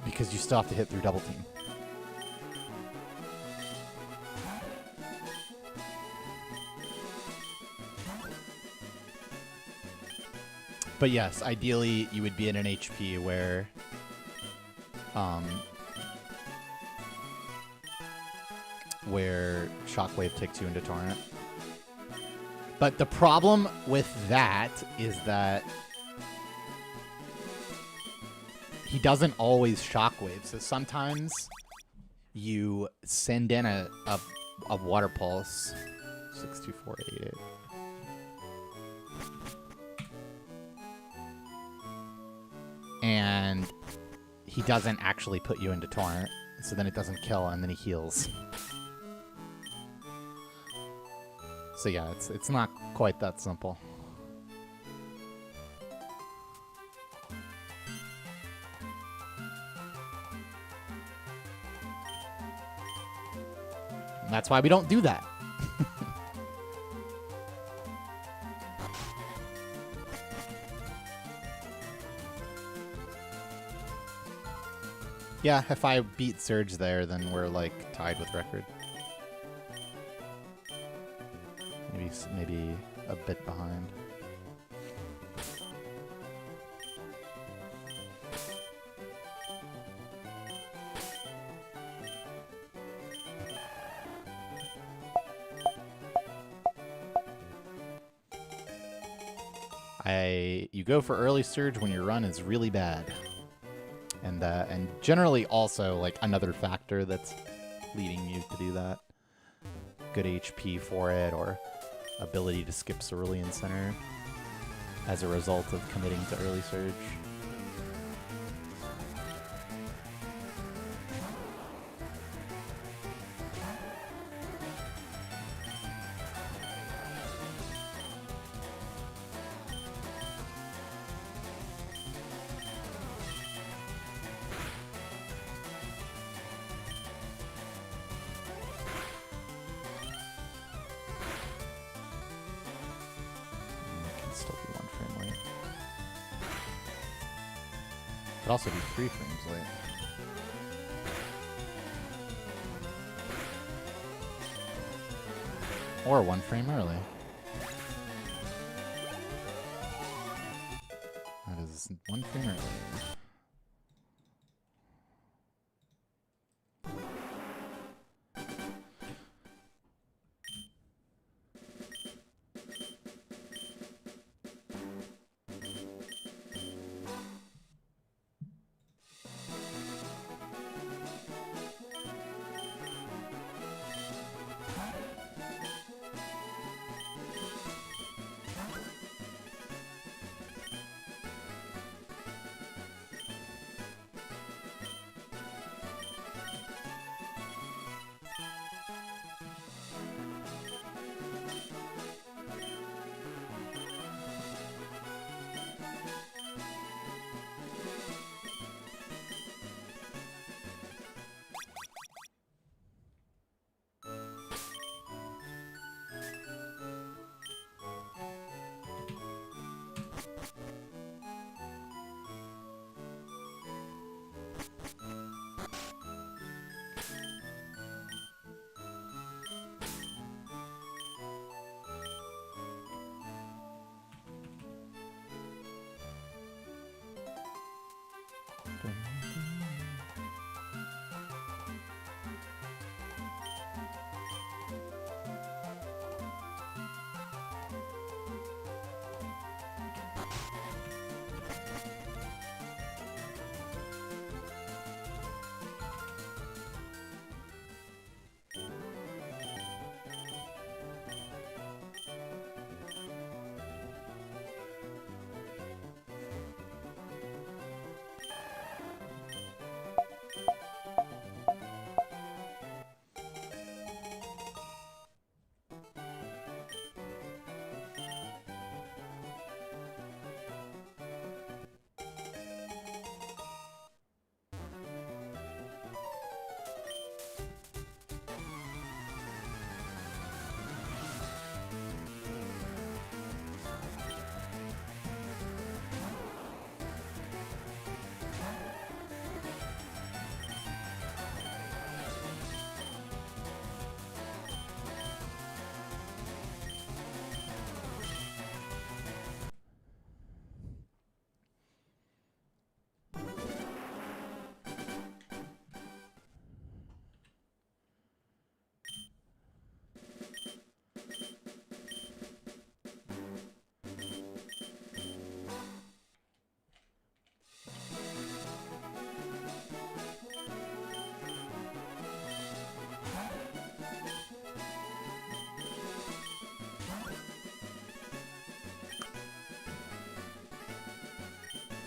Because you still have to hit through double team. But yes, ideally you would be at an HP where shockwave takes you into torrent. But the problem with that is that he doesn't always shockwave. So sometimes you send in a water pulse. 62488. And he doesn't actually put you into torrent. So then it doesn't kill and then he heals. So yeah, it's not quite that simple. And that's why we don't do that. Yeah, if I beat Surge there, then we're like tied with record. Maybe a bit behind. You go for early surge when your run is really bad. And generally also like another factor that's leading you to do that. Good HP for it, or ability to skip Cerulean Center as a result of committing to early surge. Could also be 3 frames late. Or 1 frame early. That is 1 frame early.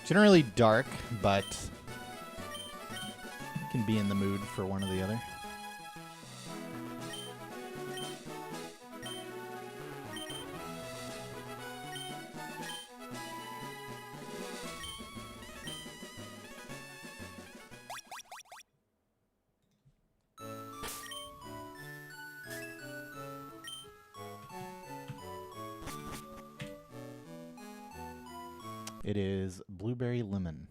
Generally dark, but can be in the mood for one or the other. It is blueberry lemon.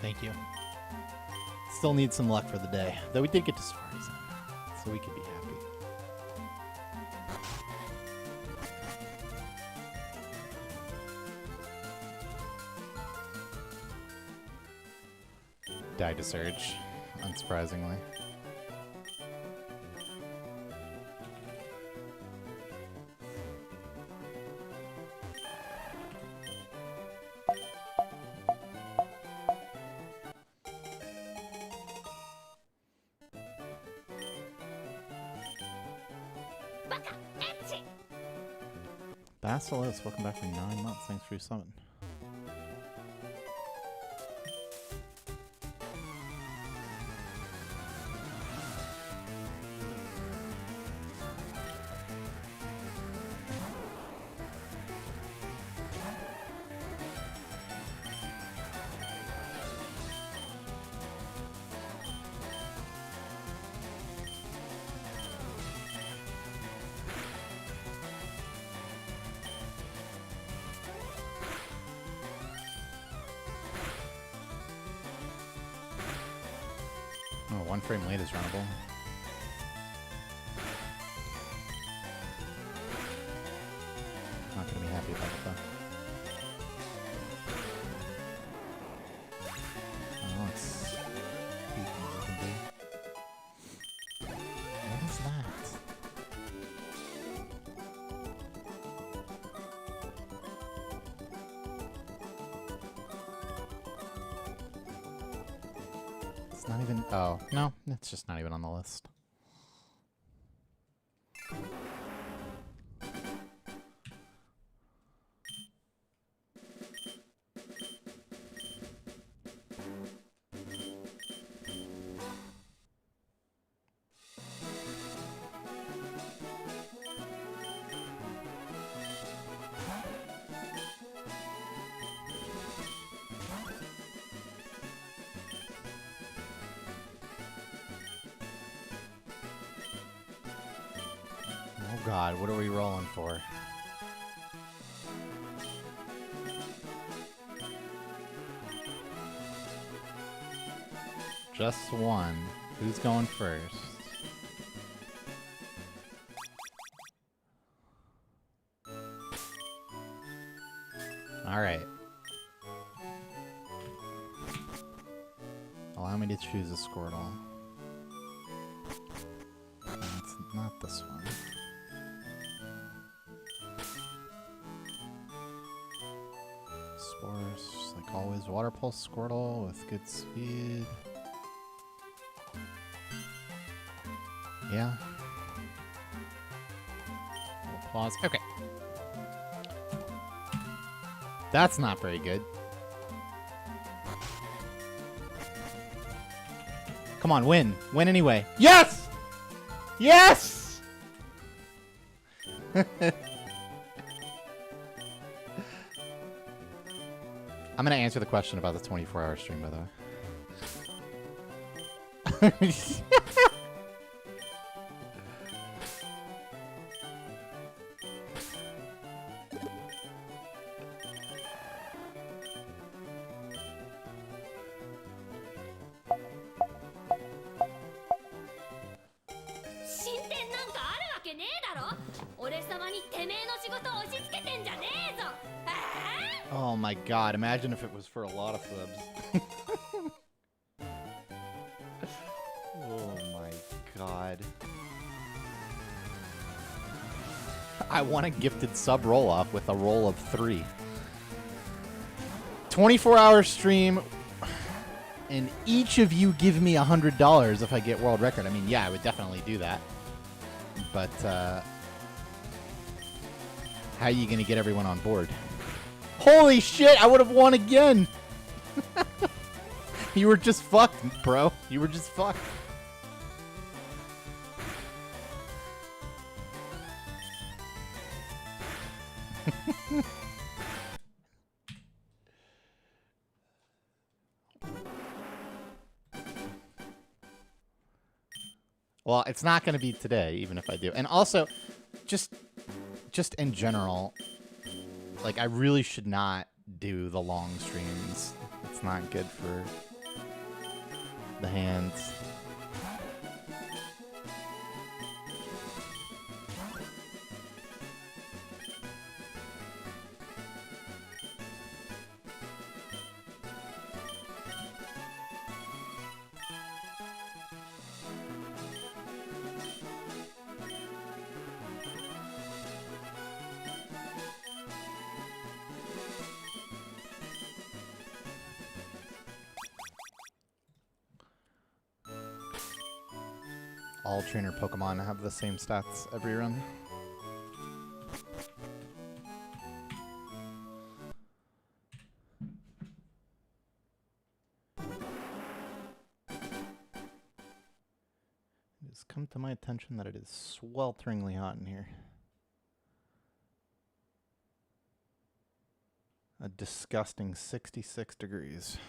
Thank you. Still need some luck for the day, though we did get to Safari Zone, so we could be happy. Died to Surge, unsurprisingly. Basilis, welcome back for 9 months. Thanks for your summon. Oh, 1 frame late is runnable. Not gonna be happy about it though. Oh, it's peeking as it can be. What is that? It's not even. Oh, no, it's just not even on the list. Oh god, what are we rolling for? Just one. Who's going first? Alright. Allow me to choose a Squirtle. It's not this one. Spores, just like always, Water Pulse Squirtle with good speed. Yeah. We'll pause. Okay. That's not very good. Come on, win. Win anyway. Yes! Yes! I'm going to answer the question about the 24-hour stream, by the way. Oh my god, imagine if it was for a lot of subs. Oh my god. I want a gifted sub roll-off with a roll of 3. 24-hour stream, and each of you give me $100 if I get world record. I mean, yeah, I would definitely do that. But, how are you going to get everyone on board? Holy shit, I would have won again! You were just fucked, bro. You were just fucked. Well, it's not going to be today, even if I do. And also, just in general, like, I really should not do the long streams. It's not good for the hands. All trainer Pokemon have the same stats every run. It has come to my attention that it is swelteringly hot in here. A disgusting 66 degrees.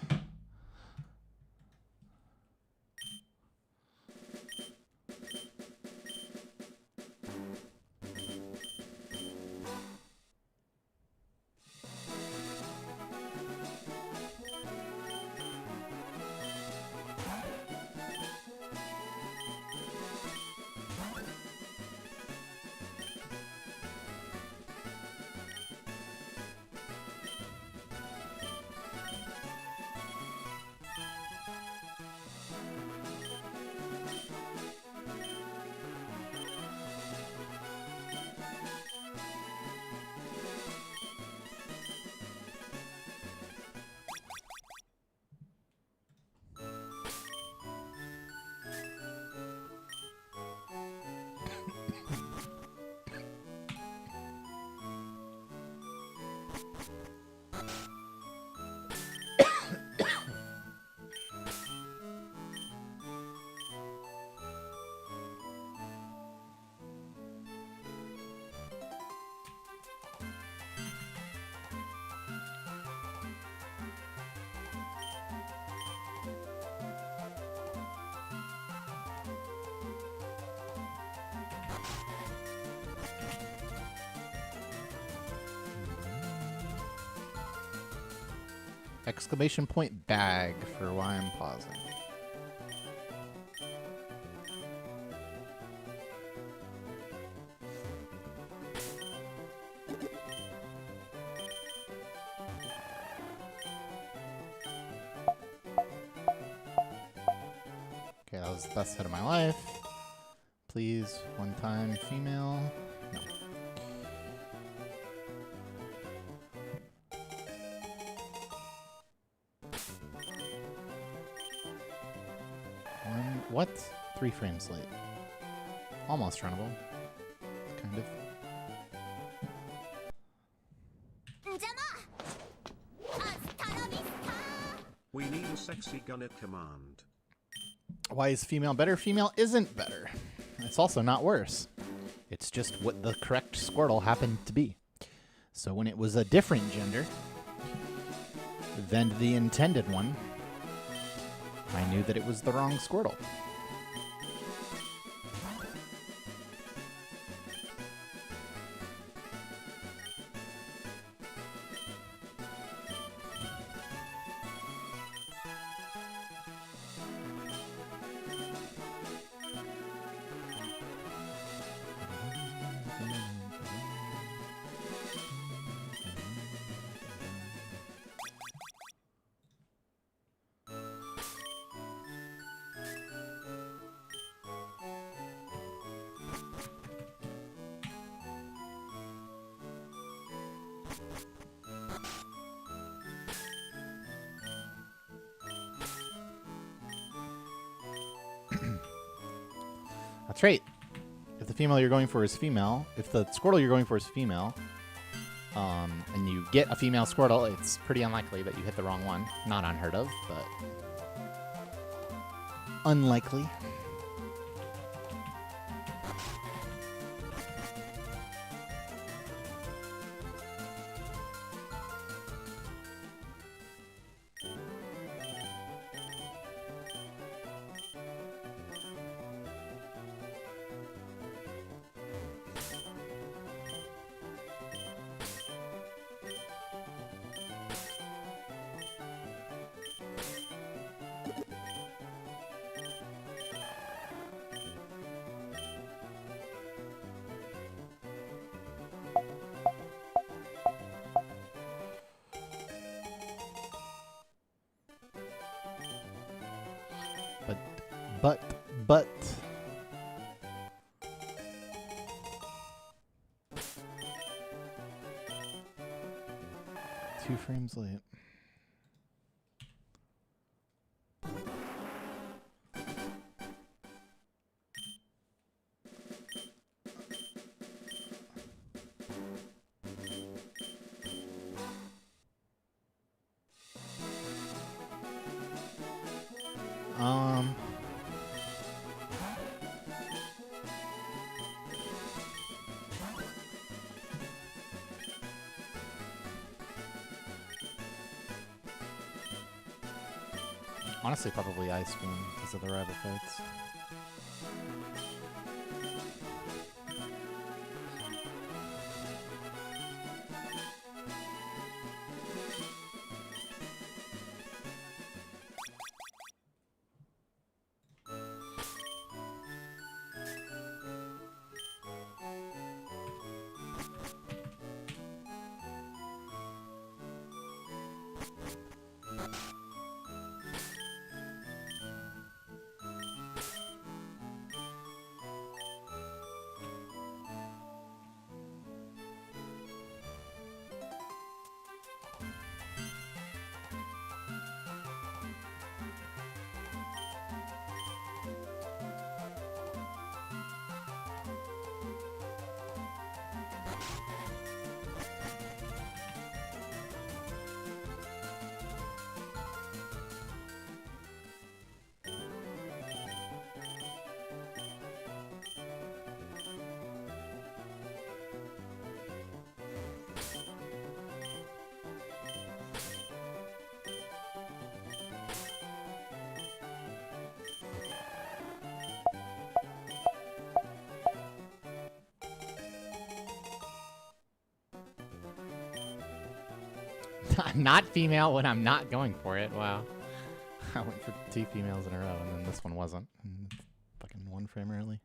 Exclamation point bag for why I'm pausing. Okay, that was the best hit of my life. Please, one time female. No. What? 3 frames late. Almost runnable. Kind of. We need a sexy gunner command. Why is female better? Female isn't better. It's also not worse. It's just what the correct Squirtle happened to be. So when it was a different gender than the intended one, I knew that it was the wrong Squirtle. That's right. If the female you're going for is female, if the Squirtle you're going for is female, and you get a female Squirtle, it's pretty unlikely that you hit the wrong one. Not unheard of, but unlikely. But. 2 frames late. Honestly, probably Ice Spoon because of the rival fights. Not female when I'm not going for it. Wow. I went for 2 females in a row, and then this one wasn't. Fucking 1 frame early.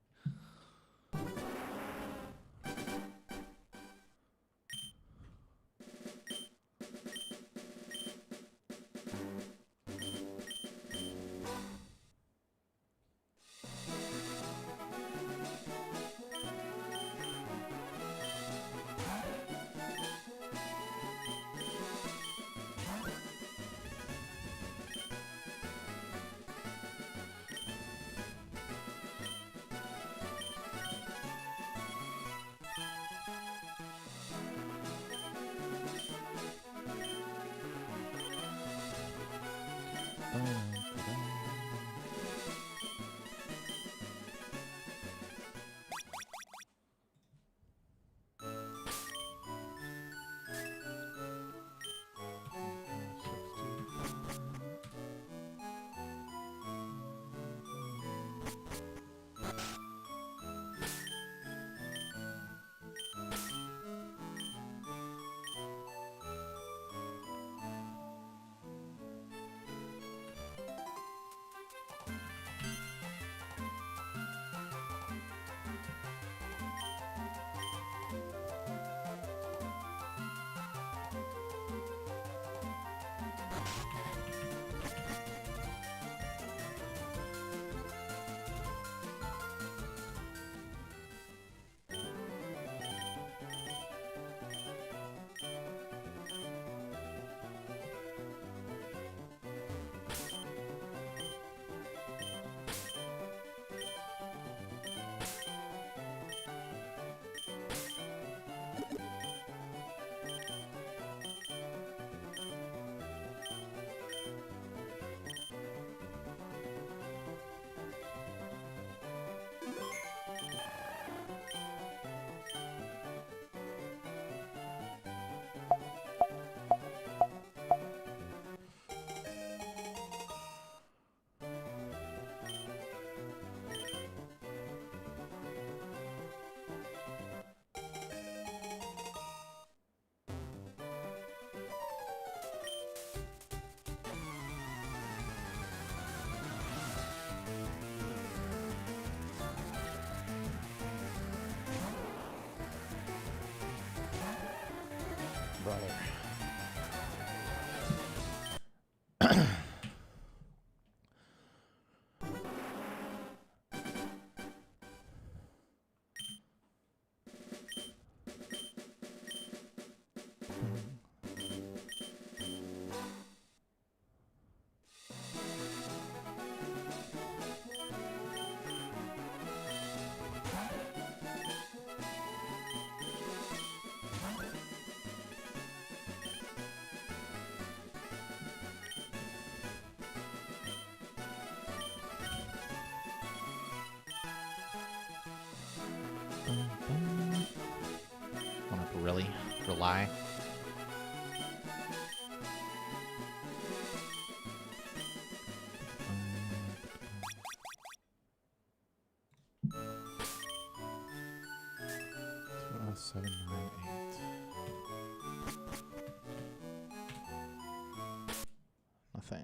brother. Want to really rely? Seven, nine, eight. Nothing.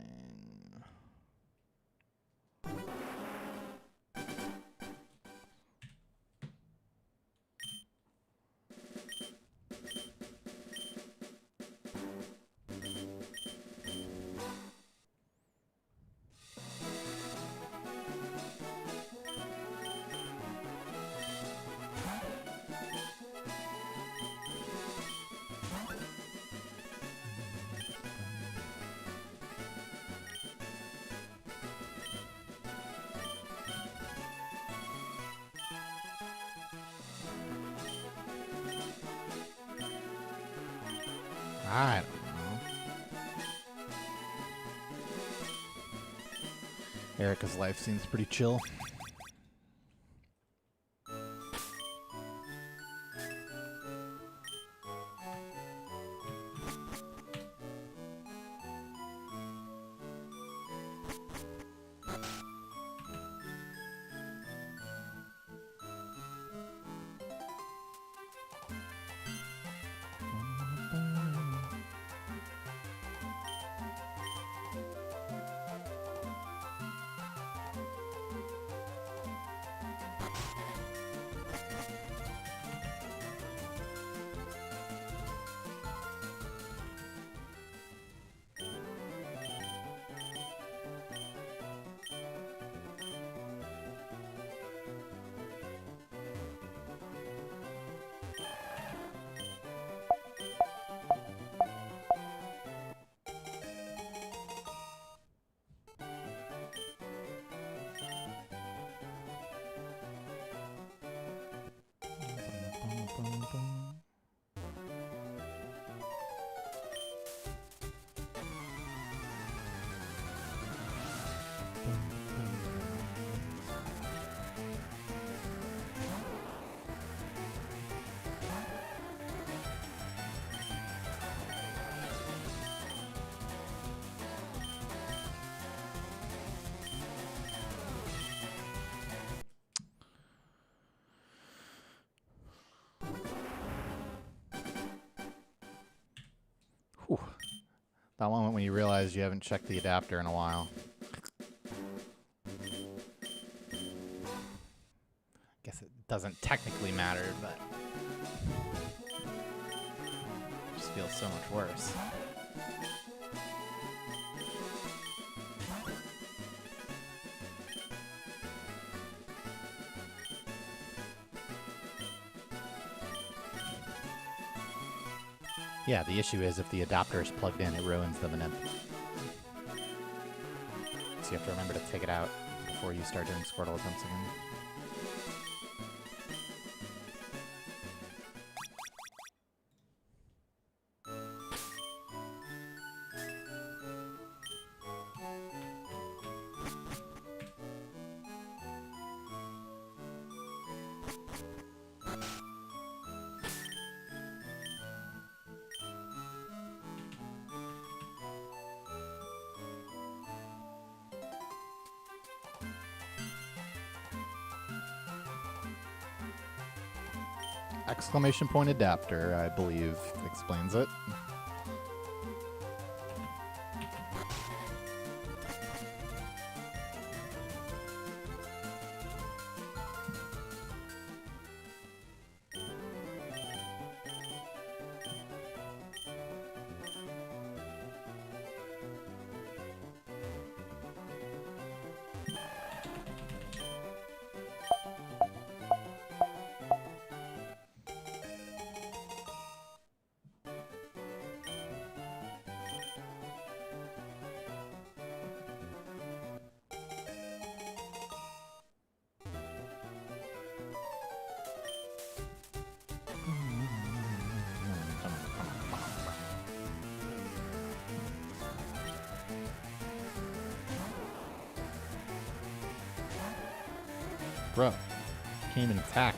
I don't know. Erica's life seems pretty chill. Whew. That moment when you realize you haven't checked the adapter in a while. Guess it doesn't technically matter, but it just feels so much worse. Yeah, the issue is if the adapter is plugged in, it ruins the manip. So you have to remember to take it out before you start doing Squirtle attempts again. Exclamation point adapter, I believe, explains it. Bro, can't even attack.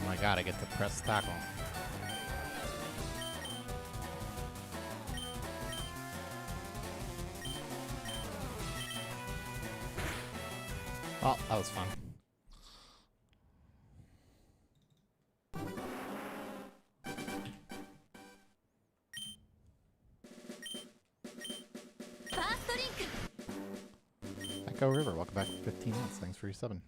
Oh my god, I get to press tackle. Well, that was fun. Echo River, welcome back for 15 months. Thanks for your 7.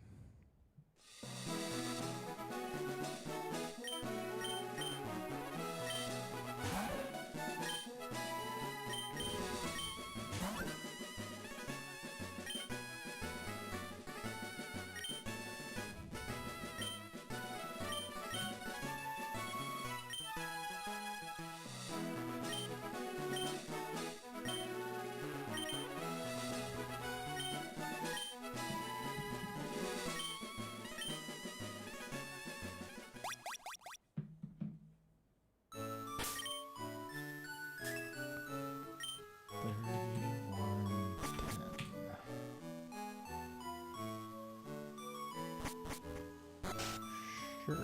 Sure.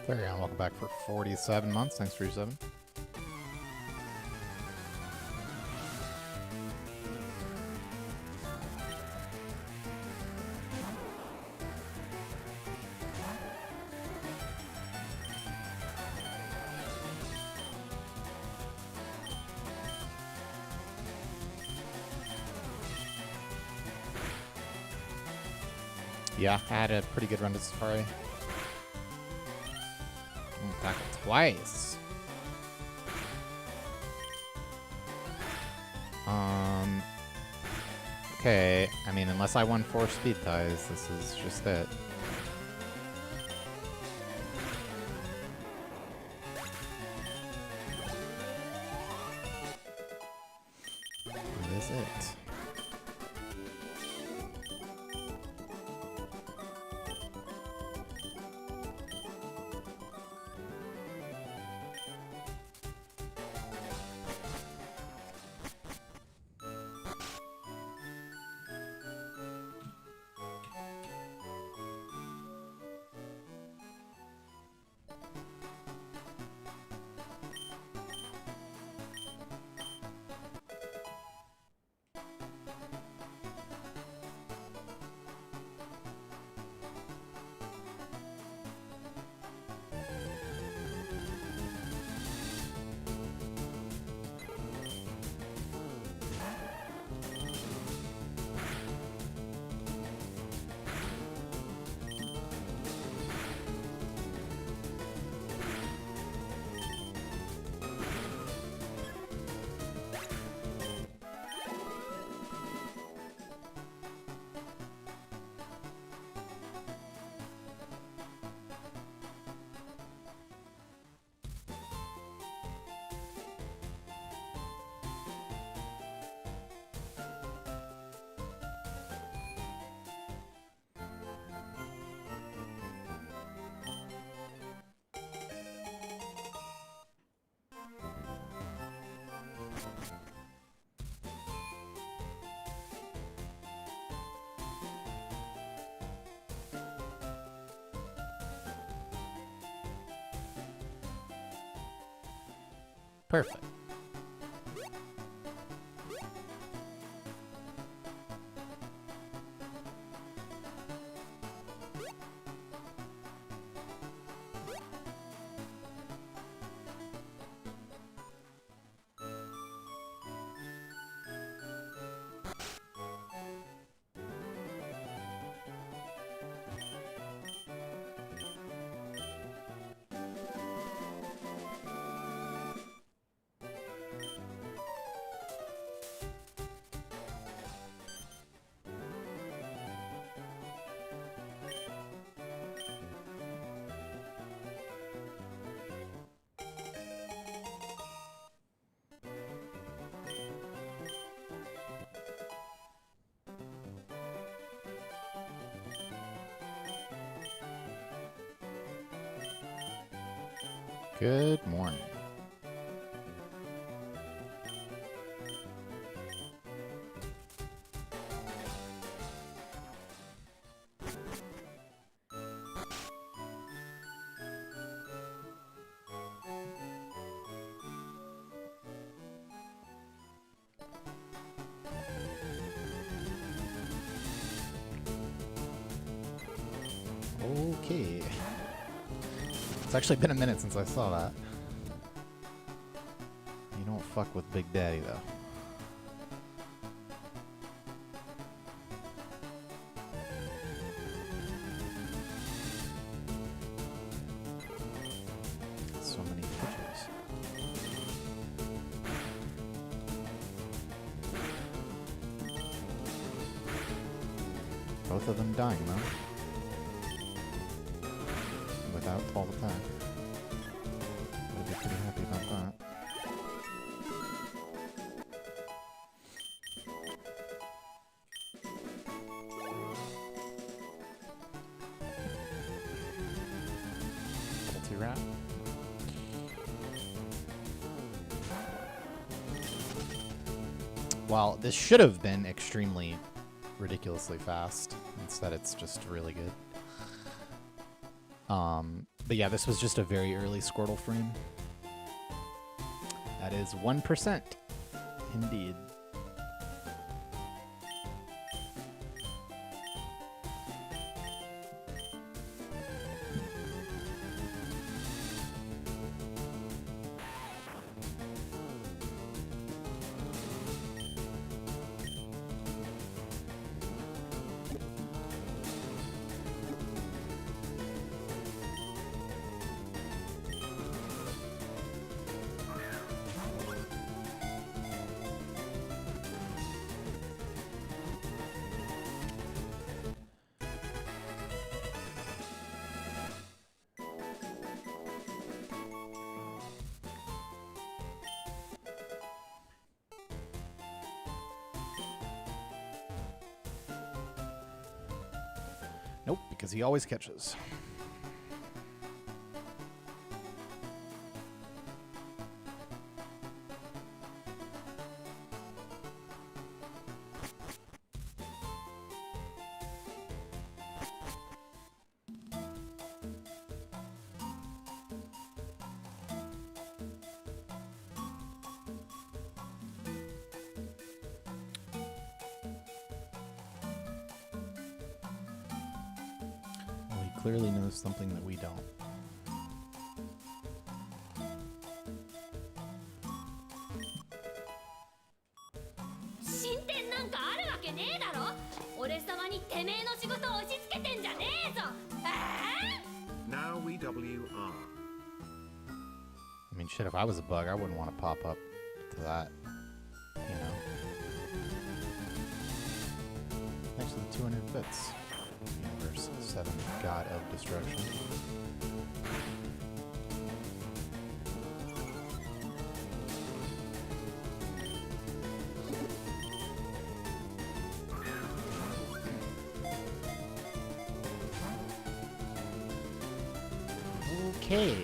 There, welcome back for 47 months. Thanks for your 7. Yeah, I had a pretty good run to Safari. Tackle twice. Okay, I mean, unless I won 4 speed ties, this is just it. That is it. Perfect. Good morning. Okay. It's actually been a minute since I saw that. You don't fuck with Big Daddy, though. So many pictures. Both of them dying, though. Without all the time. I'd be pretty happy about that. Multi-wrap. Well, this should have been extremely ridiculously fast. Instead, it's just really good. But yeah, this was just a very early Squirtle frame. That is 1%. Indeed. Nope, because he always catches. Clearly knows something that we don't. 進展なんかあるわけねえだろ。俺様にてめえの仕事を押し付けてんじゃねえぞ。Now we WR. I mean, shit, if I was a bug, I wouldn't want to pop up to that. You know. Thanks to the 200 bits. Universe 7, God of Destruction. Okay.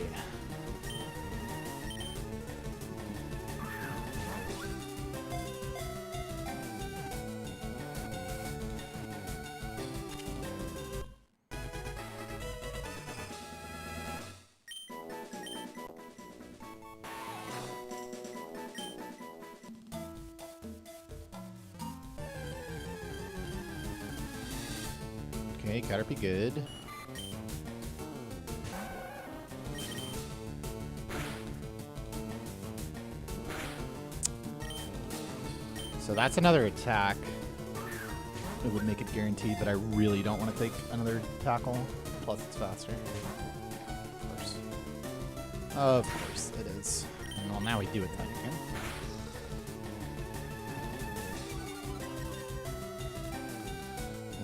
Okay, Caterpie good. So that's another attack. It would make it guaranteed, but I really don't want to take another tackle. Plus, it's faster. Of course. Of course it is. And well, now we do attack again.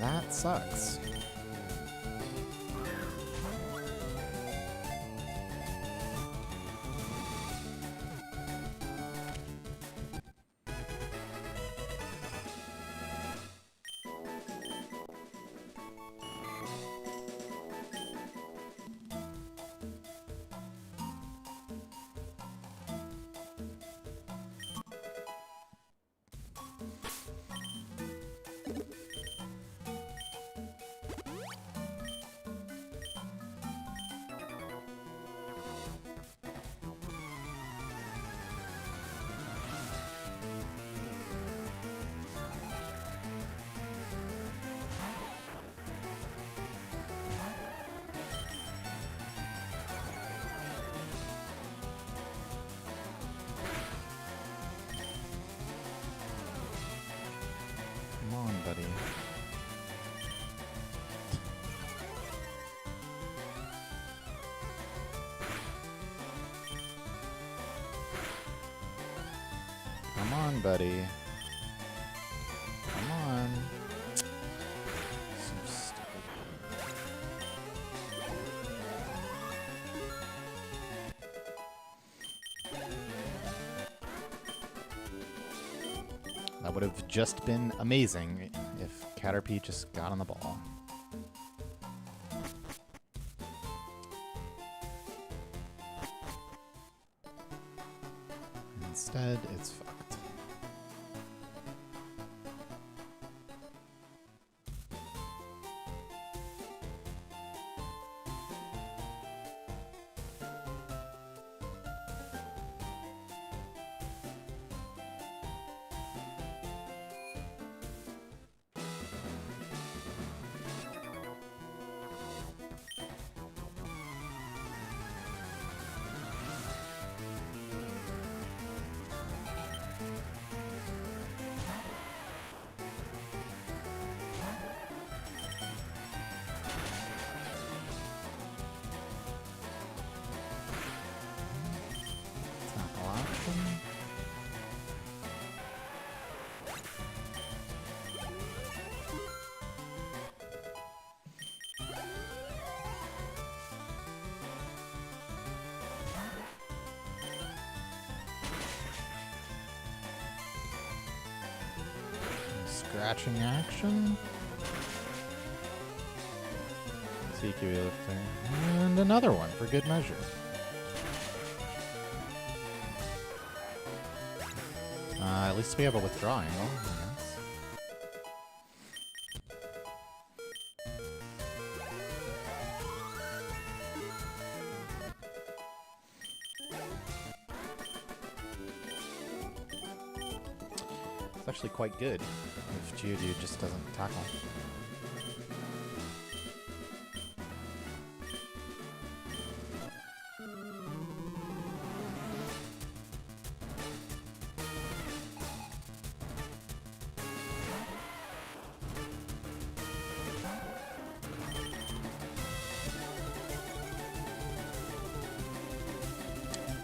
That sucks. Come on, buddy. Come on, buddy. Come on. So stupid. That would have just been amazing if Caterpie just got on the ball. Instead, it's fucked. Tackle option. Scratching action. CQE lifter. And another one for good measure. At least we have a withdraw angle, I guess. It's actually quite good if Geodude just doesn't tackle.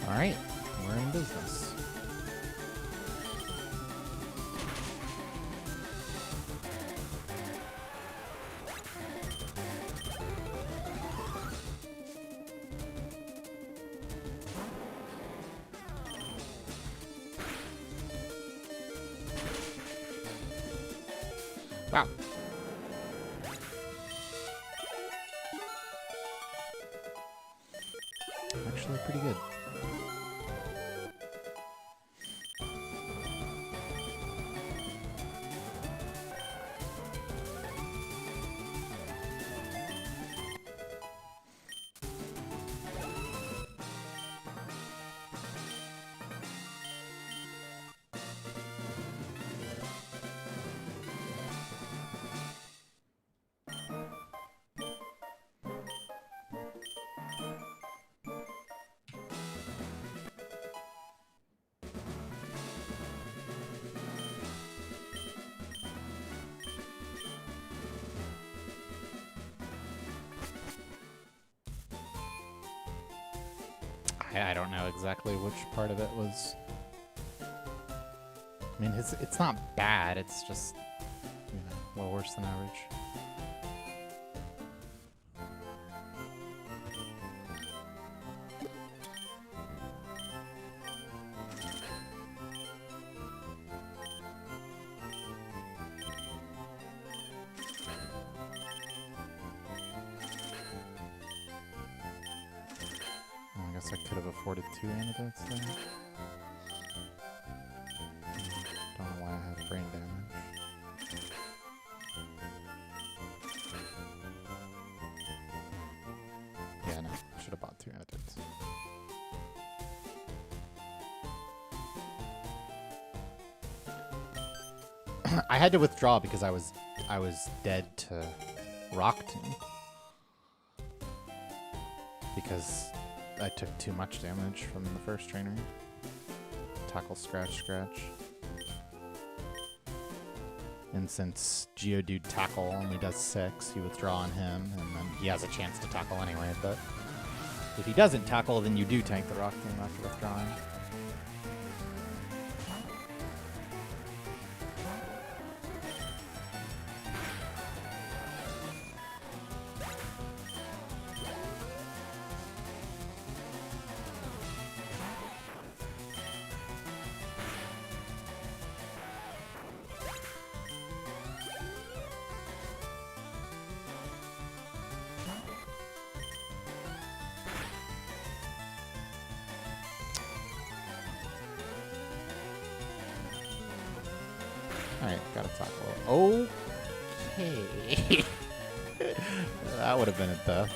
Alright, we're in business. Wow. Actually pretty good. I don't know exactly which part of it was. I mean, it's not bad. It's just, you know, a little worse than average. I guess I could have afforded 2 antidotes there. Don't know why I have brain damage. Yeah, no, I should have bought 2 antidotes. I had to withdraw because I was dead to Rock Tomb. Because I took too much damage from the first trainer. Tackle, scratch, scratch. And since Geodude tackle only does 6, you withdraw on him, and then he has a chance to tackle anyway, but if he doesn't tackle, then you do tank the Rock Tomb after withdrawing. Alright, gotta tackle. Okay. That would have been a death.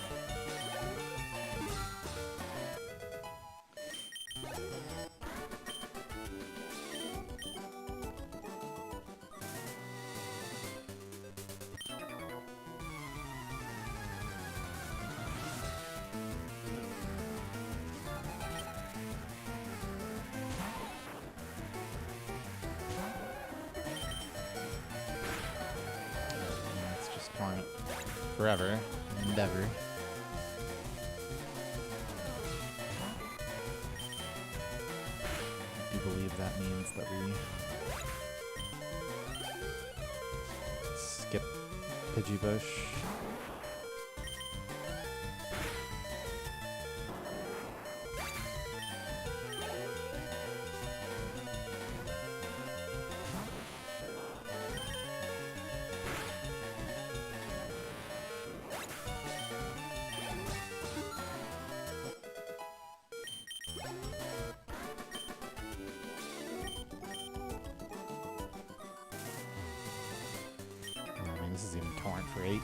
Forever. Endeavor. I do believe that means that we skip Pidgeybush. torrent for 18.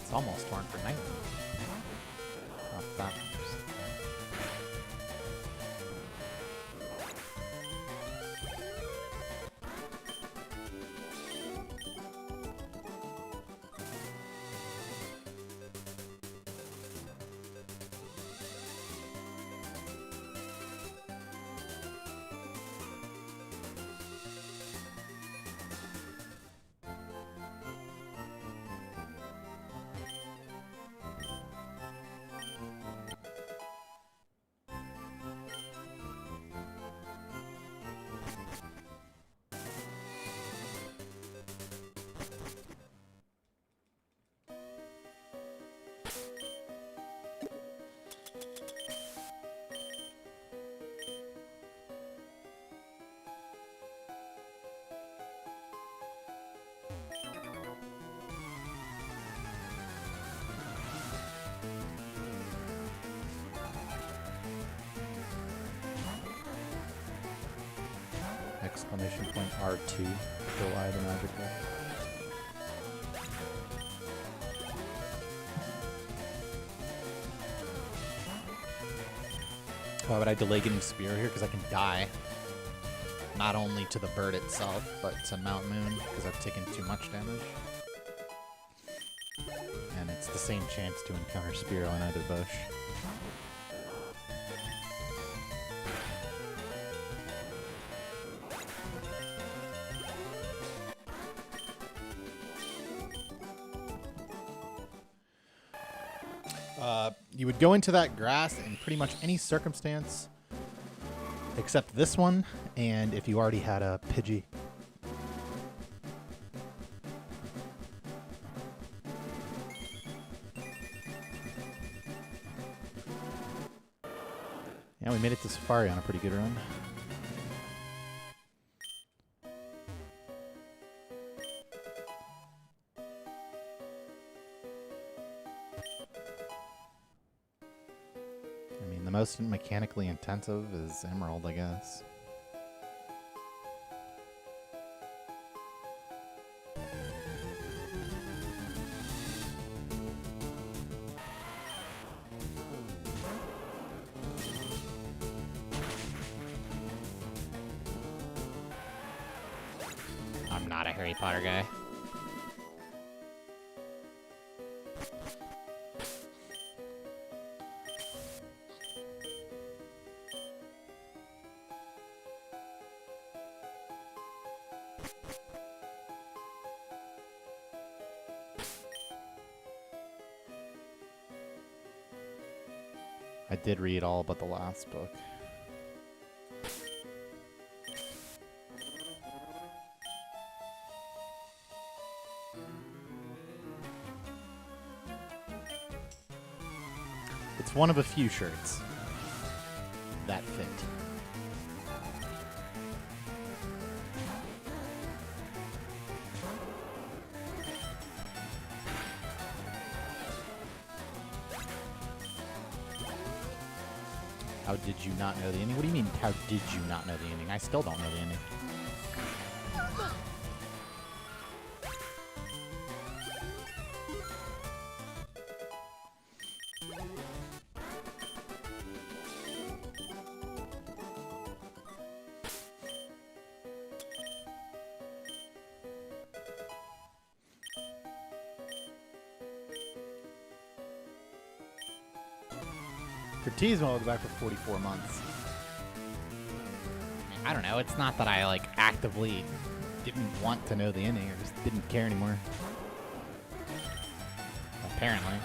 It's almost torrent for 19. Not that much. Exclamation point R2 to lie the magic book. Why would I delay getting Spear here? Because I can die. Not only to the bird itself, but to Mount Moon, because I've taken too much damage. And it's the same chance to encounter Spear on either bush. You would go into that grass in pretty much any circumstance except this one, and if you already had a Pidgey. Yeah, we made it to Safari on a pretty good run. The most mechanically intensive is Emerald, I guess. I'm not a Harry Potter guy. I did read all but the last book. It's one of a few shirts that fit. How did you not know the ending? What do you mean, how did you not know the ending? I still don't know the ending. For Teasmo, I'll go back for 44 months. I don't know. It's not that I, like, actively didn't want to know the ending. I just didn't care anymore. Apparently.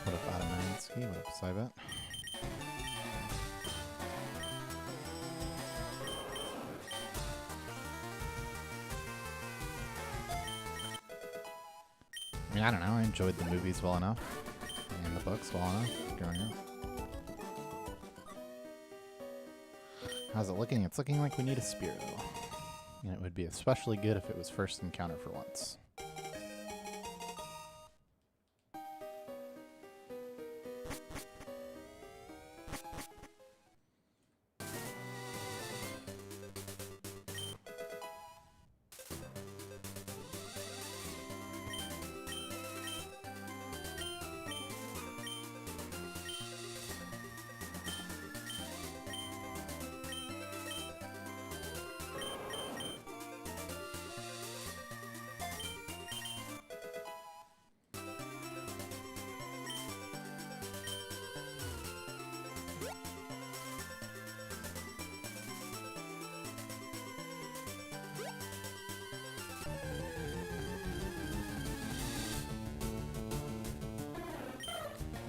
What up, Adamansky? What up, Cybet? I mean, I don't know. I enjoyed the movies well enough. And the books well enough growing up. How's it looking? It's looking like we need a spear, though. And it would be especially good if it was first encounter for once.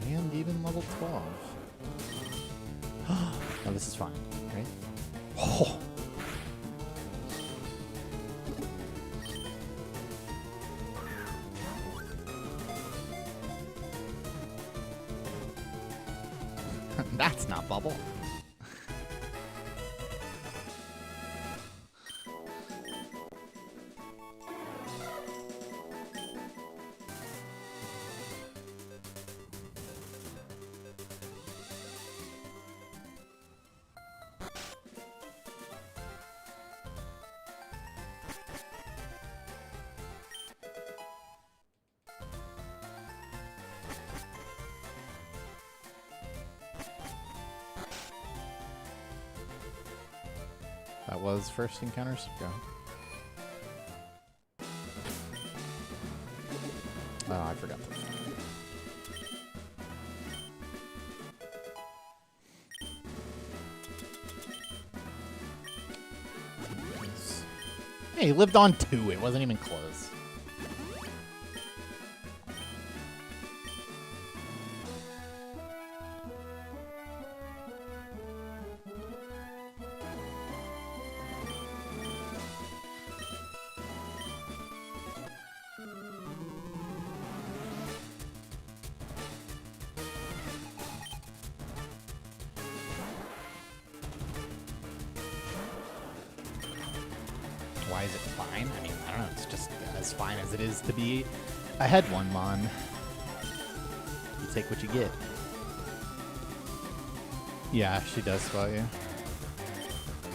And even level 12. No, this is fine, right? Oh! That's not bubble. That was first encounters. Go. Oh, I forgot this. Hey, he lived on 2. It wasn't even close. Why is it fine? I mean, I don't know. It's just as fine as it is to be ahead one, Mon. You take what you get. Yeah, she does spot you.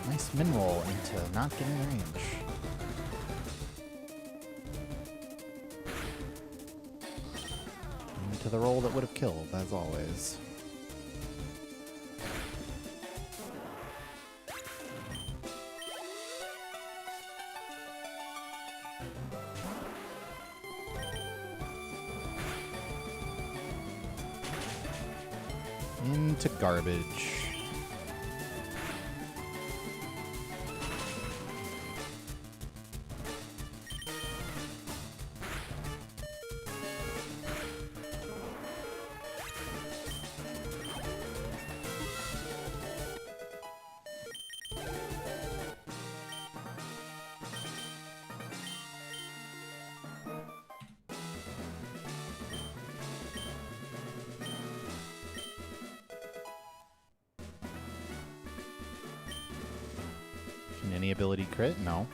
Nice min roll into not getting range. Into the roll that would have killed, as always. Into garbage. Can any ability crit? No.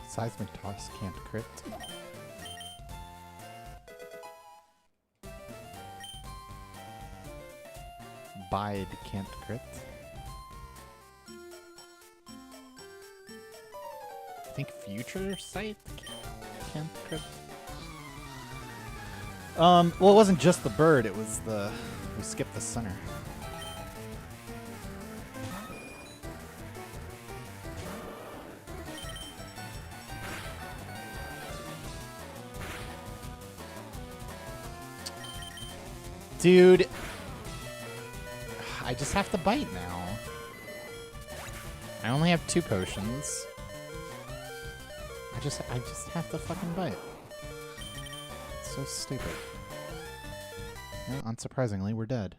Seismic toss can't crit. Bide can't crit. I think Future Sight can't crit. Well, it wasn't just the bird, it was the... we skipped the center. Dude. I just have to bite now. I only have 2 potions. I just have to fucking bite. It's so stupid. Yeah, unsurprisingly, we're dead.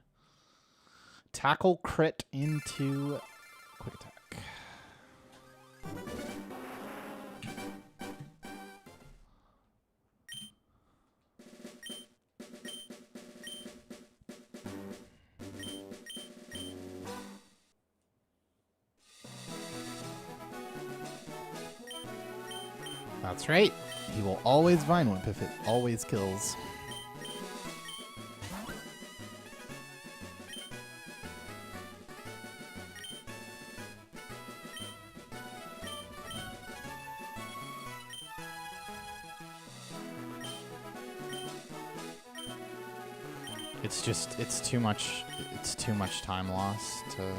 Tackle crit into quick attack. That's right. He will always Vine Whip if it always kills. It's too much time lost to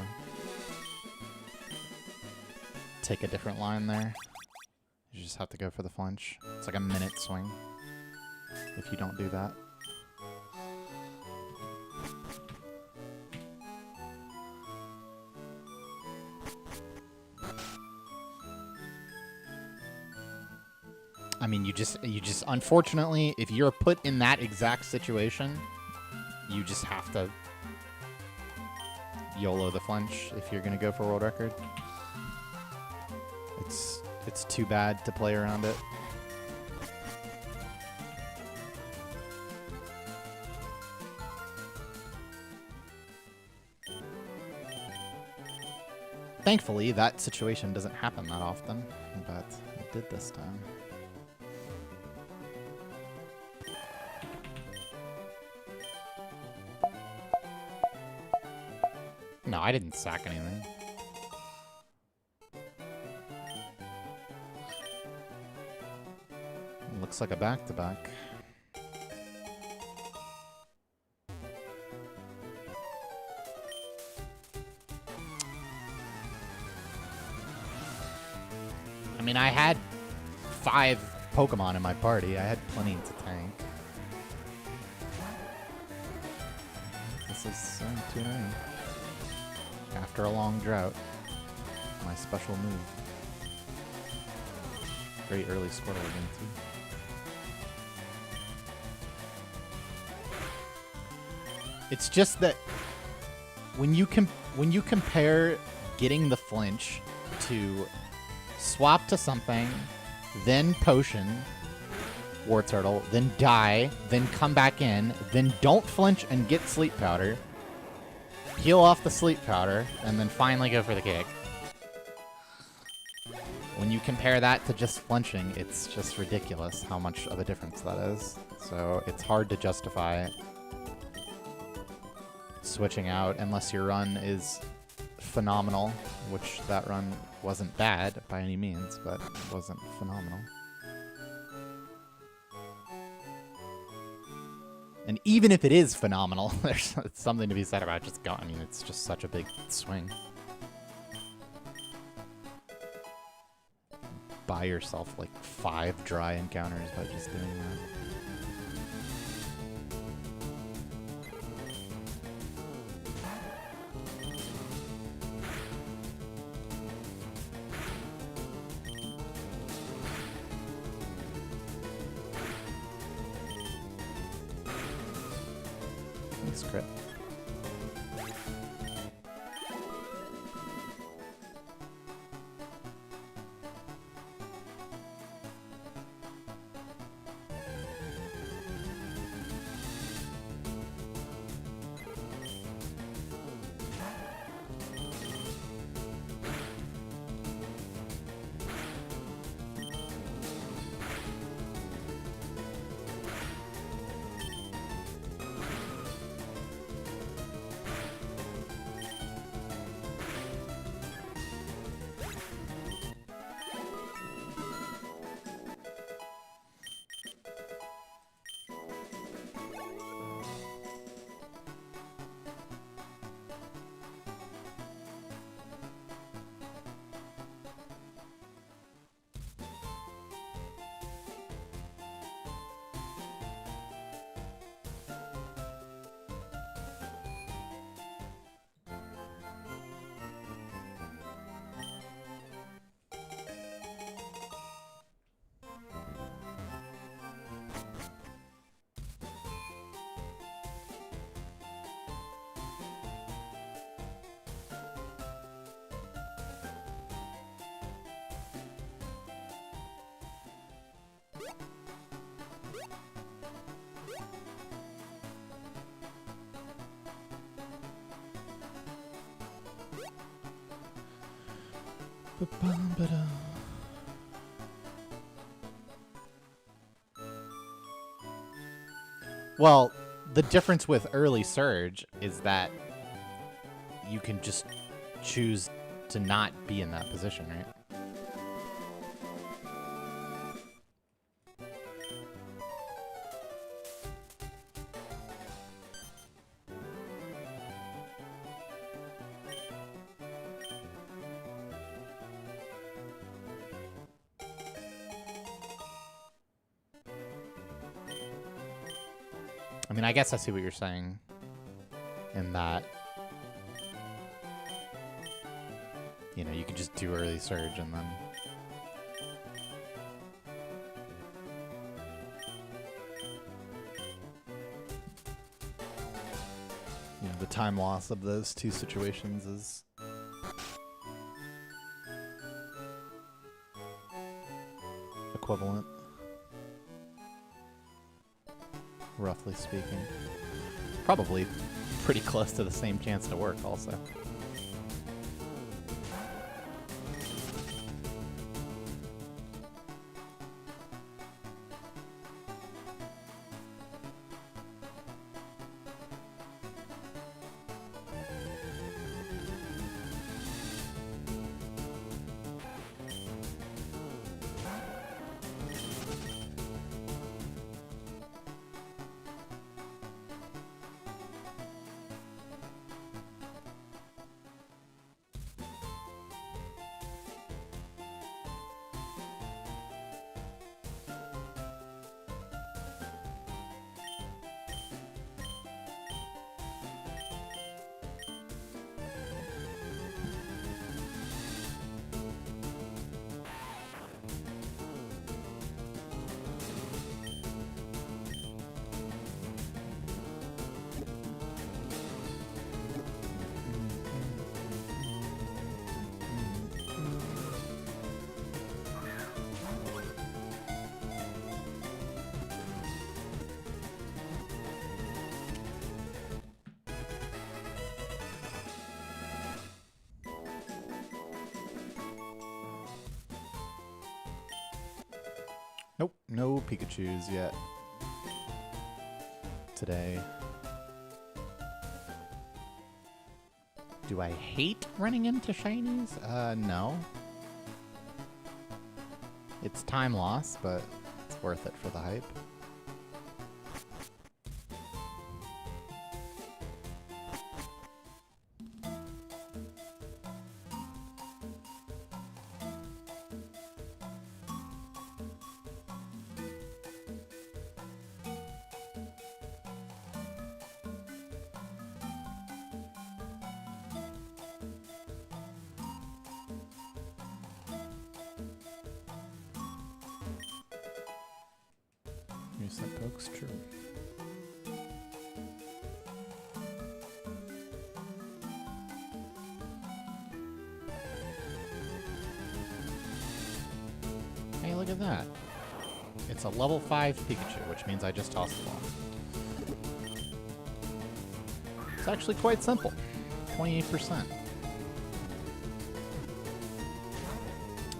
take a different line there. You just have to go for the flinch. It's like a minute swing if you don't do that. I mean, you just unfortunately, if you're put in that exact situation, you just have to YOLO the flinch if you're gonna go for world record. It's too bad to play around it. Thankfully, that situation doesn't happen that often, but it did this time. No, I didn't sack anything. Looks like a back-to-back. I mean, I had 5 Pokemon in my party. I had plenty to tank. This is 2-9. After a long drought. My special move. Great early Squirtle again, too. It's just that when you compare getting the flinch to swap to something, then potion, War Turtle, then die, then come back in, then don't flinch and get sleep powder, heal off the sleep powder, and then finally go for the kick. When you compare that to just flinching, it's just ridiculous how much of a difference that is. So it's hard to justify switching out unless your run is phenomenal, which that run wasn't bad by any means, but it wasn't phenomenal. And even if it is phenomenal, there's something to be said about just going. I mean, it's just such a big swing. Buy yourself like 5 dry encounters by just doing that. Nice crit. Ba-bum-ba-da. Well, the difference with early surge is that you can just choose to not be in that position, right? I mean, I guess I see what you're saying in that, you know, you can just do early surge and then... You know, the time loss of those two situations is... equivalent. Roughly speaking. Probably pretty close to the same chance to work also. Nope, no Pikachus yet. Today. Do I hate running into shinies? No. It's time loss, but it's worth it for the hype. Use that poke's true. Hey, look at that. It's a level 5 Pikachu, which means I just toss the ball. It's actually quite simple. 28%.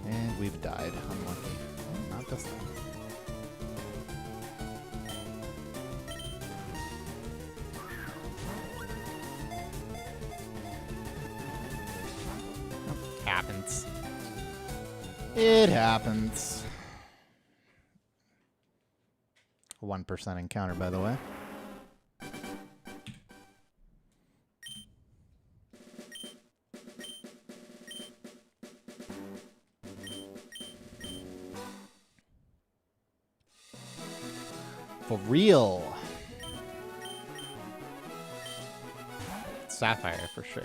And we've died. Unlucky. Not this time. Happens. It happens. 1% encounter, by the way. For real. Sapphire for sure.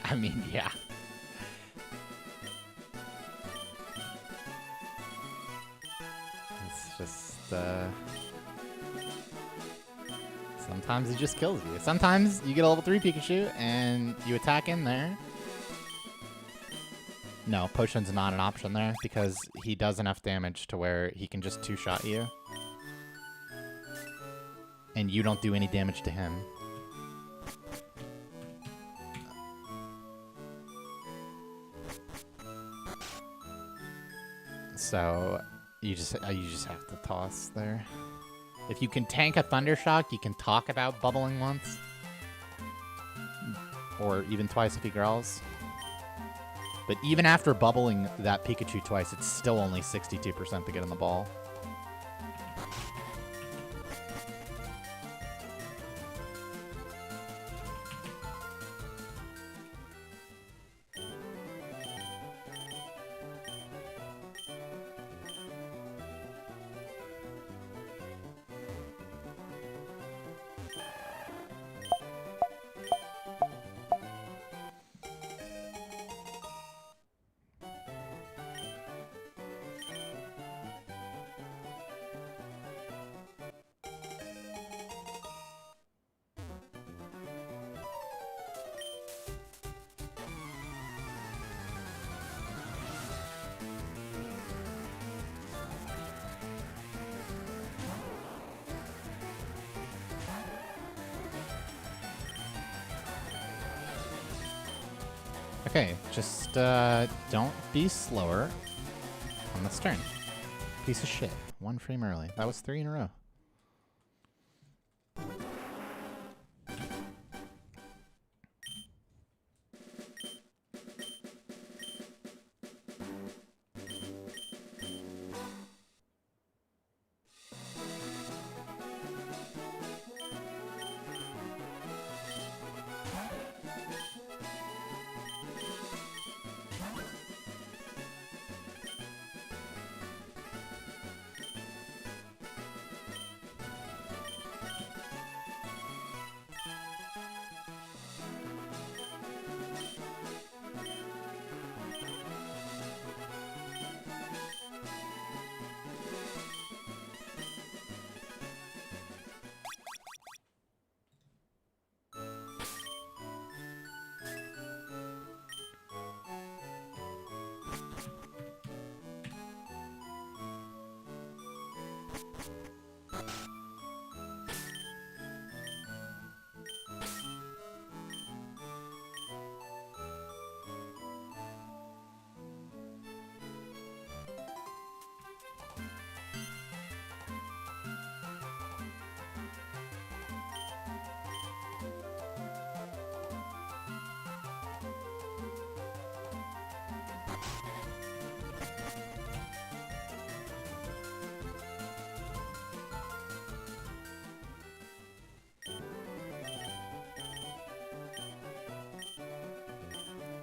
I mean, yeah. It's just, sometimes it just kills you. Sometimes you get a level 3 Pikachu and you attack in there. No, potion's not an option there because he does enough damage to where he can just two-shot you. And you don't do any damage to him. So you just have to toss there. If you can tank a Thunder Shock, you can talk about bubbling once. Or even twice if he growls. But even after bubbling that Pikachu twice, it's still only 62% to get in the ball. Okay, just don't be slower on this turn. Piece of shit. 1 frame early. That was 3 in a row.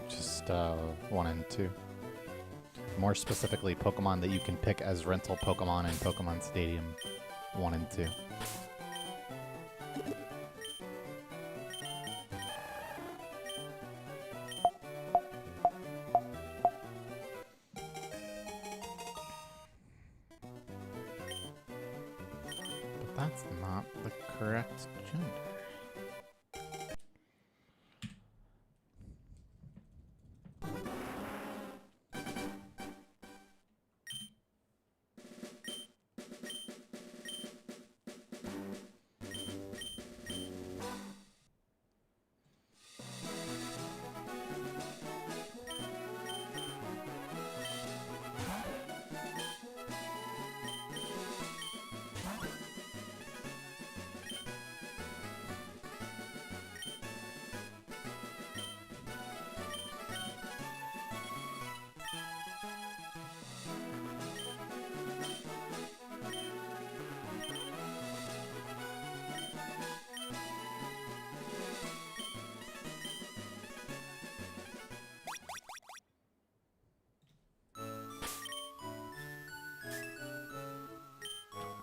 Just 1 and 2. More specifically, Pokemon that you can pick as rental Pokemon in Pokemon Stadium 1 and 2. But that's not the correct gender.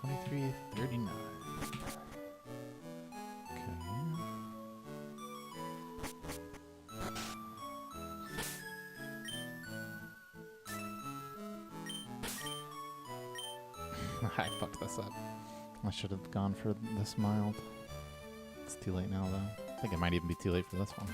$23.39. Okay. I fucked this up. I should have gone for this mild. It's too late now, though. I think it might even be too late for this one.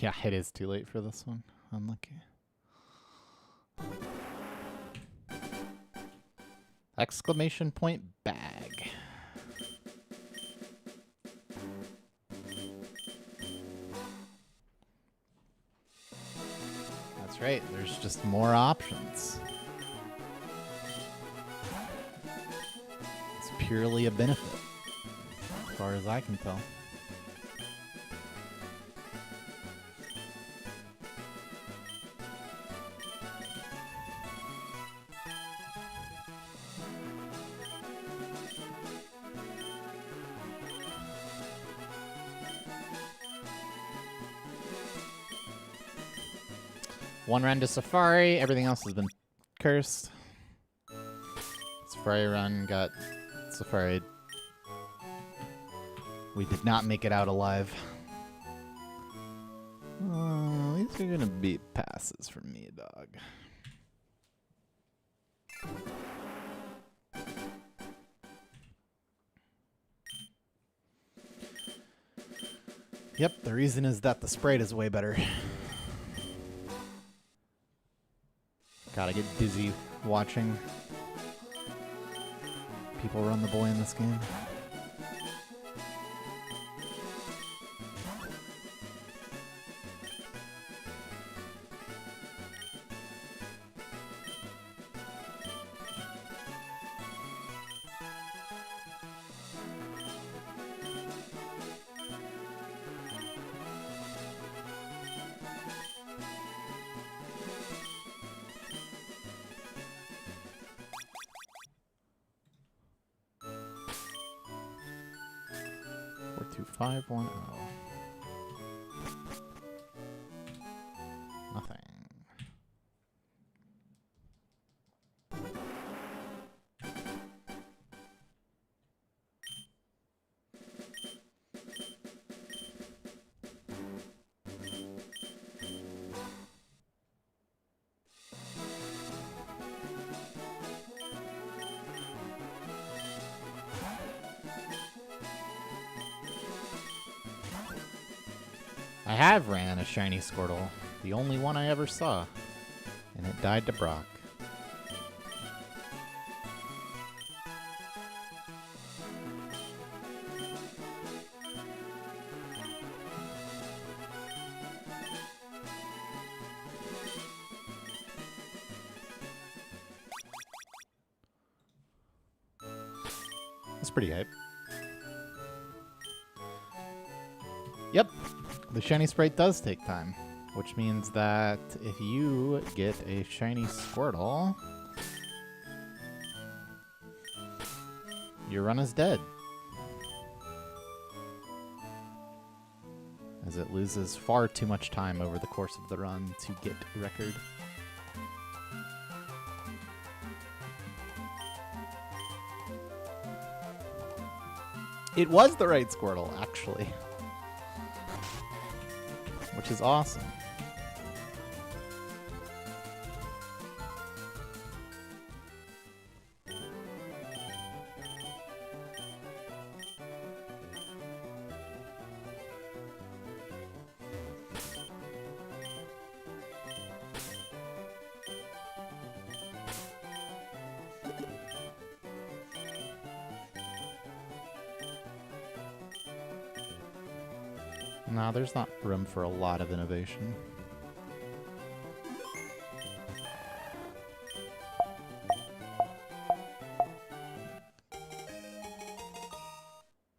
Yeah, it is too late for this one. Unlucky. Exclamation point bag. That's right, there's just more options. It's purely a benefit, as far as I can tell. One run to Safari, everything else has been cursed. Safari run got Safari. We did not make it out alive. These are gonna be passes from me, dog. Yep, the reason is that the Sprite is way better. God, I get dizzy watching people run the boy in this game. Four, two, 5, 1, 0. Nothing. I have ran a shiny Squirtle, the only one I ever saw, and it died to Brock. That's pretty hype. Yep. The shiny Sprite does take time, which means that if you get a shiny Squirtle, your run is dead, as it loses far too much time over the course of the run to get record. It was the right Squirtle, actually. Which is awesome. No, there's not room for a lot of innovation.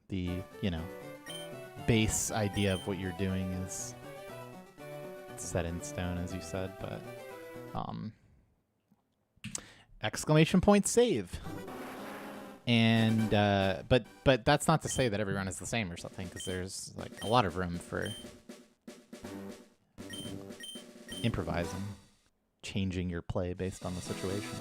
The, you know, base idea of what you're doing is set in stone, as you said, but exclamation point save. And but that's not to say that every run is the same or something, because there's like a lot of room for improvising, changing your play based on the situation.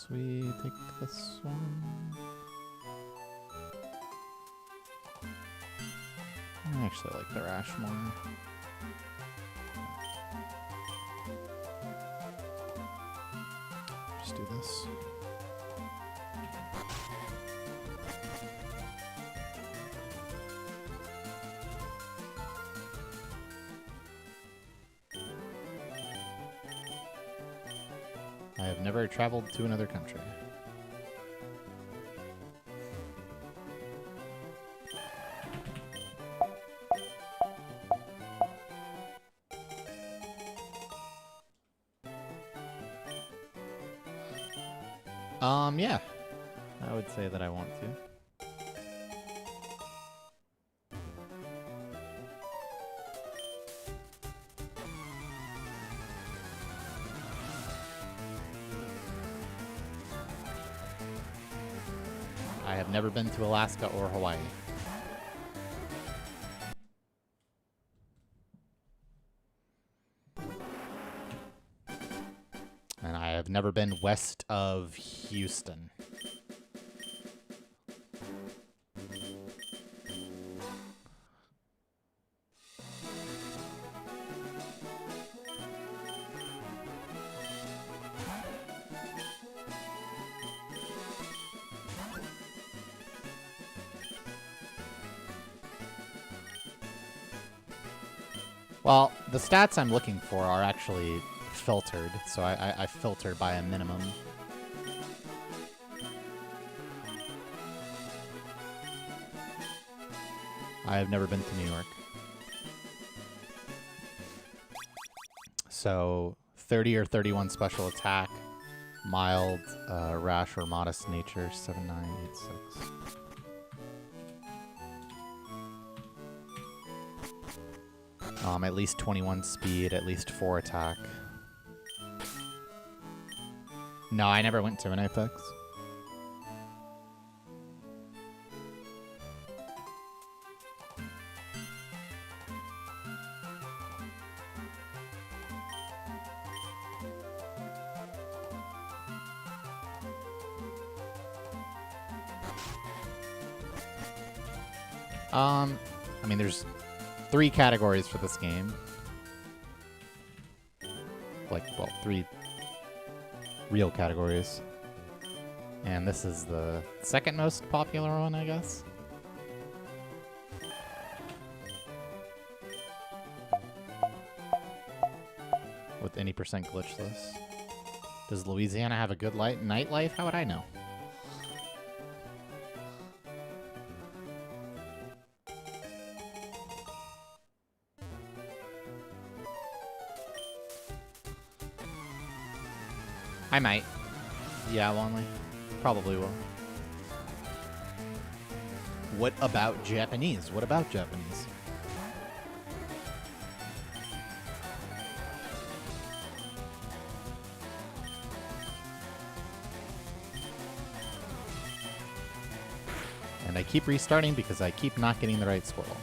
guess we take this one. I actually like the Rash more. Just do this. I have never traveled to another country. Yeah. I would say that I want to. I have never been to Alaska or Hawaii. And I have never been west of Houston. Well, the stats I'm looking for are actually filtered, so I filtered by a minimum. I have never been to New York. So 30 or 31 special attack, mild, rash or modest nature, 7986. At least 21 speed, at least 4 attack. No, I never went to an Apex. I mean, there's 3 categories for this game. Like, well, 3 real categories. And this is the second most popular one, I guess. With any percent glitchless. Does Louisiana have a good nightlife? How would I know? I might. Yeah, only. Probably will. What about Japanese? What about Japanese? And I keep restarting because I keep not getting the right squirrel.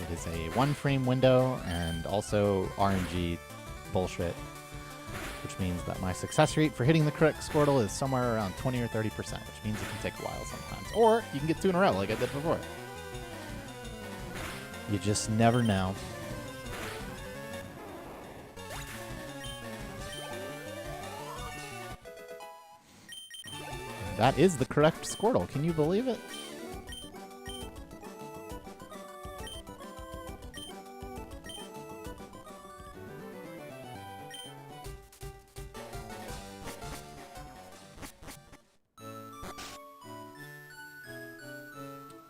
It is a 1-frame window and also RNG bullshit, which means that my success rate for hitting the correct Squirtle is somewhere around 20 or 30%, which means it can take a while sometimes. Or you can get 2 in a row like I did before. You just never know. That is the correct Squirtle. Can you believe it?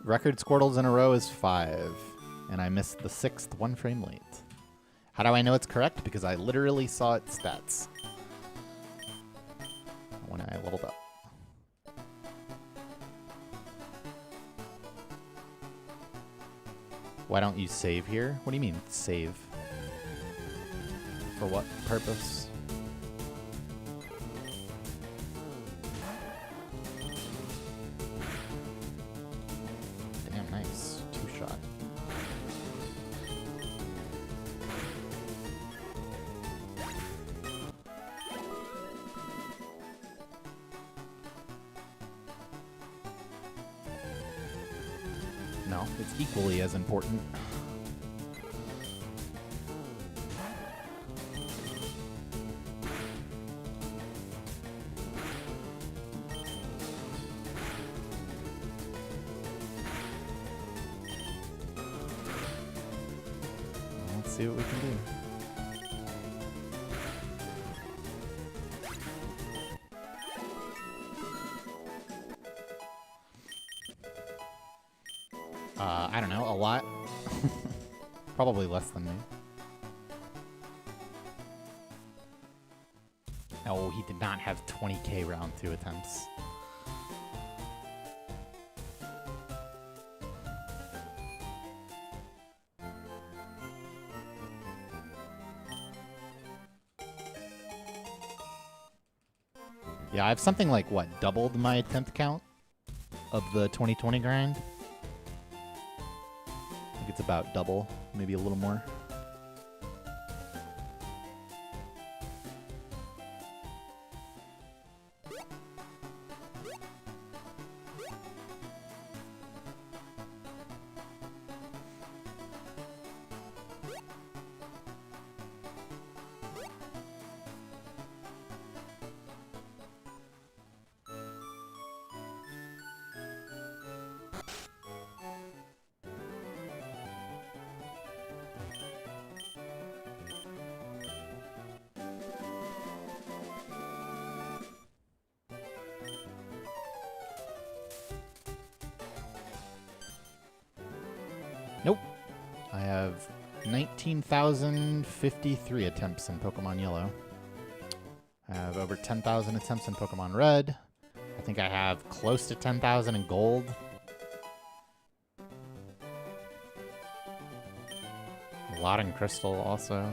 Record Squirtles in a row is 5, and I missed the 6th 1 frame late. How do I know it's correct? Because I literally saw its stats when I leveled up. Why don't you save here? What do you mean, save? For what purpose? Damn, nice. 2-shot. No, it's equally as important. Let's see what we can do. I don't know, a lot. Probably less than me. Oh, he did not have 20k round 2 attempts. Yeah, I have something like, what, doubled my attempt count of the 2020 grind? I think it's about double, maybe a little more. Nope. I have 19,053 attempts in Pokemon Yellow. I have over 10,000 attempts in Pokemon Red. I think I have close to 10,000 in Gold. A lot in Crystal also.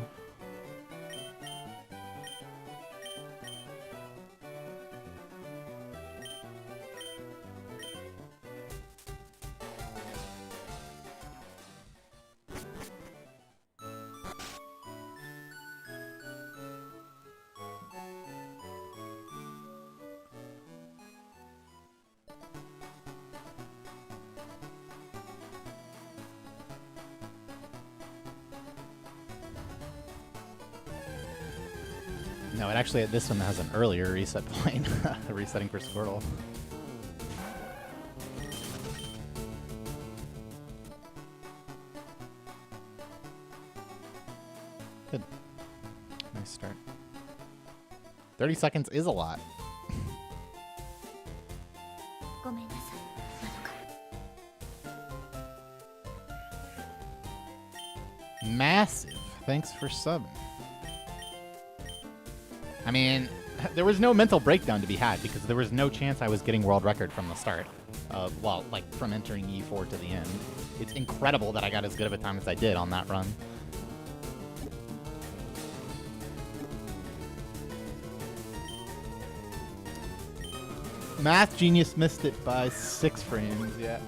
No, it actually, this one has an earlier reset point. Resetting for Squirtle. Good. Nice start. 30 seconds is a lot. ごめんなさい、まどか。 Massive. Thanks for subbing. I mean, there was no mental breakdown to be had because there was no chance I was getting world record from the start. Well, like from entering E4 to the end. It's incredible that I got as good of a time as I did on that run. Math Genius missed it by 6 frames, yeah.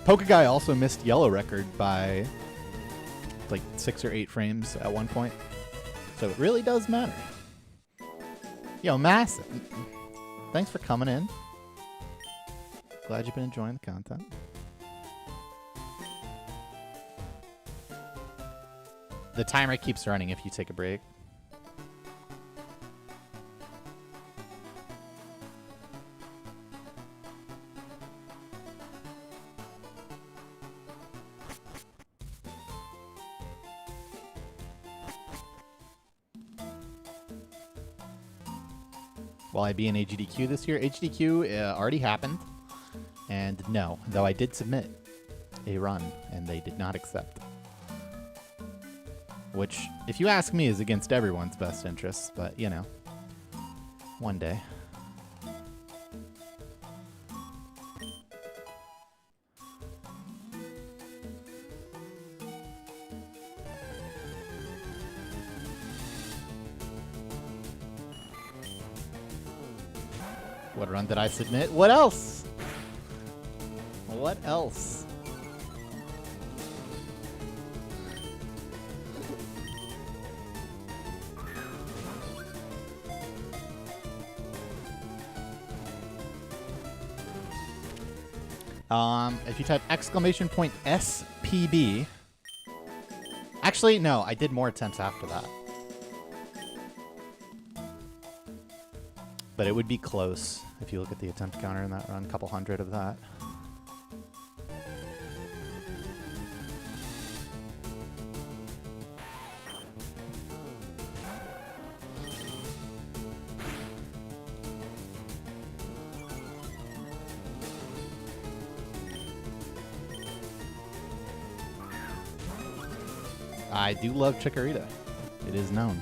Pokeguy also missed yellow record by like 6 or 8 frames at one point. So it really does matter. Yo, Massive. Thanks for coming in. Glad you've been enjoying the content. The timer keeps running if you take a break. Will I be in AGDQ this year? AGDQ already happened. And no, though I did submit a run, and they did not accept. Which, if you ask me, is against everyone's best interests, but, you know, one day. What run did I submit? What else? What else? If you type exclamation point SPB. Actually, no, I did more attempts after that. But it would be close if you look at the attempt counter in that run, couple hundred of that. I do love Chikorita. It is known.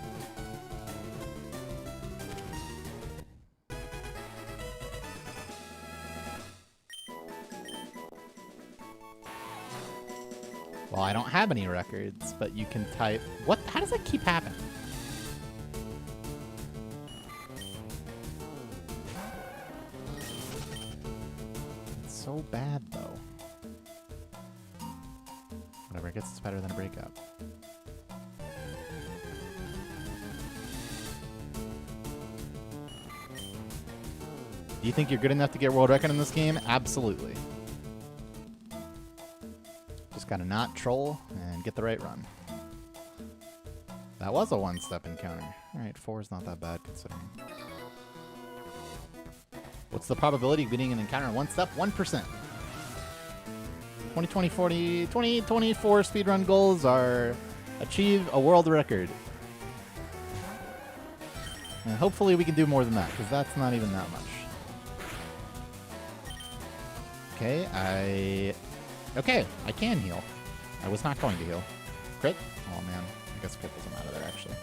Well, I don't have any records, but you can type... What? How does that keep happening? It's so bad, though. Whatever, I guess it's better than a breakup. Do you think you're good enough to get world record in this game? Absolutely. Just gotta not troll and get the right run. That was a one-step encounter. Alright, 4 is not that bad considering. What's the probability of beating an encounter in one step? 1%. 2024 speedrun goals are achieve a world record. And hopefully we can do more than that, because that's not even that much. Okay, I can heal. I was not going to heal. Crit? Oh man, I guess crit doesn't matter there actually.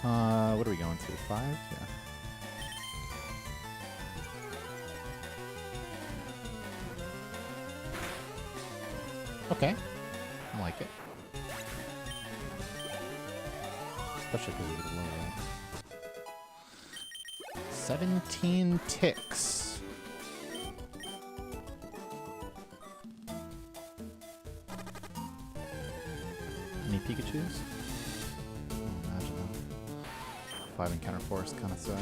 What are we going to? 5? Yeah. Okay, I like it. Especially because we get low, right? 17 ticks. Any Pikachus? Oh, imagine that. 5 encounter force, kind of sad.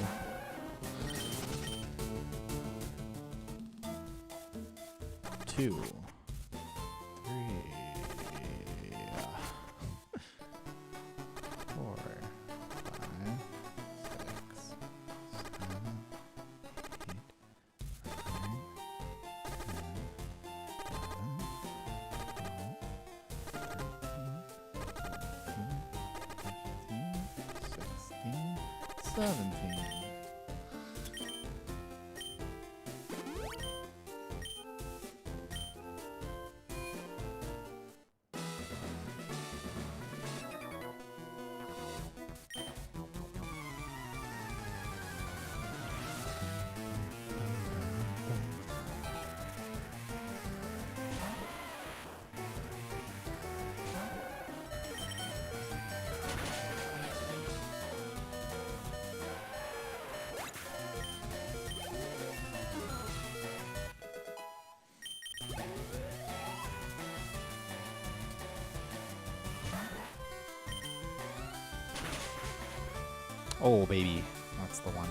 Two. 17. Oh, baby. That's the one.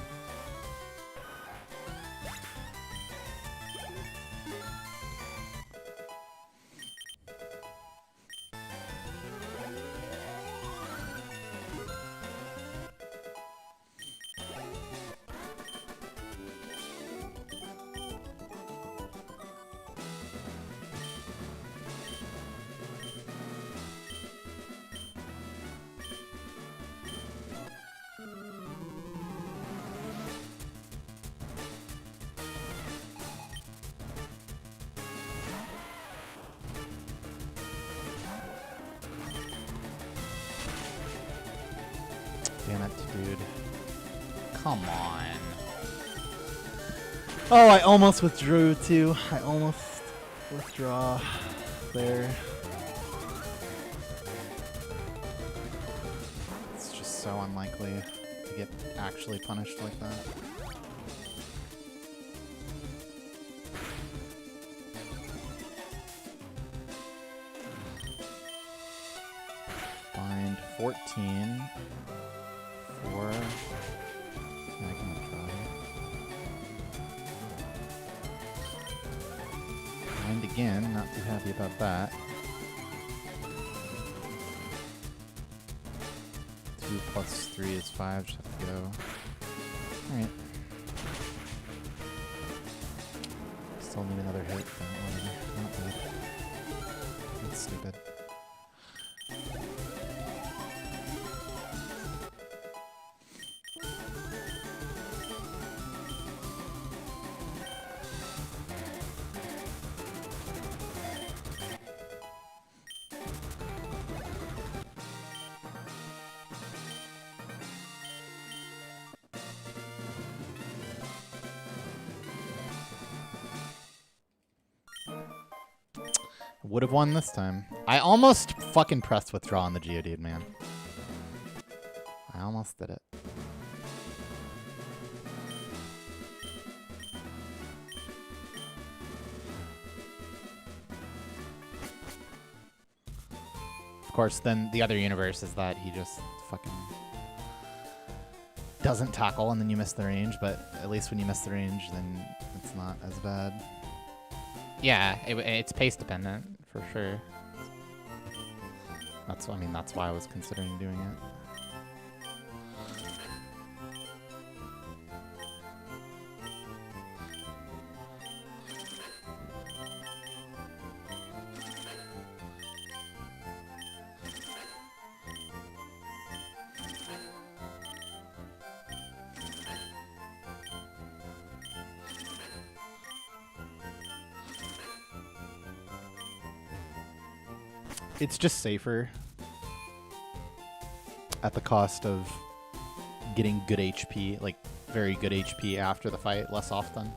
Damn it, dude. Come on. Oh, I almost withdrew too. I almost withdraw there. It's just so unlikely to get actually punished like that. Find 14 for again. Not too happy about that. 2 plus 3 is 5. Just have to go. Alright. Still need another hit. But not bad. That's stupid. Would have won this time. I almost fucking pressed withdraw on the Geodude, man. I almost did it. Of course, then the other universe is that he just fucking doesn't tackle and then you miss the range, but at least when you miss the range, then it's not as bad. Yeah, it's pace dependent for sure. That's why I was considering doing it. It's just safer at the cost of getting good HP, like very good HP after the fight less often.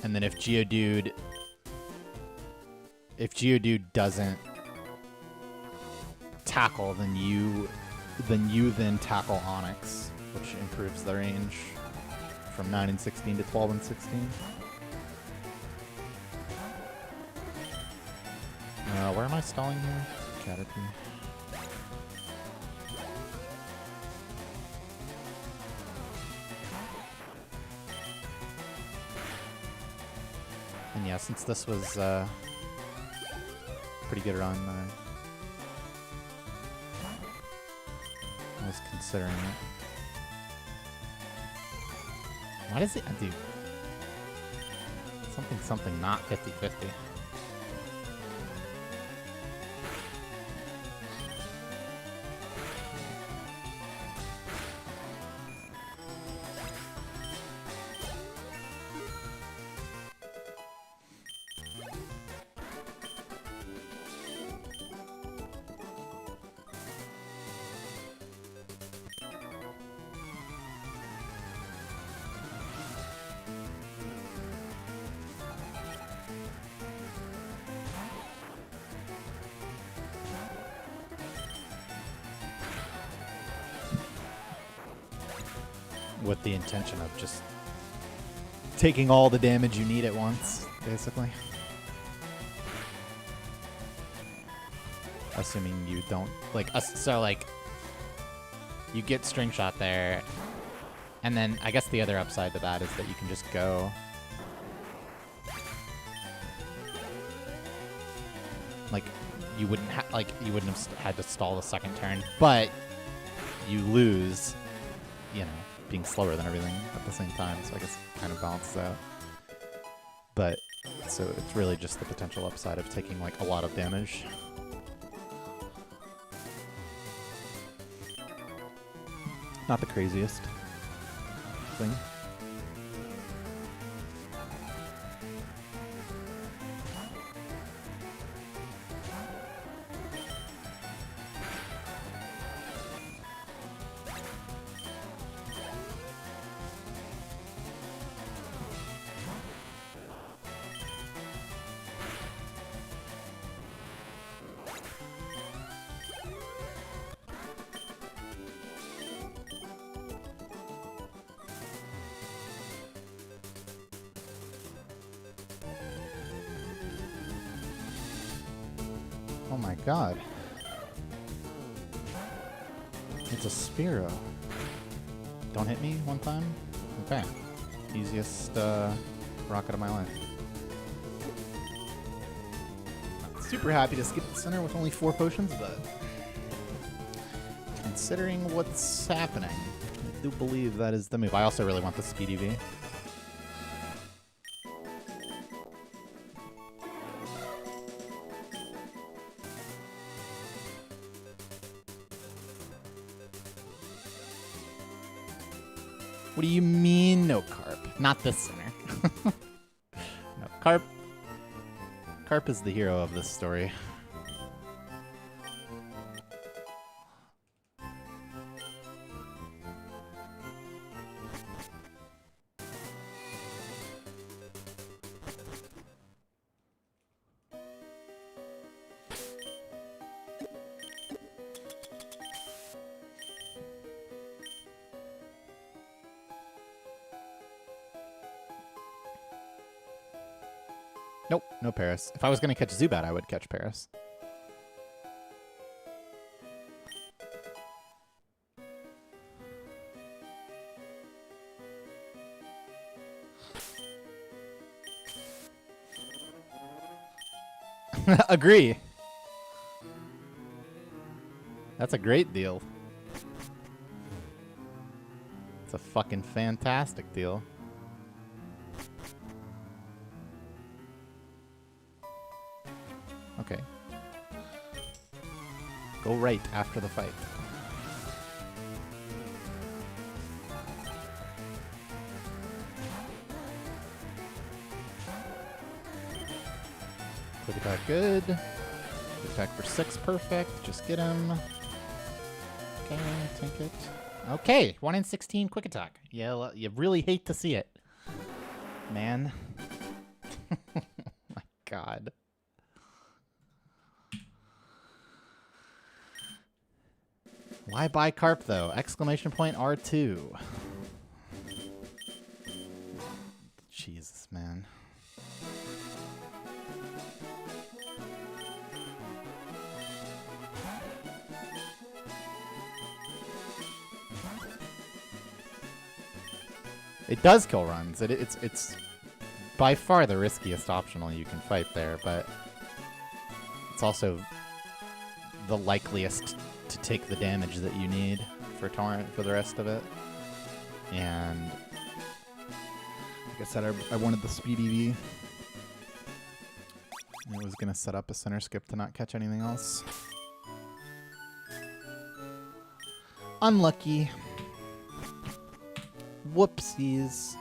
And then if Geodude doesn't tackle, then you tackle Onyx, which improves the range from 9 and 16 to 12 and 16. Where am I stalling here? Caterpie. And yeah, since this was pretty good run, I was considering it. Why does it do something not 50-50? With the intention of just taking all the damage you need at once, basically. Assuming you don't, you get String Shot there, and then I guess the other upside to that is that you can just go. You wouldn't have had to stall the second turn, but you lose, being slower than everything at the same time, so I guess it kind of balances out. But, so it's really just the potential upside of taking, a lot of damage. Not the craziest thing. Oh my god. It's a Spearow. Don't hit me one time? Okay. Easiest rocket of my life. Not super happy to skip the center with only 4 potions, but considering what's happening, I do believe that is the move. I also really want the Speedy V. What do you mean, no Carp? Not this center. No, Carp. Carp is the hero of this story. Nope, no Paris. If I was going to catch Zubat, I would catch Paris. Agree. That's a great deal. It's a fucking fantastic deal. Okay. Go right after the fight. Quick attack, good. Quick attack for 6, perfect. Just get him. Okay, tank it. Okay, 1 in 16 quick attack. Yeah, you really hate to see it, man. My God. Why buy Carp, though? Exclamation point R2. Jesus, man. It does kill runs. It's by far the riskiest optional you can fight there, but it's also the likeliest to take the damage that you need for Torrent for the rest of it. And like I said, I wanted the Speedy V. I was going to set up a center skip to not catch anything else. Unlucky. Whoopsies.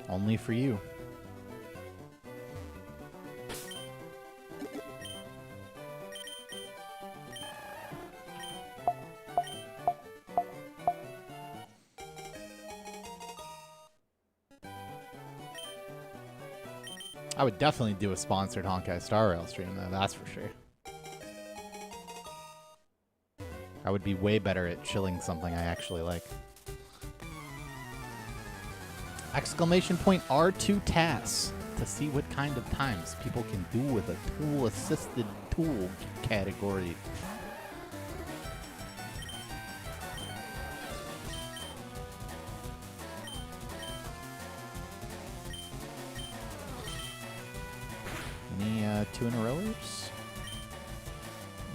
Only for you. I would definitely do a sponsored Honkai Star Rail stream, though, that's for sure. I would be way better at chilling something I actually like. Exclamation point R2 TAS to see what kind of times people can do with a tool-assisted tool category. Any 2-in-a-rowers?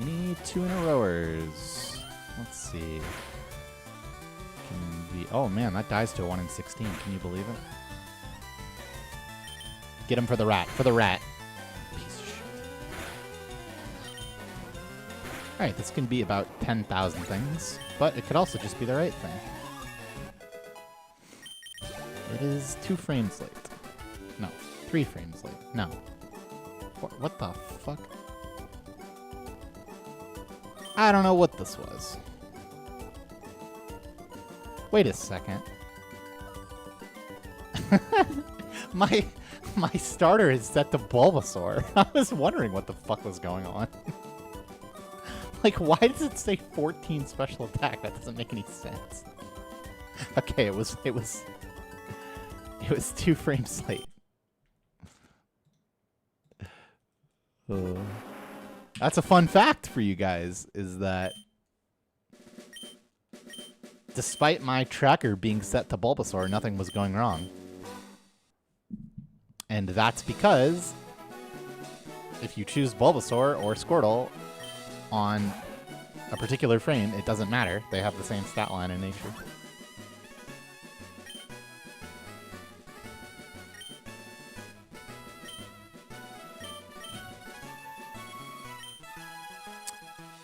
Any 2-in-a-rowers? Let's see. Oh man, that dies to a 1 in 16. Can you believe it? Get him for the rat. For the rat. Piece of shit. Alright, this can be about 10,000 things, but it could also just be the right thing. It is 2 frames late. No, 3 frames late. No. What the fuck? I don't know what this was. Wait a second. my starter is set to Bulbasaur. I was wondering what the fuck was going on. Like, why does it say 14 special attack? That doesn't make any sense. Okay, it was 2 frames late. That's a fun fact for you guys, is that despite my tracker being set to Bulbasaur, nothing was going wrong. And that's because if you choose Bulbasaur or Squirtle on a particular frame, it doesn't matter. They have the same stat line in nature.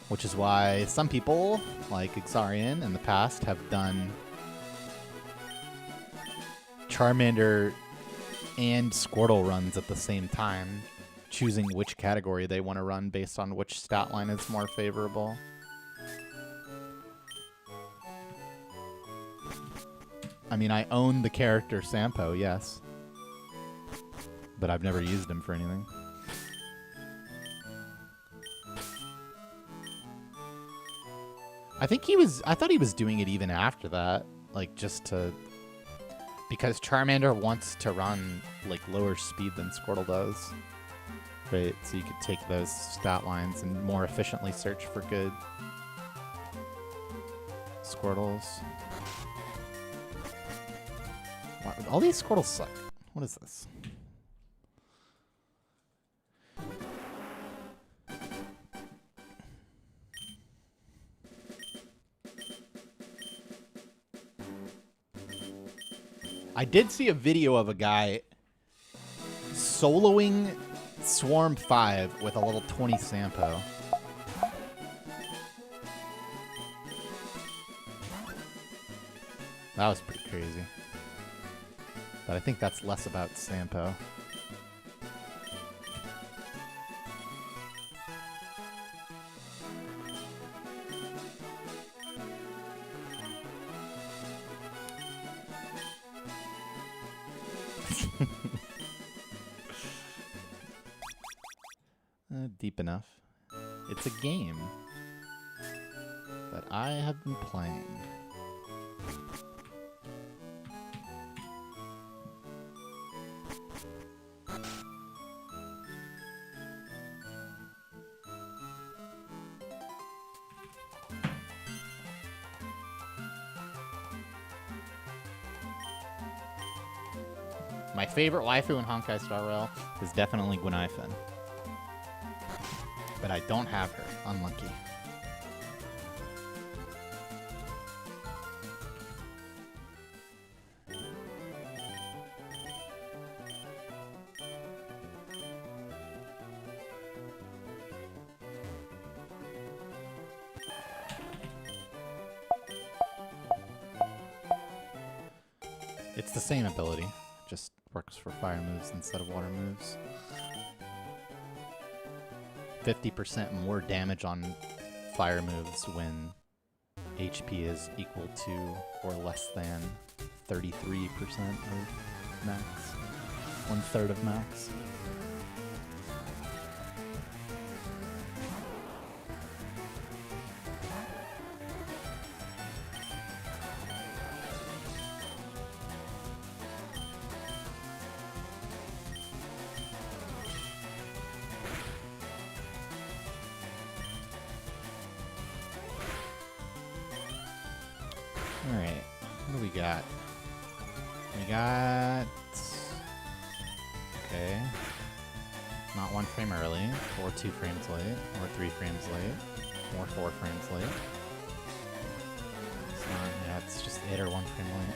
Which is why some people, like Xarian in the past, have done Charmander and Squirtle runs at the same time, choosing which category they want to run based on which stat line is more favorable. I mean, I own the character Sampo, yes. But I've never used him for anything. I thought he was doing it even after that, like just to, because Charmander wants to run like lower speed than Squirtle does, right? So you could take those stat lines and more efficiently search for good Squirtles. Wow, all these Squirtles suck. What is this? I did see a video of a guy soloing Swarm 5 with a little 20 Sampo. That was pretty crazy. But I think that's less about Sampo. Deep enough. It's a game that I have been playing. My favorite waifu in Honkai Star Rail is definitely Gwenaifen. But I don't have her. Unlucky. It's the same ability. Just works for fire moves instead of water moves. 50% more damage on fire moves when HP is equal to or less than 33% of max. 1/3 of max. Alright, what do we got? We got... Okay. Not 1 frame early, or 2 frames late, or 3 frames late, or 4 frames late. It's not, yeah, it's just it or 1 frame late.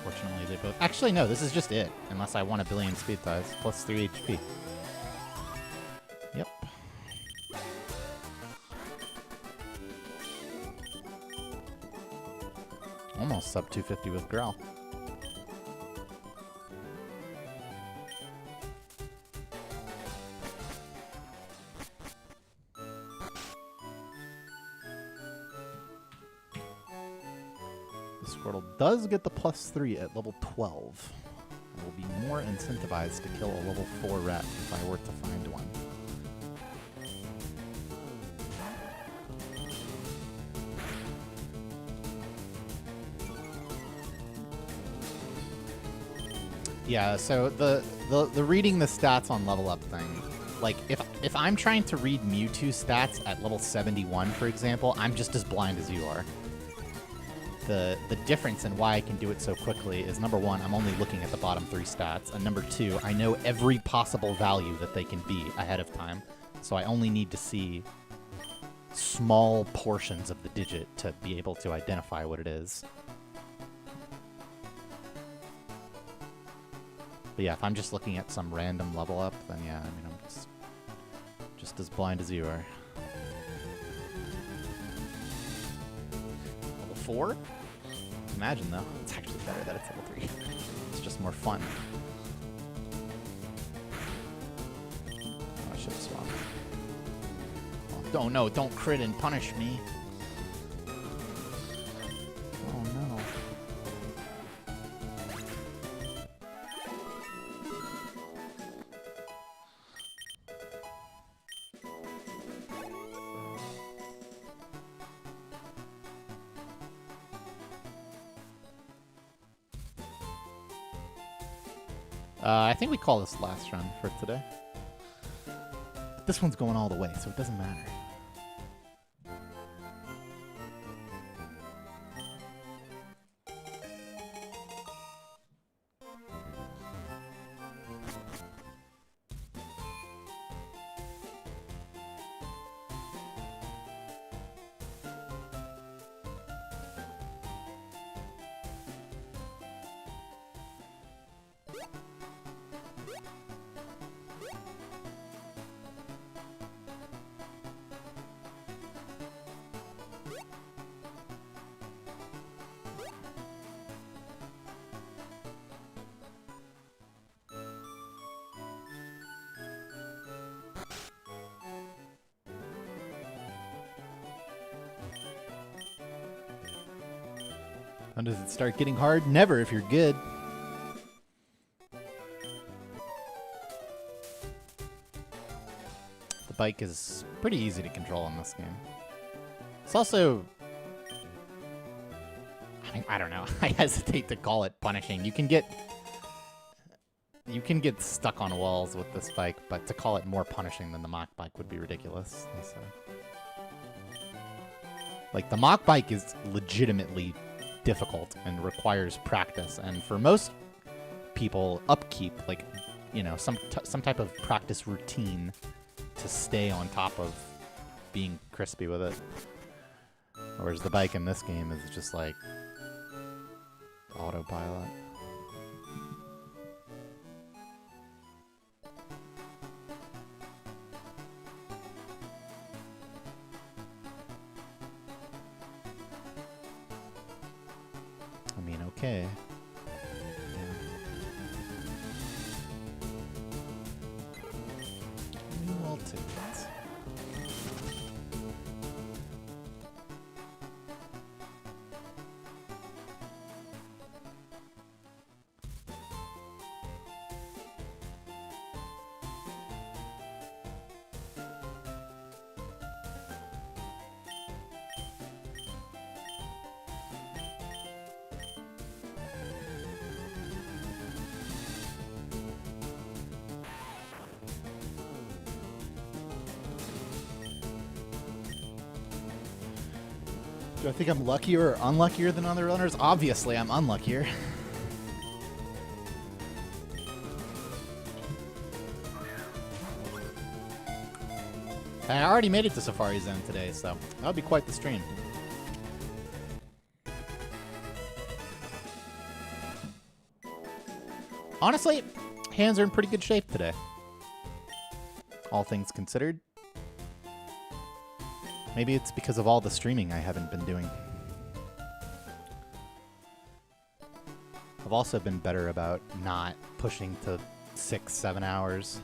Fortunately, they both... Actually, no, this is just it, unless I want a billion speed ties, plus 3 HP. Yep. Almost sub 250 with Growl. Squirtle does get the +3 at level 12. I will be more incentivized to kill a level 4 rat if I were to find one. Yeah, so the reading the stats on level up thing, like if I'm trying to read Mewtwo stats at level 71, for example, I'm just as blind as you are. The difference in why I can do it so quickly is, number one, I'm only looking at the bottom 3 stats, and number 2, I know every possible value that they can be ahead of time, so I only need to see small portions of the digit to be able to identify what it is. But yeah, if I'm just looking at some random level up, then yeah, I mean, I'm just as blind as you are. Level 4? Imagine though, it's actually better that it's level 3. It's just more fun. Oh, I should have swung. Oh no, don't crit and punish me. Oh no. I think we call this last run for today. But this one's going all the way, so it doesn't matter. When does it start getting hard? Never if you're good. The bike is pretty easy to control in this game. It's also... I don't know. I hesitate to call it punishing. You can get stuck on walls with this bike, but to call it more punishing than the mock bike would be ridiculous. So. Like, the mock bike is legitimately difficult and requires practice, and for most people, upkeep, like, you know, some type of practice routine to stay on top of being crispy with it. Whereas the bike in this game is just like autopilot. I mean, okay. Yeah. We'll take it. Do I think I'm luckier or unluckier than other runners? Obviously, I'm unluckier. I already made it to Safari Zone today, so that'll be quite the stream. Honestly, hands are in pretty good shape today. All things considered. Maybe it's because of all the streaming I haven't been doing. I've also been better about not pushing to 6-7 hours.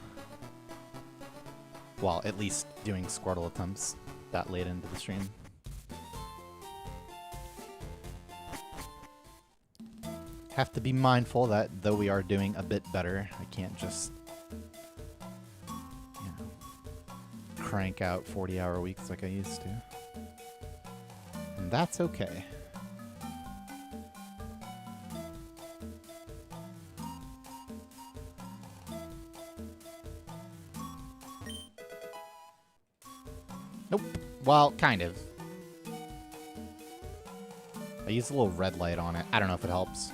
While at least doing Squirtle attempts that late into the stream. have to be mindful that though we are doing a bit better, I can't just, you know, crank out 40-hour weeks like I used to. And that's okay. Nope. Well, kind of. I used a little red light on it. I don't know if it helps.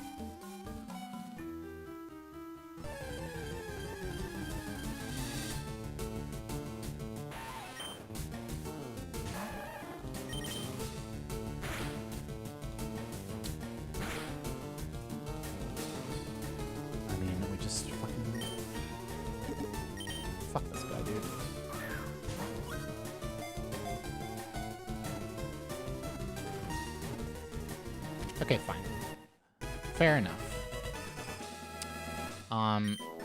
I mean, we just fucking... Fuck this guy, dude. Okay, fine. Fair enough.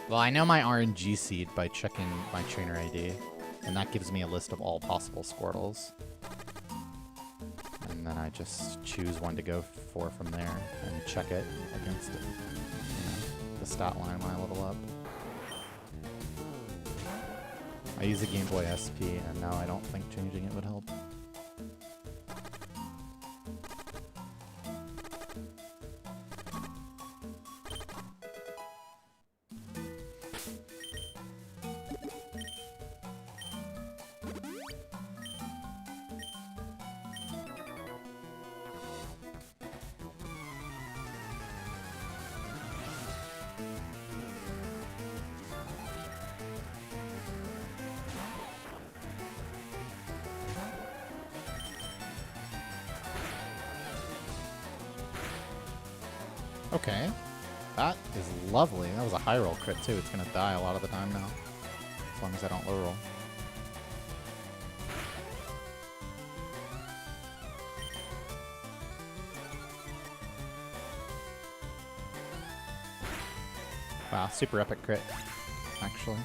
Well, I know my RNG seed by checking my trainer ID, and that gives me a list of all possible Squirtles. And then I just choose one to go for from there and check it against it, you know, the stat line when I level up. I use a Game Boy SP, and now I don't think changing it would help. Okay. That is lovely. That was a high roll crit, too. It's going to die a lot of the time now. As long as I don't low roll. Wow, super epic crit, actually.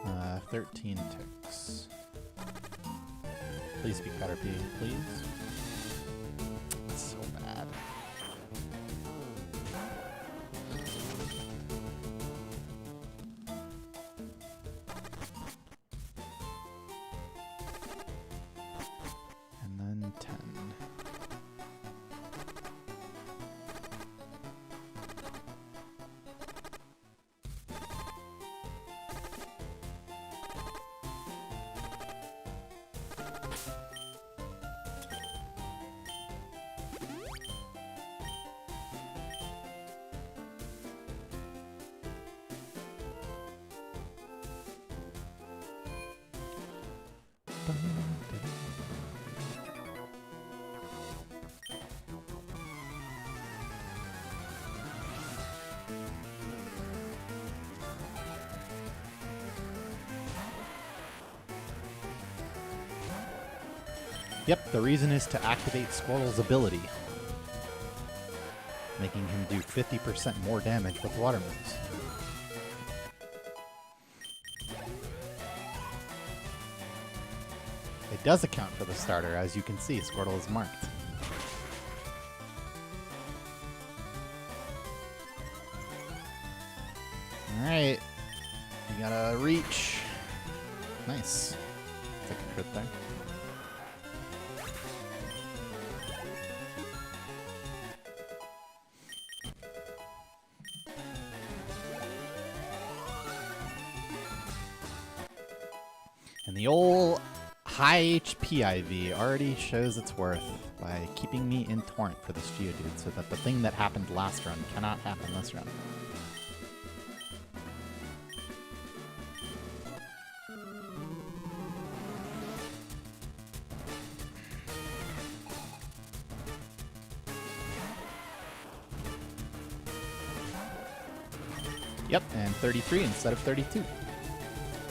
Uh, 13 ticks. Please be Caterpie, please. That's so bad. And then 10. Yep, the reason is to activate Squirtle's ability, making him do 50% more damage with water moves. It does account for the starter, as you can see, Squirtle is marked. Alright, we got a reach. Nice. Take a crit there. And the old high HP IV already shows its worth by keeping me in Torrent for this Geodude, so that the thing that happened last run cannot happen this run. Yep, and 33 instead of 32.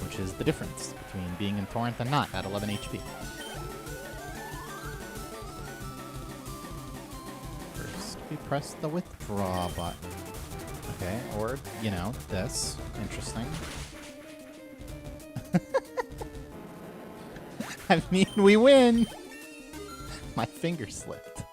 Which is the difference between being in Torrent and not at 11 HP. First, we press the withdraw button. Okay, or, you know, this. Interesting. I mean, we win. My finger slipped.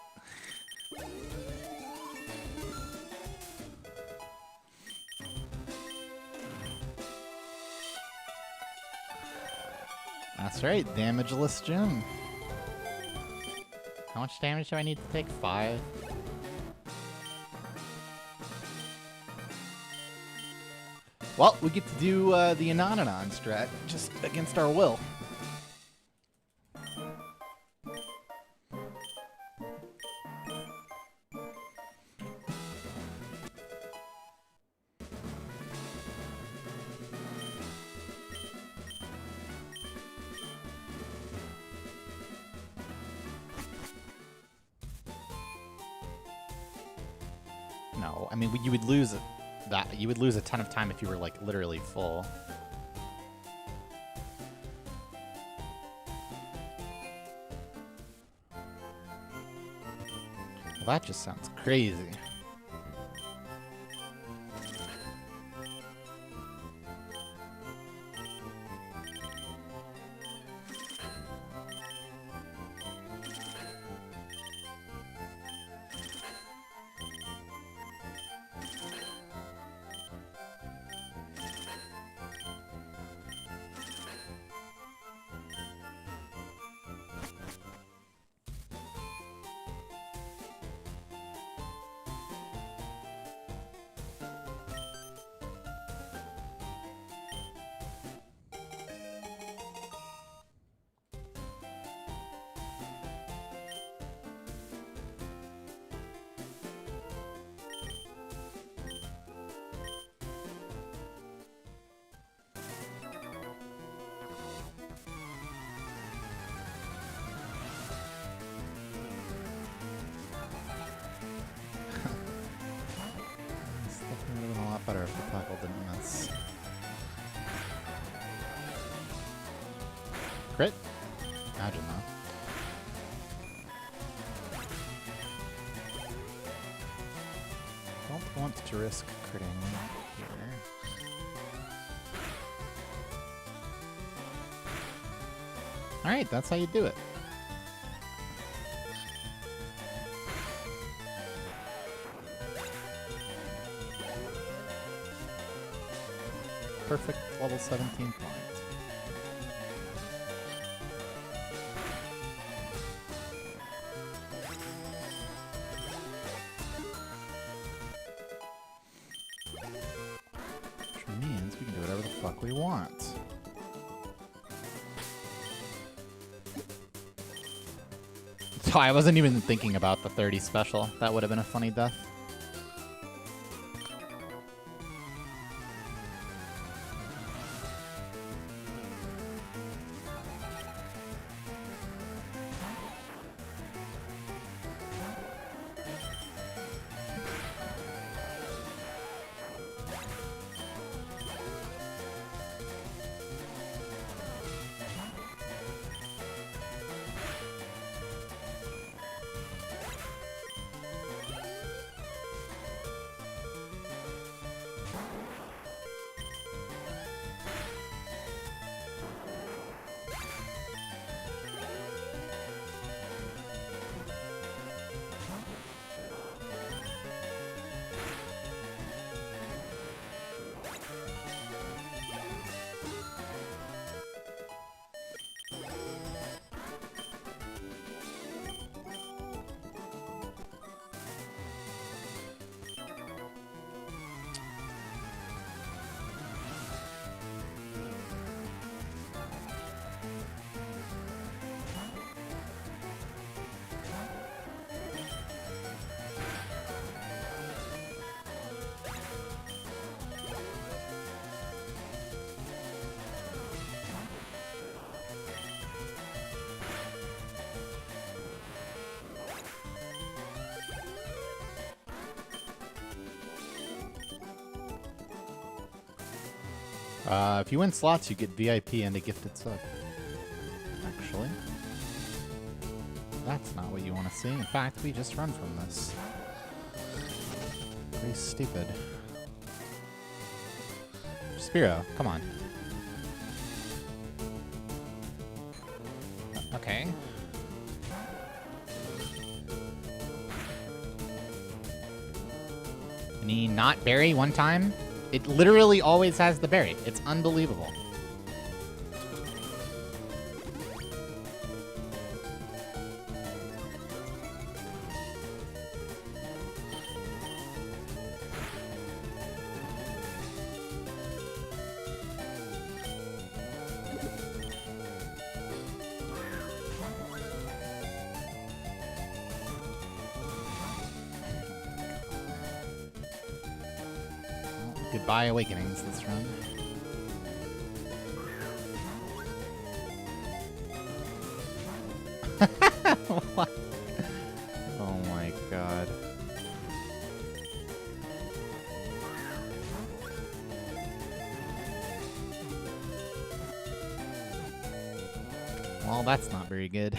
That's right, damageless gem. How much damage do I need to take? 5? Well, we get to do the Anonanon strat just against our will. No, I mean you would lose that. You would lose a ton of time if you were like literally full. Well, that just sounds crazy. Would have been a lot better if the puckle didn't miss. Crit? Imagine that. Don't want to risk critting here. Alright, that's how you do it. Perfect level 17 point. Which means we can do whatever the fuck we want. So I wasn't even thinking about the 30 special. That would have been a funny death. If you win slots, you get VIP and a gifted sub. Actually, that's not what you want to see. In fact, we just run from this. Pretty stupid. Spiro, come on. Okay. Can he not berry one time? It literally always has the berry. It's unbelievable. Goodbye Awakenings this run. What? Oh my god. Well, that's not very good.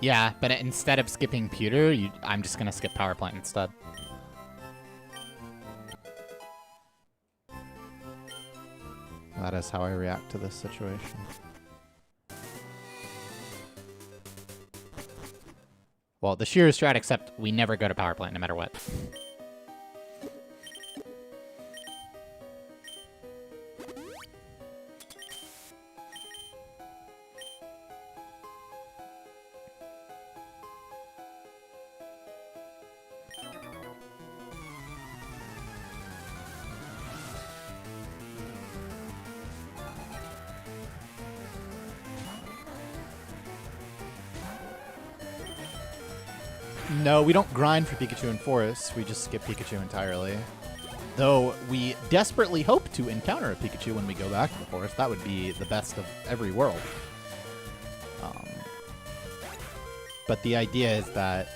Yeah, but instead of skipping pewter, I'm just gonna skip power plant instead. That is how I react to this situation. Well, the sheer strat, except we never go to power plant no matter what. No, we don't grind for Pikachu in Forest. We just skip Pikachu entirely. Though we desperately hope to encounter a Pikachu when we go back to the forest. That would be the best of every world. But the idea is that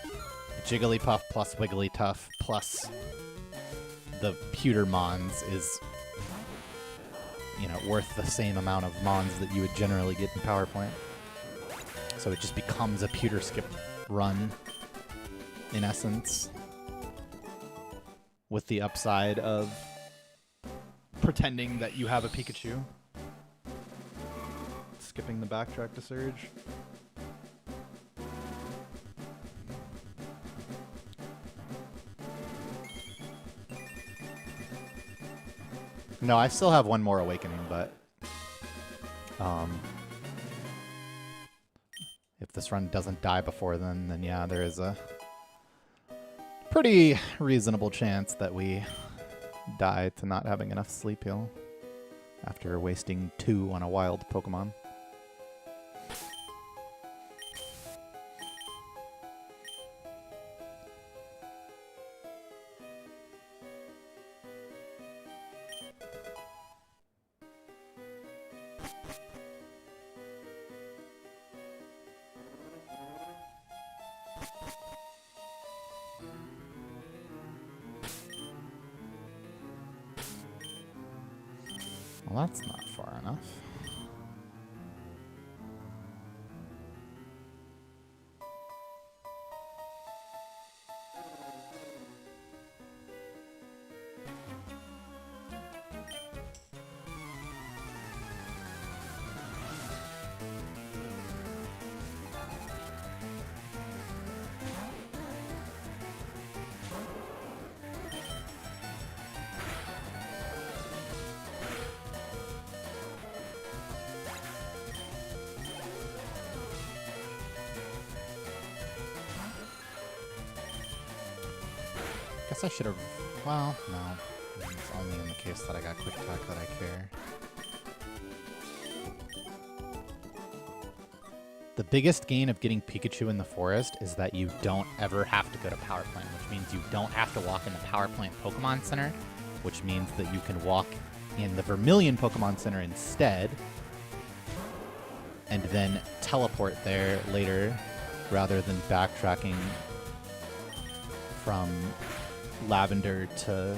Jigglypuff plus Wigglytuff plus the Pewter Mons is, you know, worth the same amount of Mons that you would generally get in Power Plant. So it just becomes a Pewter skip run, in essence, with the upside of pretending that you have a Pikachu. Skipping the backtrack to Surge. No, I still have one more Awakening, but if this run doesn't die before then yeah, there is a pretty reasonable chance that we die to not having enough sleep heal after wasting 2 on a wild Pokemon. Well, that's not far enough. Guess I should have... Well, no. It's only in the case that I got Quick Attack that I care. The biggest gain of getting Pikachu in the forest is that you don't ever have to go to Power Plant, which means you don't have to walk in the Power Plant Pokemon Center, which means that you can walk in the Vermilion Pokemon Center instead, and then teleport there later, rather than backtracking from Lavender to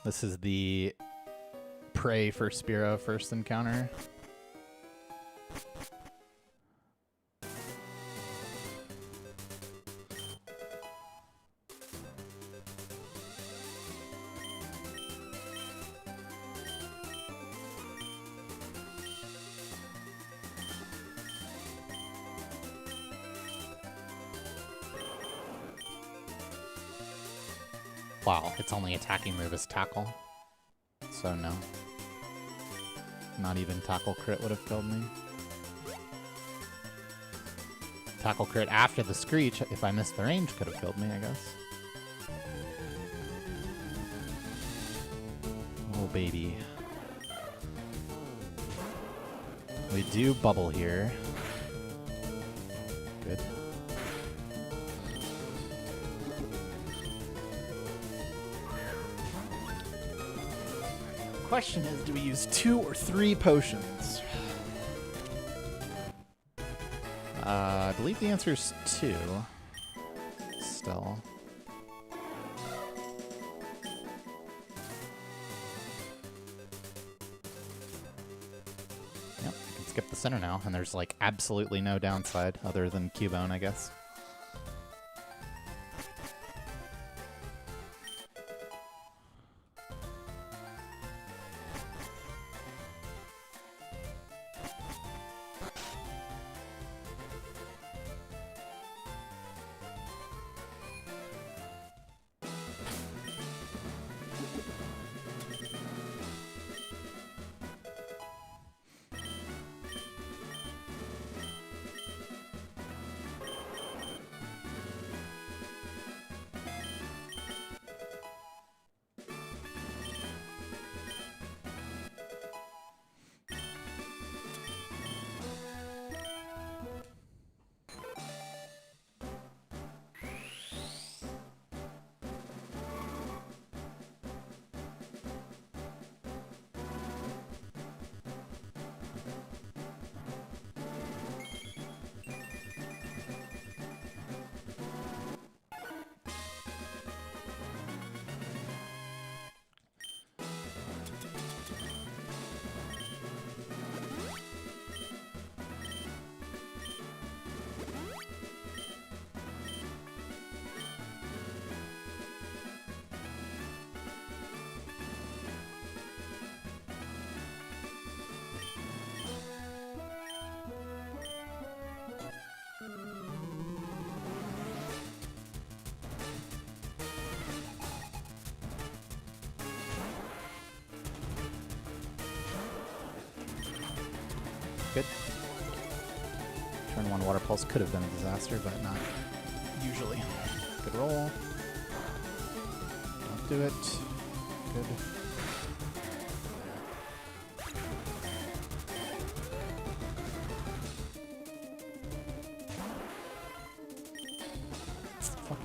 This is the Prey for Spiro first encounter. Wow, its only attacking move is Tackle. So no. Not even Tackle crit would have killed me. Tackle crit after the Screech, if I missed the range, could have killed me, I guess. Oh, baby. We do bubble here. Good. Question is, do we use 2 or 3 potions? I believe the answer is 2. Still. Yep, I can skip the center now, and there's like absolutely no downside other than Cubone, I guess. Good. Turn 1 Water Pulse could have been a disaster, but not usually. Good roll. Don't do it. Good. Fuck.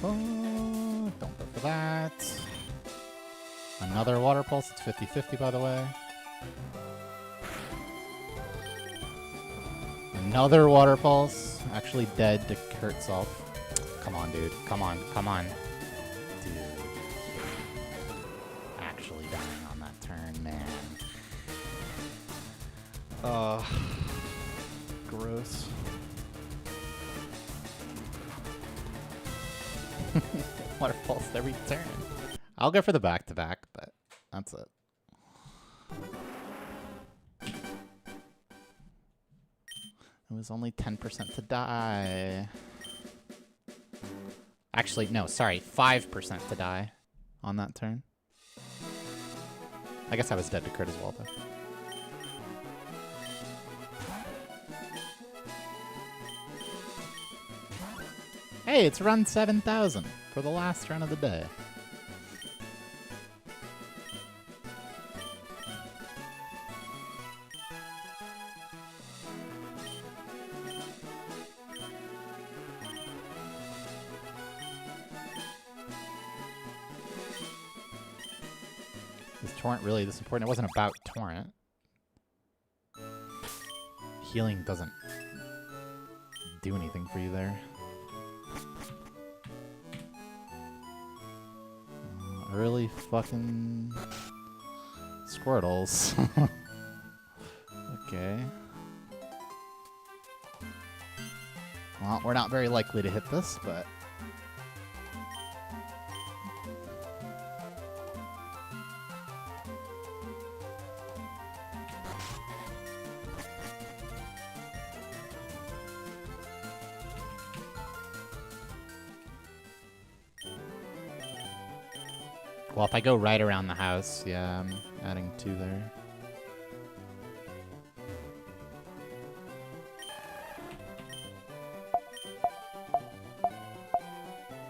Don't go for that. Another Water Pulse. It's 50-50, by the way. Another Water Pulse. Actually dead to hurt self. Come on, dude. Come on. Come on. Dude. Actually dying on that turn, man. Gross. Water Pulse every turn. I'll go for the back-to-back, but that's it. It was only 10% to die. Actually, no, sorry, 5% to die on that turn. I guess I was dead to crit as well, though. Hey, it's run 7,000 for the last run of the day. Is Torrent really this important? It wasn't about Torrent. Healing doesn't do anything for you there. Early fucking Squirtles. Okay. Well, we're not very likely to hit this, but... Well, if I go right around the house, yeah, I'm adding 2 there.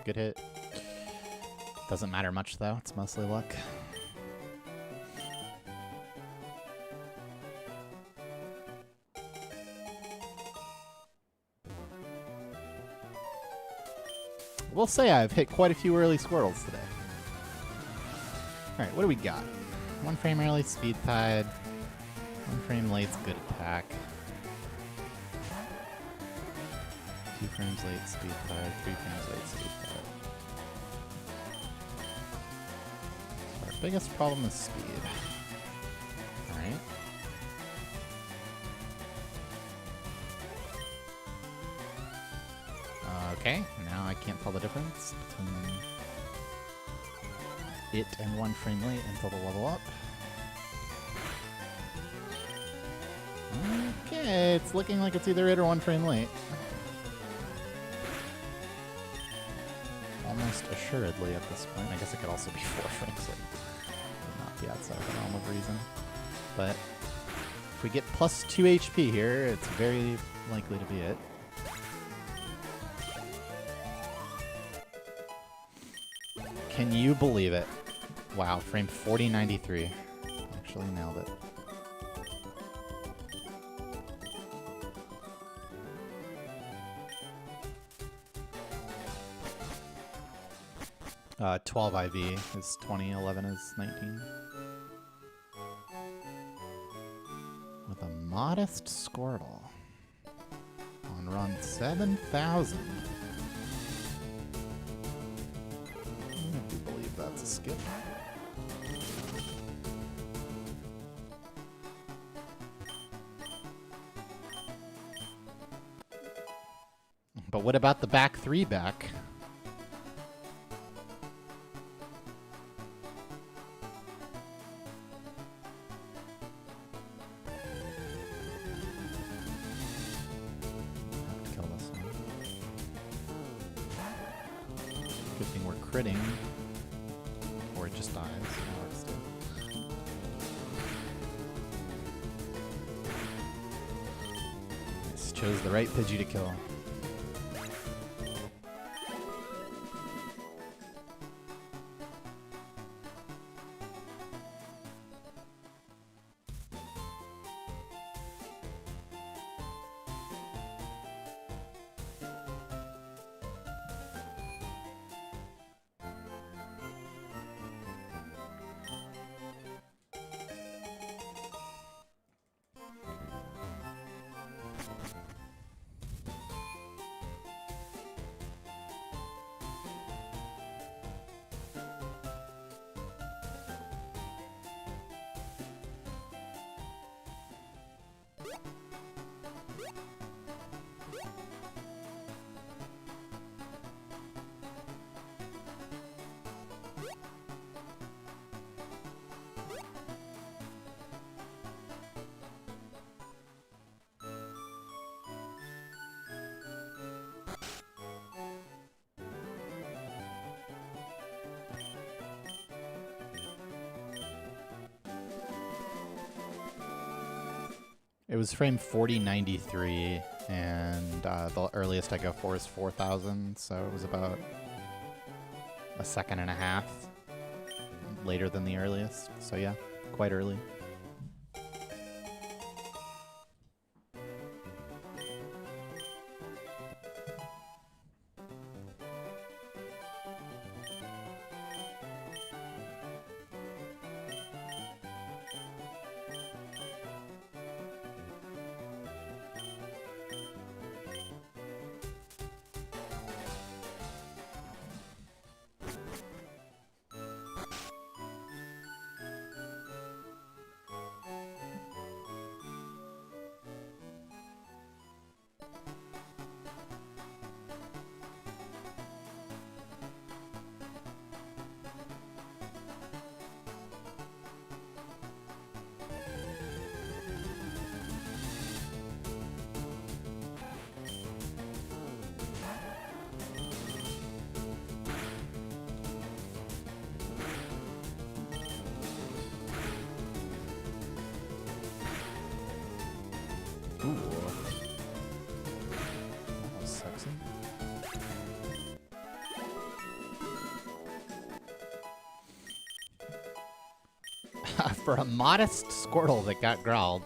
Good hit. Doesn't matter much, though. It's mostly luck. We'll say I've hit quite a few early Squirtles today. Alright, what do we got? 1 frame early, Speed Tide. 1 frame late's good attack. 2 frames late, Speed Tide. 3 frames late, Speed Tide. So our biggest problem is speed. Alright. Okay, now I can't tell the difference between it and 1 frame late until the level up. Okay, it's looking like it's either it or 1 frame late. Almost assuredly at this point. I guess it could also be 4 frames late. Would not be outside the realm of reason. But if we get plus 2 HP here, it's very likely to be it. Can you believe it? Wow, frame 4093. Actually nailed it. Uh, 12 IV is 20, 11 is 19. With a modest Squirtle on run 7,000. I believe that's a skip. But what about the back 3 back? Kill this one. Good thing we're critting. Or it just dies. No, it's still. Nice. Chose the right Pidgey to kill. It was frame 4093, and the earliest I go for is 4,000, so it was about a second and a half later than the earliest. So yeah, quite early. Ooh. That was sexy. For a modest Squirtle that got growled,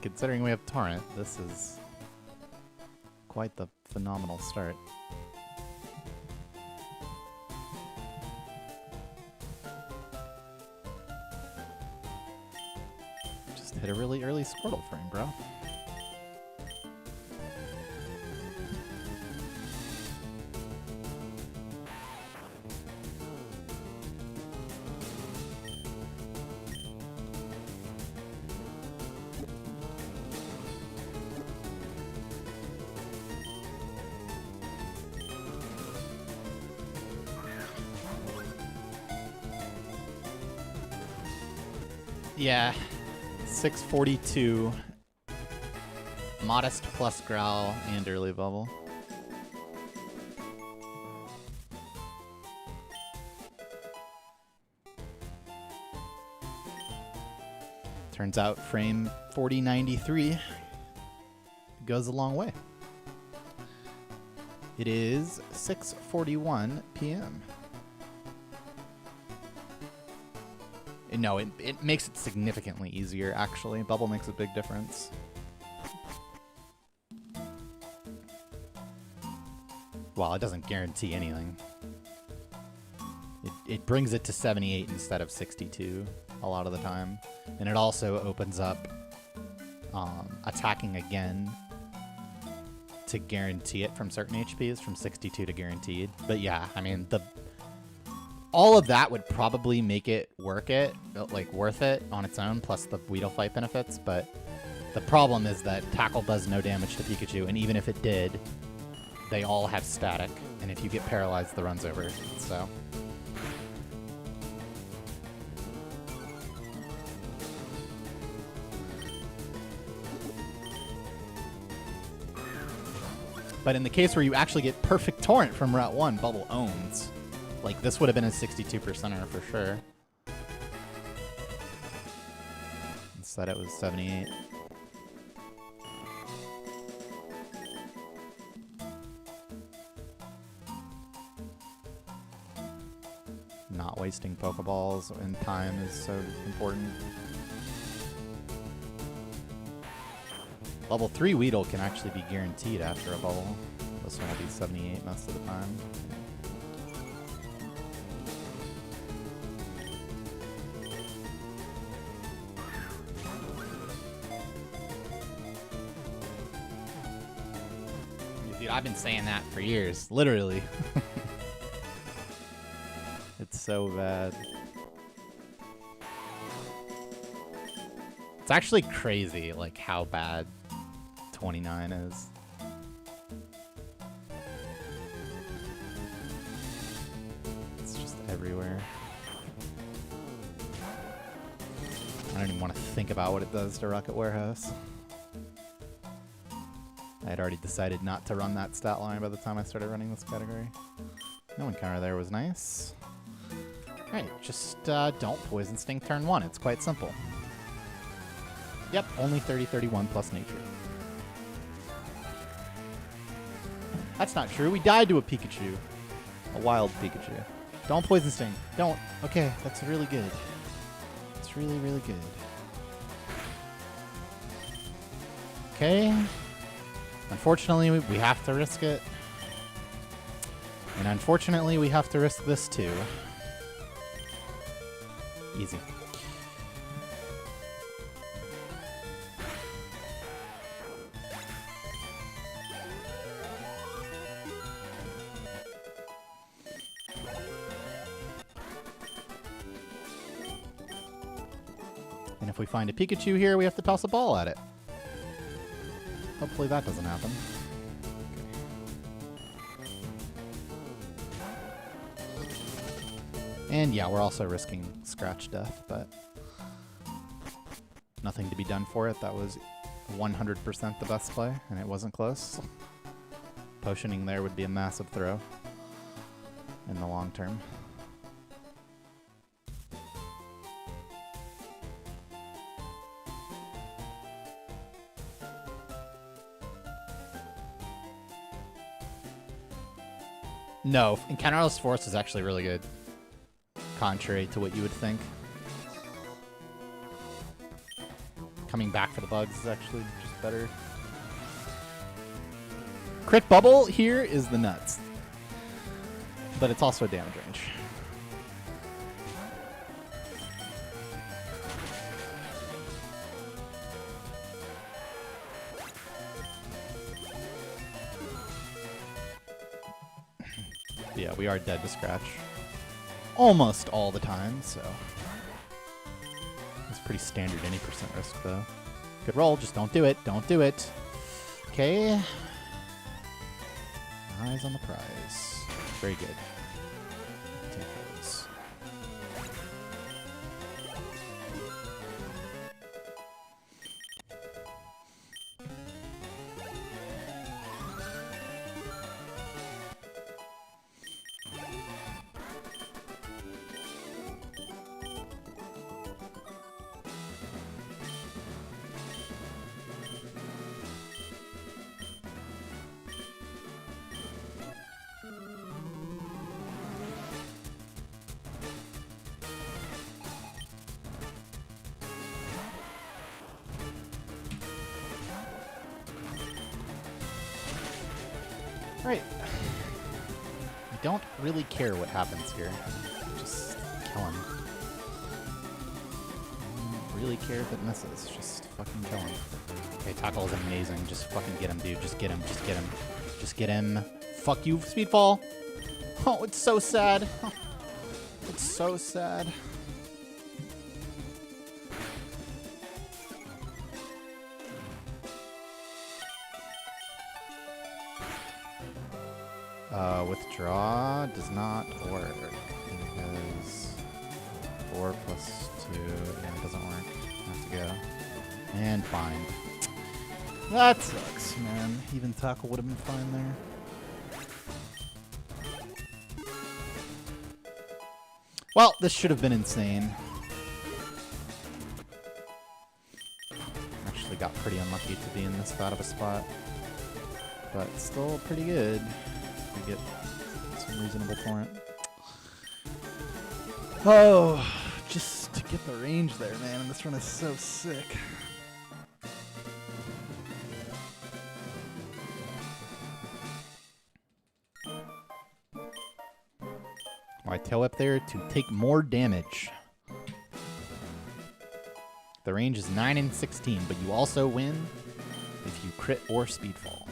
considering we have Torrent, this is quite the phenomenal start. Just hit a really early Squirtle frame, bro. Yeah, 642, modest plus growl and early bubble. Turns out frame 4093 goes a long way. It is 6:41 p.m. No, it makes it significantly easier, actually. Bubble makes a big difference. Well, it doesn't guarantee anything. It brings it to 78 instead of 62 a lot of the time. And it also opens up attacking again to guarantee it from certain HPs, from 62 to guaranteed. But yeah, I mean, all of that would probably make it worth it on its own, plus the Weedle fight benefits, but the problem is that Tackle does no damage to Pikachu, and even if it did, they all have static, and if you get paralyzed, the run's over, so... But in the case where you actually get perfect Torrent from Route 1, Bubble owns. Like, this would have been a 62%er for sure. Instead, it was 78. Not wasting Pokeballs in time is so important. Level 3 Weedle can actually be guaranteed after a bubble. This one will be 78 most of the time. Dude, I've been saying that for years, literally. It's so bad. It's actually crazy, like, how bad 29 is. It's just everywhere. I don't even want to think about what it does to Rocket Warehouse. I had already decided not to run that stat line by the time I started running this category. No encounter there was nice. Alright, just don't Poison Sting turn 1. It's quite simple. Yep, only 30-31 plus nature. That's not true. We died to a Pikachu. A wild Pikachu. Don't Poison Sting. Don't. Okay, that's really good. It's really, really good. Okay. Unfortunately, we have to risk it. And unfortunately, we have to risk this too. Easy. And if we find a Pikachu here, we have to toss a ball at it. Hopefully that doesn't happen. And yeah, we're also risking Scratch Death, but nothing to be done for it. That was 100% the best play, and it wasn't close. Potioning there would be a massive throw in the long term. No, Encounterless Force is actually really good. Contrary to what you would think. Coming back for the bugs is actually just better. Crit Bubble here is the nuts. But it's also a damage range. Yeah, we are dead to scratch. Almost all the time, so. It's pretty standard any percent risk, though. Good roll, just don't do it. Don't do it. Okay. Eyes on the prize. Very good. Take those. Right. I don't really care what happens here. Just kill him. I don't really care if it misses. Just fucking kill him. Okay, tackle is amazing. Just fucking get him, dude. Just get him. Just get him. Just get him. Fuck you, Speedfall. Oh, it's so sad. Oh, it's so sad. Withdraw does not work because 4 plus 2, yeah, it doesn't work. I have to go. And bind. That sucks, man. Even tackle would have been fine there. Well, this should have been insane. Actually got pretty unlucky to be in this bad of a spot. But still pretty good. We get some reasonable point. Oh, just to get the range there, man. And this run is so sick. I tail up there to take more damage. The range is 9 and 16, but you also win if you crit or speedfall.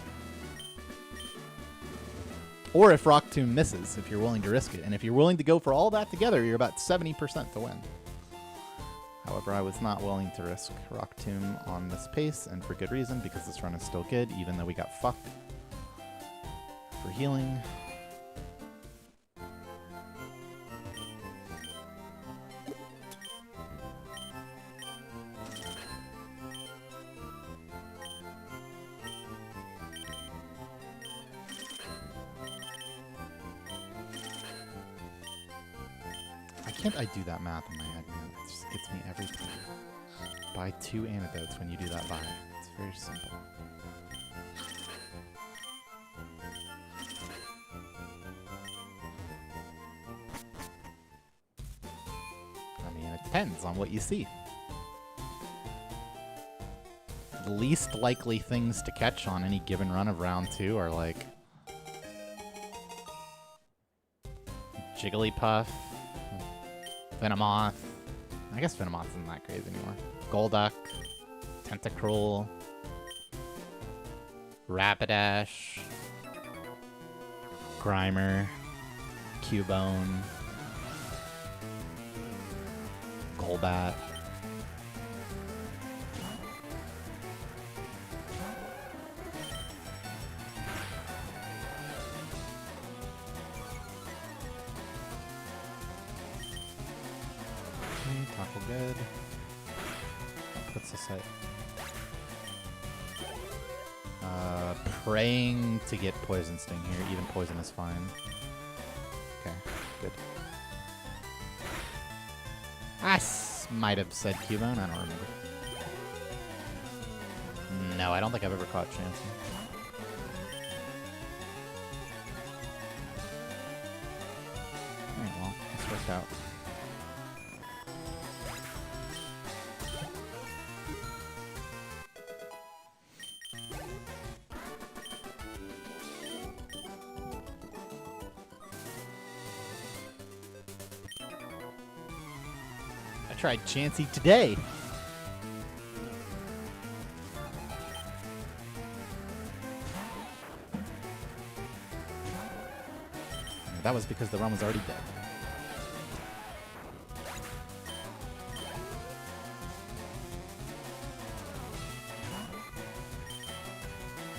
Or if Rock Tomb misses, if you're willing to risk it. And if you're willing to go for all that together, you're about 70% to win. However, I was not willing to risk Rock Tomb on this pace, and for good reason, because this run is still good, even though we got fucked for healing. I do that math in my head, man. It just gets me every time. Buy 2 antidotes when you do that buy. It's very simple. I mean, it depends on what you see. The least likely things to catch on any given run of round 2 are like Jigglypuff, Venomoth. I guess Venomoth isn't that crazy anymore. Golduck, Tentacruel, Rapidash, Grimer, Cubone, Golbat. Tackle good. What's this hit? Praying to get Poison Sting here. Even Poison is fine. Okay, good. I might have said Cubone. I don't remember. No, I don't think I've ever caught Chansey. work out. I tried Chansey today. That was because the run was already dead.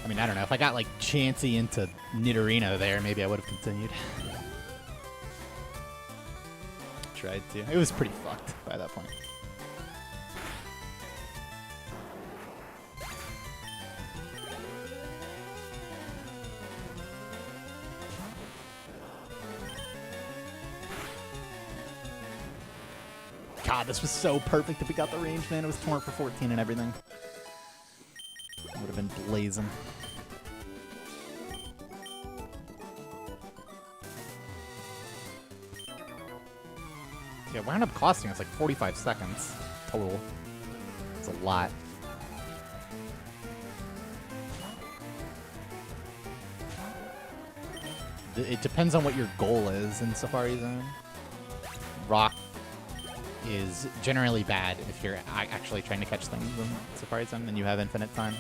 I mean, I don't know. If I got, like, Chansey into Nidorino there, maybe I would have continued. Tried to. It was pretty fucked by that point. God, this was so perfect if we got the range, man. It was torn for 14 and everything. Would have been blazing. Yeah, it wound up costing us like 45 seconds total. It's a lot. It depends on what your goal is in Safari Zone. Rock is generally bad if you're actually trying to catch things in Safari Zone and you have infinite time.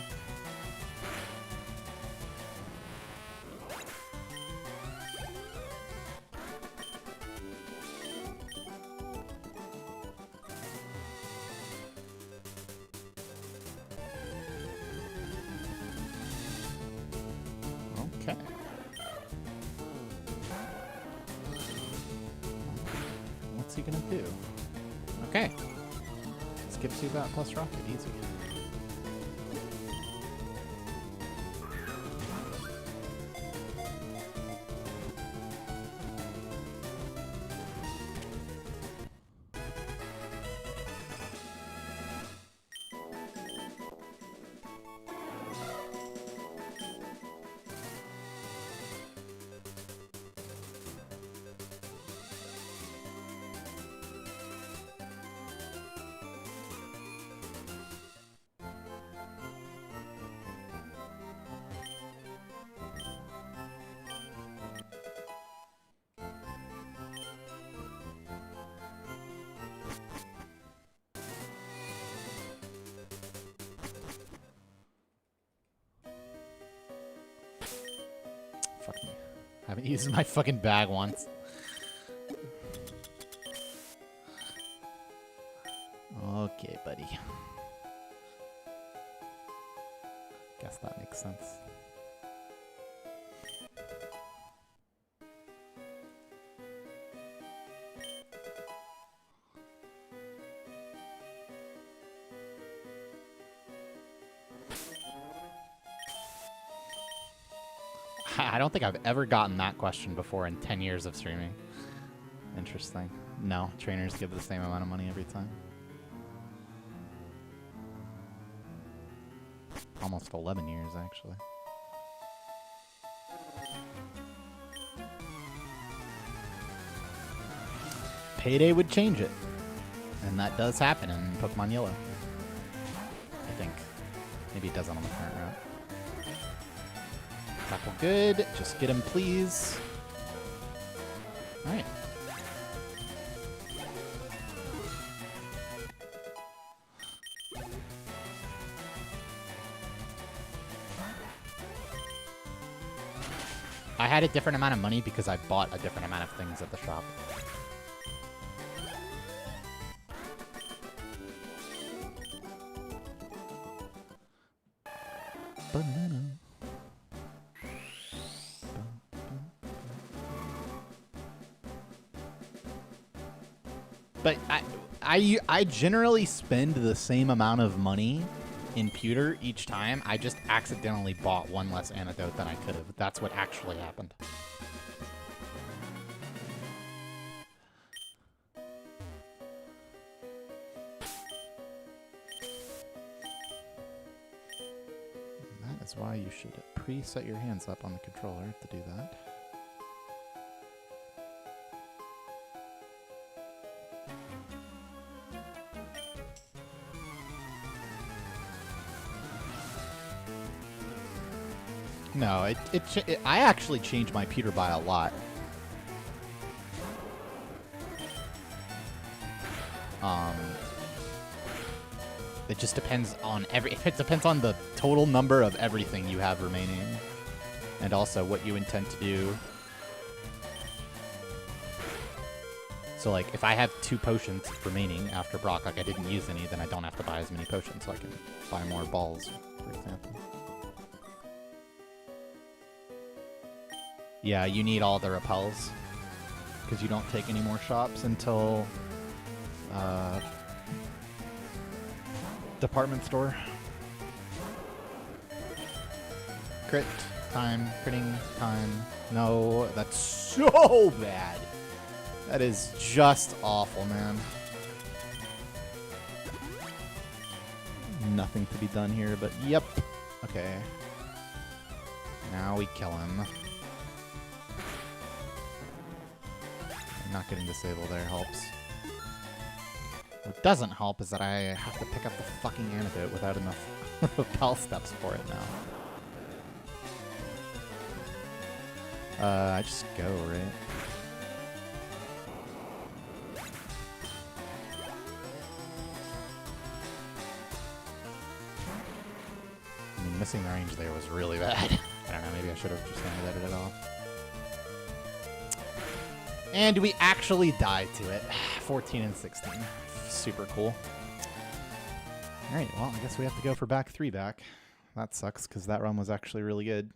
Okay. What's he gonna do? Okay. Skip Subat plus Rocket, easy. Fuck me. I haven't used my fucking bag once. Okay, buddy. Guess that makes sense. I don't think I've ever gotten that question before in 10 years of streaming. Interesting. No, trainers give the same amount of money every time. Almost 11 years, actually. Payday would change it. And that does happen in Pokemon Yellow. I think. Maybe it doesn't on the current route. Tackle good. Just get him, please. Alright. I had a different amount of money because I bought a different amount of things at the shop. Banana. But I generally spend the same amount of money in pewter each time. I just accidentally bought one less antidote than I could have. That's what actually happened. That is why you should pre-set your hands up on the controller to do that. No, I actually changed my Peter by a lot. It just depends on it depends on the total number of everything you have remaining, and also what you intend to do. So, like, if I have 2 potions remaining after Brock, like I didn't use any, then I don't have to buy as many potions, so I can buy more balls, for example. Yeah, you need all the repels, because you don't take any more shops until Department store. crit time, critting time. No, that's so bad. That is just awful, man. Nothing to be done here, but yep. Okay. Now we kill him. Not getting disabled there helps. What doesn't help is that I have to pick up the fucking antidote without enough repel steps for it now. I just go, right? I mean, missing the range there was really bad. I don't know, maybe I should have just landed it off. And we actually died to it. 14 and 16. Super cool. Alright, well, I guess we have to go for back 3 back. That sucks, because that run was actually really good.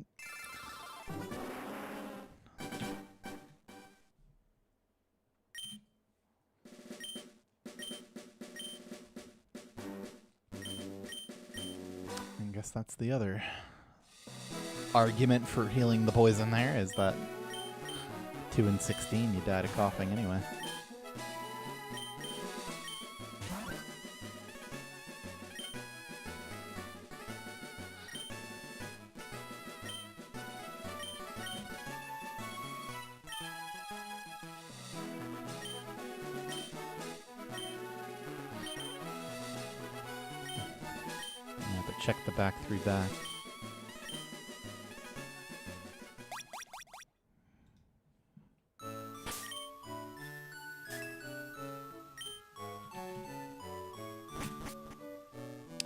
I guess that's the other argument for healing the poison there, is that 2 and 16, you died of coughing anyway. I have to check the back 3 back.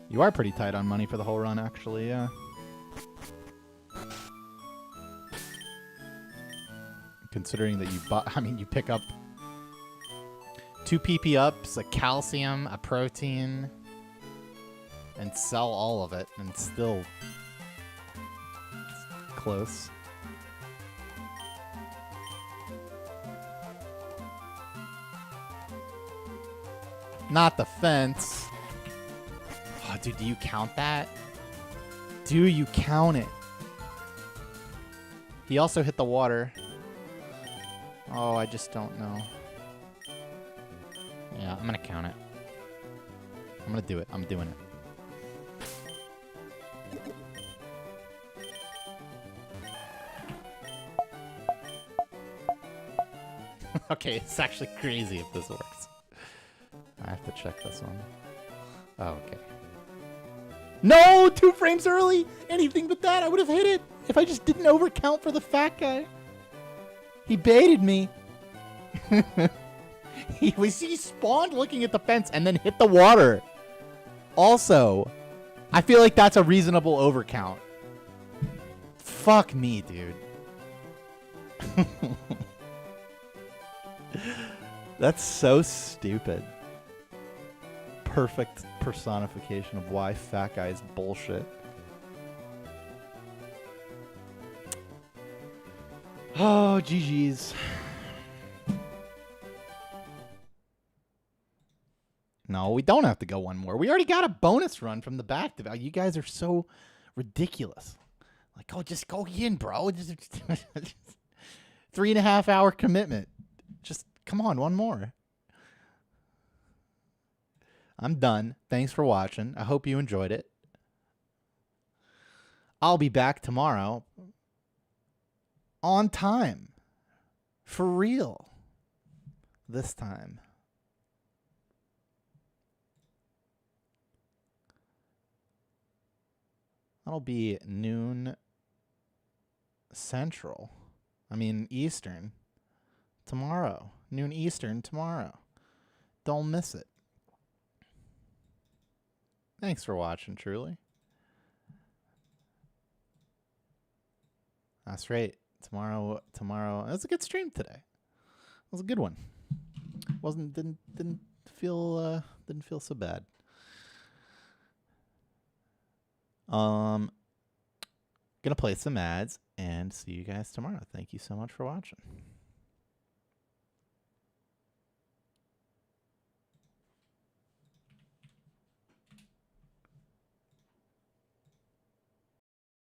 You are pretty tight on money for the whole run, actually, yeah. Considering that you bought, I mean, you pick up 2 PP ups, a calcium, a protein, and sell all of it, and still it's close. Not the fence. Oh, dude, do you count that? Do you count it? He also hit the water. Oh, I just don't know. Yeah, I'm gonna count it. I'm gonna do it. I'm doing it. Okay, it's actually crazy if this works. I have to check this one. Oh, okay. No! 2 frames early! Anything but that, I would have hit it if I just didn't overcount for the fat guy. He baited me. He spawned looking at the fence and then hit the water. Also, I feel like that's a reasonable overcount. Fuck me, dude. That's so stupid. Perfect personification of why fat guy is bullshit. Oh, GG's. No, we don't have to go one more. We already got a bonus run from the back. You guys are so ridiculous. Like, oh, just go in, bro. Just 3.5 hour commitment. Just come on, one more. I'm done. Thanks for watching. I hope you enjoyed it. I'll be back tomorrow on time. For real. This time. That'll be noon Central. I mean Eastern. Tomorrow. Noon Eastern tomorrow. Don't miss it. Thanks for watching, truly. That's right. Tomorrow. It was a good stream today. It was a good one. Didn't feel so bad. Gonna play some ads and see you guys tomorrow. Thank you so much for watching.